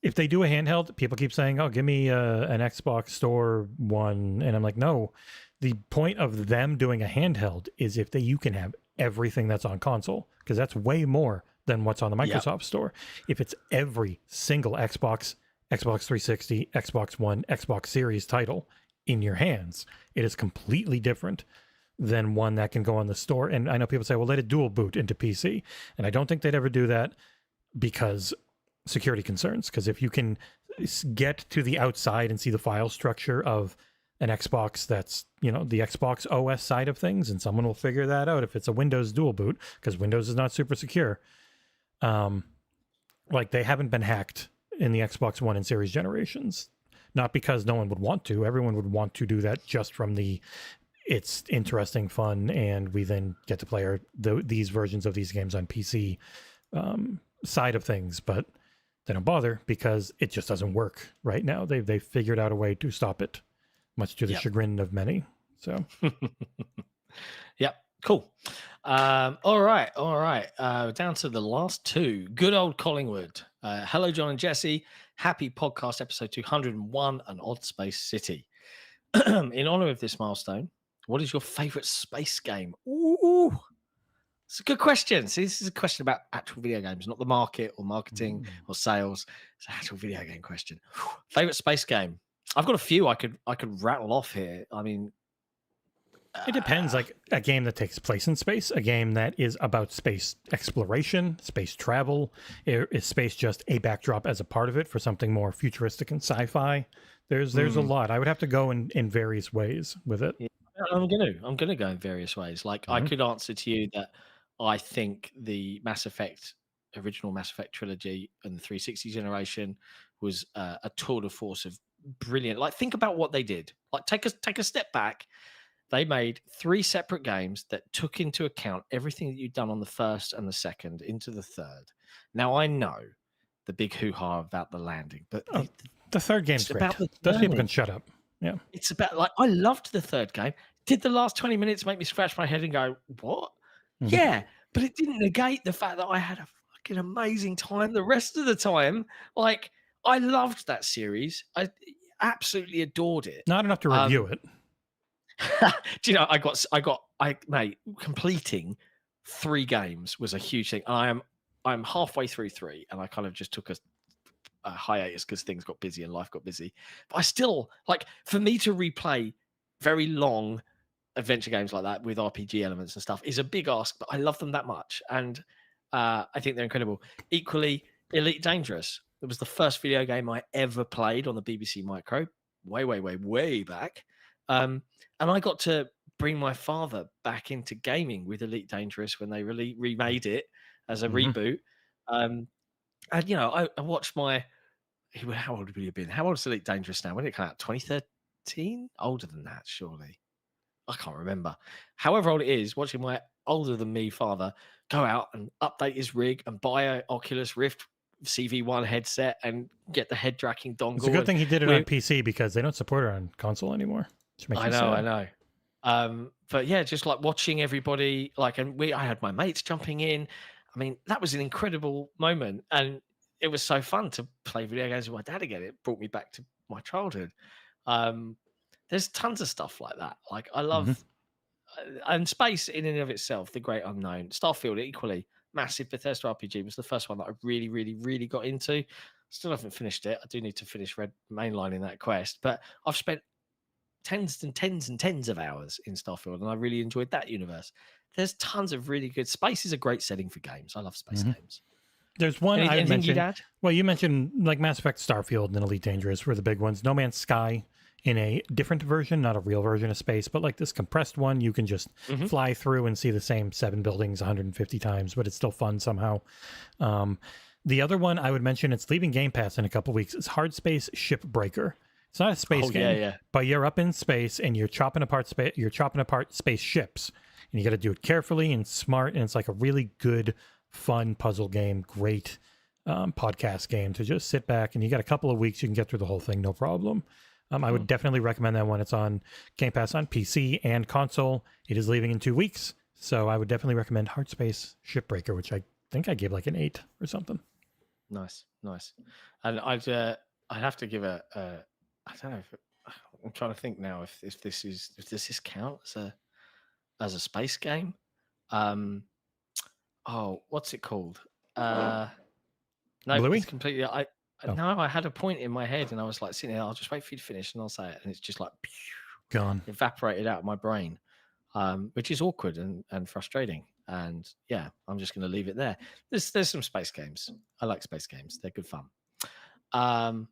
if they do a handheld, people keep saying, oh, give me an Xbox Store one. And I'm like, no, the point of them doing a handheld is if you can have everything that's on console, because that's way more than what's on the Microsoft Store. If it's every single Xbox 360, Xbox One, Xbox Series title in your hands, it is completely different than one that can go on the store. And I know people say, well, let it dual boot into PC. And I don't think they'd ever do that because security concerns. Because if you can get to the outside and see the file structure of an Xbox that's, the Xbox OS side of things, and someone will figure that out if it's a Windows dual boot, because Windows is not super secure. Like they haven't been hacked in the Xbox One and Series generations. Not because no one would want to. Everyone would want to do that just from it's interesting, fun, and we then get to play these versions of these games on PC side of things, but they don't bother because it just doesn't work right now. They've figured out a way to stop it, much to the chagrin of many. So, yep, cool. All right. Down to the last two. Good old Collingwood. Hello, John and Jesse. Happy podcast episode 201, An Odd Space City. In honor of this milestone, what is your favorite space game? Ooh, it's a good question. See, this is a question about actual video games, not the market or marketing or sales. It's an actual video game question. Favorite space game? I've got a few I could rattle off here. I mean, it depends. Like a game that takes place in space, a game that is about space exploration, space travel. Is space just a backdrop as a part of it for something more futuristic and sci-fi? There's a lot. I would have to go in various ways with it. Yeah, I'm gonna go in various ways. Like I could answer to you that I think the original Mass Effect trilogy and the 360 generation was a tour de force of brilliant. Like, think about what they did. Like, take a step back. They made 3 separate games that took into account everything that you'd done on the first and the second into the third. Now, I know the big hoo-ha about the landing, but the third game's great. Those people can shut up. Yeah. It's about, like, I loved the third game. Did the last 20 minutes make me scratch my head and go, what? Mm-hmm. Yeah, but it didn't negate the fact that I had a fucking amazing time the rest of the time. Like, I loved that series. I absolutely adored it. Not enough to review it. Do you know, mate, completing 3 games was a huge thing. I'm halfway through 3, and I kind of just took a hiatus because things got busy and life got busy. But I still, like, for me to replay very long adventure games like that with RPG elements and stuff is a big ask, but I love them that much. And I think they're incredible. Equally, Elite Dangerous. It was the first video game I ever played on the BBC Micro, way back. And I got to bring my father back into gaming with Elite Dangerous when they remade it as a reboot. And, you know, I watched how old would he have been? How old is Elite Dangerous now? When did it come out? 2013? Older than that, surely. I can't remember. However old it is, watching my older than me father go out and update his rig and buy an Oculus Rift CV1 headset and get the head tracking dongle. It's a good thing he did it on PC because they don't support it on console anymore. I know. But yeah, just like watching everybody, like, and I had my mates jumping in. I mean, that was an incredible moment, and it was so fun to play video games with my dad again. It brought me back to my childhood. There's tons of stuff like that. Like, I love, and space in and of itself, the great unknown. Starfield, equally massive Bethesda RPG, was the first one that I really got into. Still haven't finished it. I do need to finish mainlining that quest, but I've spent tens of hours in Starfield, and I really enjoyed that universe. There's tons of really good. Space is a great setting for games. I love space games. There's one I mentioned. Well, you mentioned like Mass Effect, Starfield, and Elite Dangerous were the big ones. No Man's Sky in a different version, not a real version of space, but like this compressed one, you can just fly through and see the same 7 buildings 150 times, but it's still fun somehow. The other one I would mention, it's leaving Game Pass in a couple weeks, is Hard Space Shipbreaker. It's not a space game, but you're up in space and you're chopping apart spaceships, and you got to do it carefully and smart. And it's like a really good, fun puzzle game. Great podcast game to just sit back, and you got a couple of weeks, you can get through the whole thing, no problem. I would definitely recommend that one. It's on Game Pass on PC and console. It is leaving in 2 weeks, so I would definitely recommend Hard Space Shipbreaker, which I think I gave like an 8 or something. Nice. And I'd have to give I don't know. I'm trying to think now if does this count as a space game? What's it called? No, Bluey? it's completely. No, I had a point in my head, and I was like sitting there. I'll just wait for you to finish, and I'll say it, and it's just like gone, evaporated out of my brain, which is awkward and frustrating. And yeah, I'm just going to leave it there. There's some space games. I like space games. They're good fun.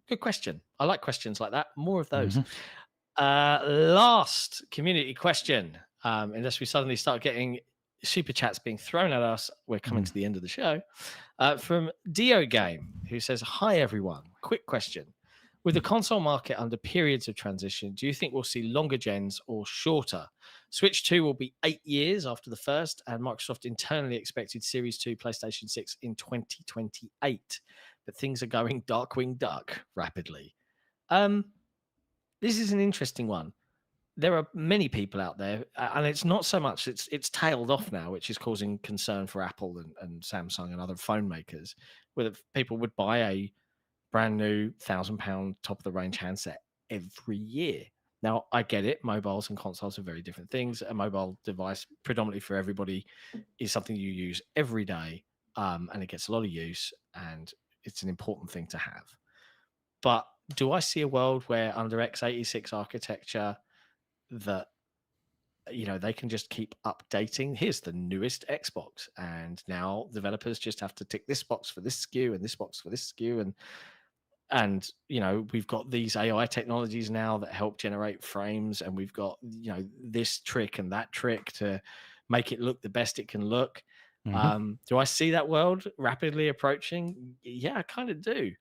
Good question. I like questions like that. More of those. Last community question. Unless we suddenly start getting super chats being thrown at us, we're coming to the end of the show. From Dio Game, who says, "Hi everyone. Quick question. With the console market under periods of transition, do you think we'll see longer gens or shorter? Switch 2 will be 8 years after the first, and Microsoft internally expected Series 2 PlayStation 6 in 2028. But things are going Darkwing Duck rapidly." This is an interesting one. There are many people out there, and it's not so much, it's tailed off now, which is causing concern for Apple and Samsung and other phone makers, where people would buy a brand new £1,000 top of the range handset every year. Now, I get it. Mobiles and consoles are very different things. A mobile device, predominantly for everybody, is something you use every day, and it gets a lot of use, and it's an important thing to have. But do I see a world where under x86 architecture that, you know, they can just keep updating? Here's the newest Xbox, and now developers just have to tick this box for this SKU and this box for this SKU, and you know, we've got these AI technologies now that help generate frames, and we've got, you know, this trick and that trick to make it look the best it can look. Do I see that world rapidly approaching? Yeah, I kind of do.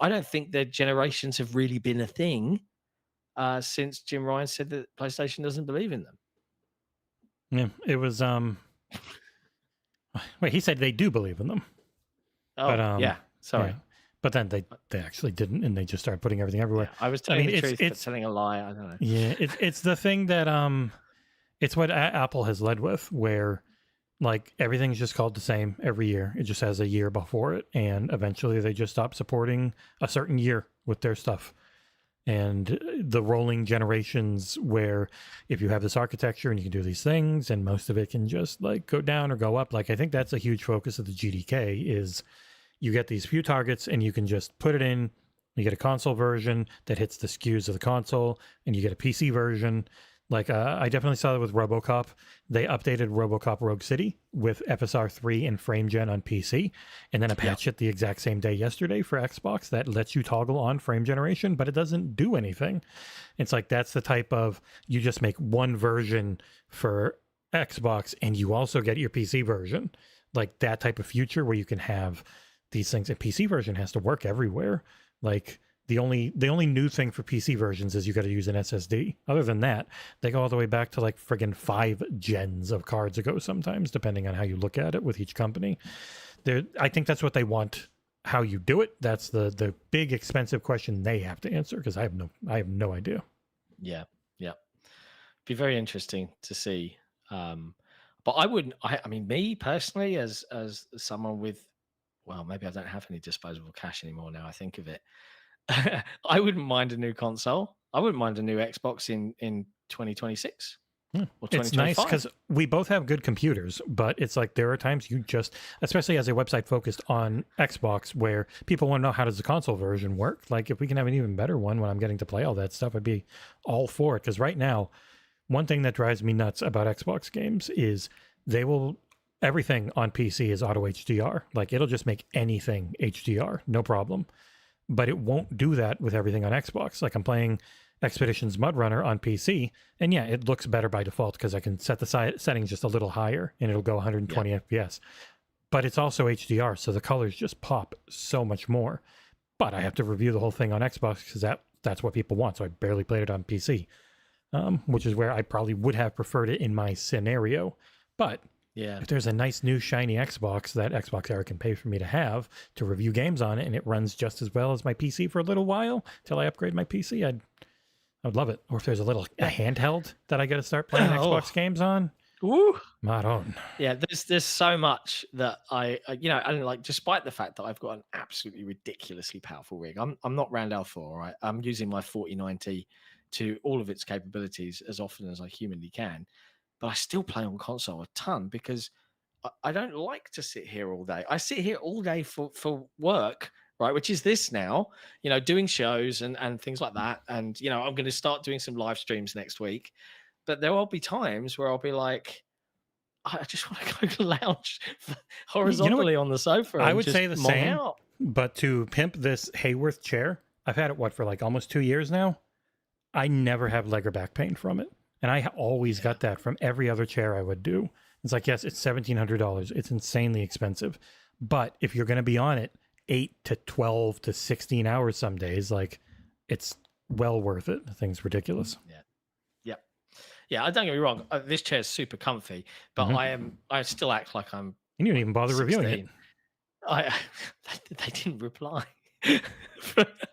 I don't think their generations have really been a thing since Jim Ryan said that PlayStation doesn't believe in them. Yeah, it was. Wait, he said they do believe in them. Oh, but, yeah. Sorry. Yeah. But then they actually didn't, and they just started putting everything everywhere. Yeah, I was telling the truth, but telling a lie. I don't know. Yeah, it's the thing that it's what Apple has led with, where like everything's just called the same every year. It just has a year before it, and eventually they just stop supporting a certain year with their stuff. And the rolling generations, where if you have this architecture and you can do these things, and most of it can just like go down or go up. Like I think that's a huge focus of the GDK is. You get these few targets and you can just put it in. You get a console version that hits the SKUs of the console, and you get a PC version. Like I definitely saw that with RoboCop. They updated RoboCop Rogue City with FSR 3 and frame gen on PC, and then a patch it the exact same day yesterday for Xbox that lets you toggle on frame generation, but it doesn't do anything. It's like that's the type of, you just make one version for Xbox and you also get your PC version. Like that type of future where you can have these things. A PC version has to work everywhere. Like the only new thing for PC versions is you got to use an SSD. Other than that, they go all the way back to like friggin' 5 gens of cards ago sometimes, depending on how you look at it with each company. I think that's what they want. How you do it, that's the big expensive question they have to answer, because I have no idea. Yeah. Be very interesting to see. But I wouldn't. I mean, me personally, as someone with, well, maybe I don't have any disposable cash anymore now I think of it. I wouldn't mind a new console. I wouldn't mind a new Xbox in 2026 or 2025. It's nice because we both have good computers, but it's like there are times you just, especially as a website focused on Xbox, where people want to know how does the console version work. Like if we can have an even better one when I'm getting to play all that stuff, I'd be all for it. Because right now, one thing that drives me nuts about Xbox games is everything on PC is auto HDR. Like it'll just make anything HDR, no problem. But it won't do that with everything on Xbox. Like I'm playing Expeditions Mudrunner on PC, and yeah, it looks better by default because I can set the settings just a little higher and it'll go 120 FPS. But it's also HDR, so the colors just pop so much more. But I have to review the whole thing on Xbox because that's what people want, so I barely played it on PC, which is where I probably would have preferred it in my scenario. But yeah, if there's a nice new shiny Xbox that XboxEra can pay for me to have to review games on it, and it runs just as well as my PC for a little while till I upgrade my PC, I'd love it. Or if there's a handheld that I got to start playing Xbox games on. Woo! Maron. Yeah, there's so much that I and like, despite the fact that I've got an absolutely ridiculously powerful rig, I'm not Randall 4, right? I'm using my 4090 to all of its capabilities as often as I humanly can. But I still play on console a ton because I don't like to sit here all day. I sit here all day for work, right? Which is this now, doing shows and things like that. And, I'm going to start doing some live streams next week. But there will be times where I'll be like, I just want to go lounge horizontally on the sofa. I would say the same, out. But to pimp this Hayworth chair, I've had it, for like almost 2 years now. I never have leg or back pain from it. And I always got that from every other chair I would do. It's like, yes, it's $1,700. It's insanely expensive. But if you're going to be on it 8 to 12 to 16 hours some days, like it's well worth it. The thing's ridiculous. Yeah, don't get me wrong. This chair is super comfy, but I still act like I'm. You didn't even bother 16. reviewing it. They didn't reply.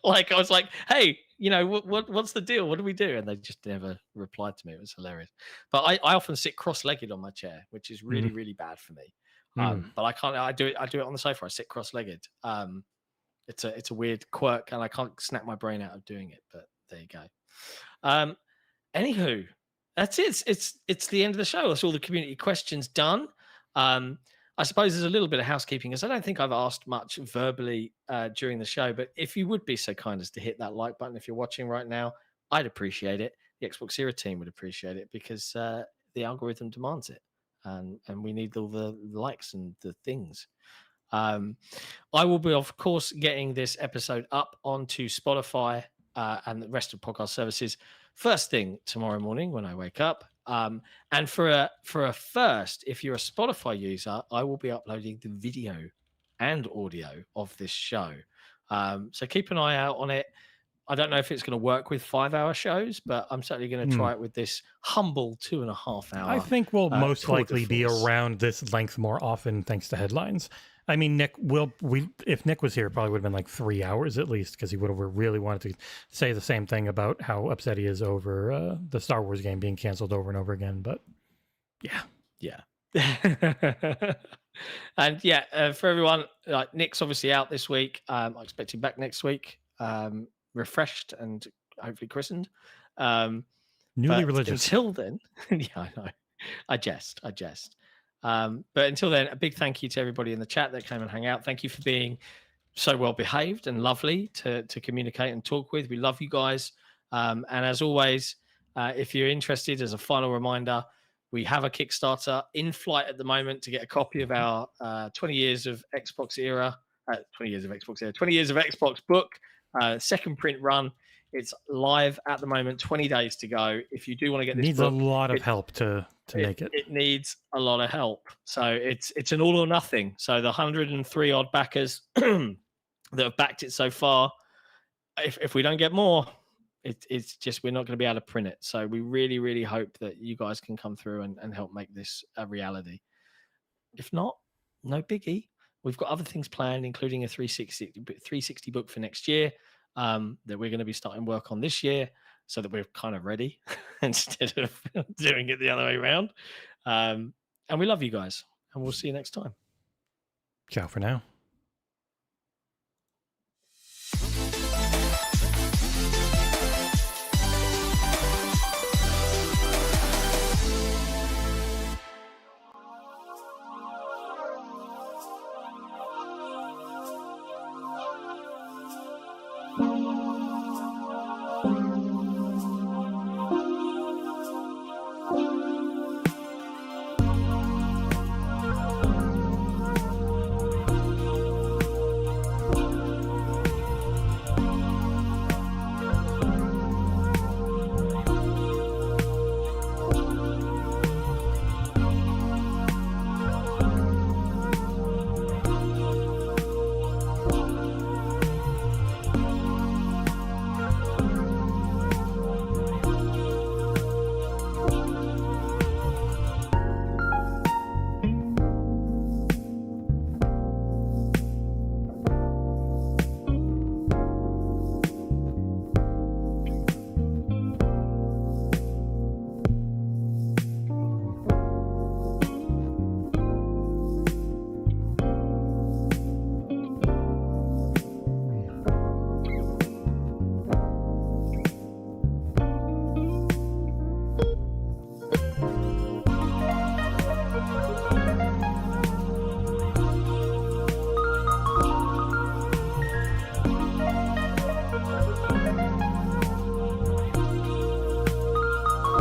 Like I was like, hey, what's the deal? What do we do? And they just never replied to me. It was hilarious. But I often sit cross-legged on my chair, which is really, really bad for me. But I can't. I do it on the sofa. I sit cross-legged. It's a weird quirk, and I can't snap my brain out of doing it. But there you go. Anywho, that's it. It's the end of the show. That's all the community questions done. I suppose there's a little bit of housekeeping, as I don't think I've asked much verbally during the show, but if you would be so kind as to hit that like button if you're watching right now, I'd appreciate it. The XboxEra team would appreciate it because the algorithm demands it, and we need all the likes and the things. I will be, of course, getting this episode up onto Spotify and the rest of podcast services first thing tomorrow morning when I wake up. And for a first, if you're a Spotify user, I will be uploading the video and audio of this show So keep an eye out on it. I don't know if it's going to work with 5-hour shows, but I'm certainly going to try it with this humble 2.5 hour. I think we'll most tour de likely be force. around this length more often thanks to headlines. I mean, if Nick was here, it probably would have been like 3 hours at least, because he would have really wanted to say the same thing about how upset he is over the Star Wars game being canceled over and over again. But yeah. And for everyone, like Nick's obviously out this week. I expect him back next week, refreshed and hopefully christened. Newly but religious. Until then, yeah, I know. I jest. But until then, a big thank you to everybody in the chat that came and hang out. Thank you for being so well behaved and lovely to communicate and talk with. We love you guys. And as always, if you're interested, as a final reminder, we have a Kickstarter in flight at the moment to get a copy of our 20 years of XboxEra, 20 years of Xbox book, second print run. It's live at the moment, 20 days to go. If you do want to get this needs book, a lot of help to make it. It needs a lot of help. So it's an all or nothing. So the 103 odd backers that have backed it so far, if we don't get more, it's just we're not going to be able to print it. So we really, really hope that you guys can come through and help make this a reality. If not, no biggie. We've got other things planned, including a 360 book for next year that we're going to be starting work on this year, so that we're kind of ready instead of doing it the other way around. And we love you guys, and we'll see you next time. Ciao for now.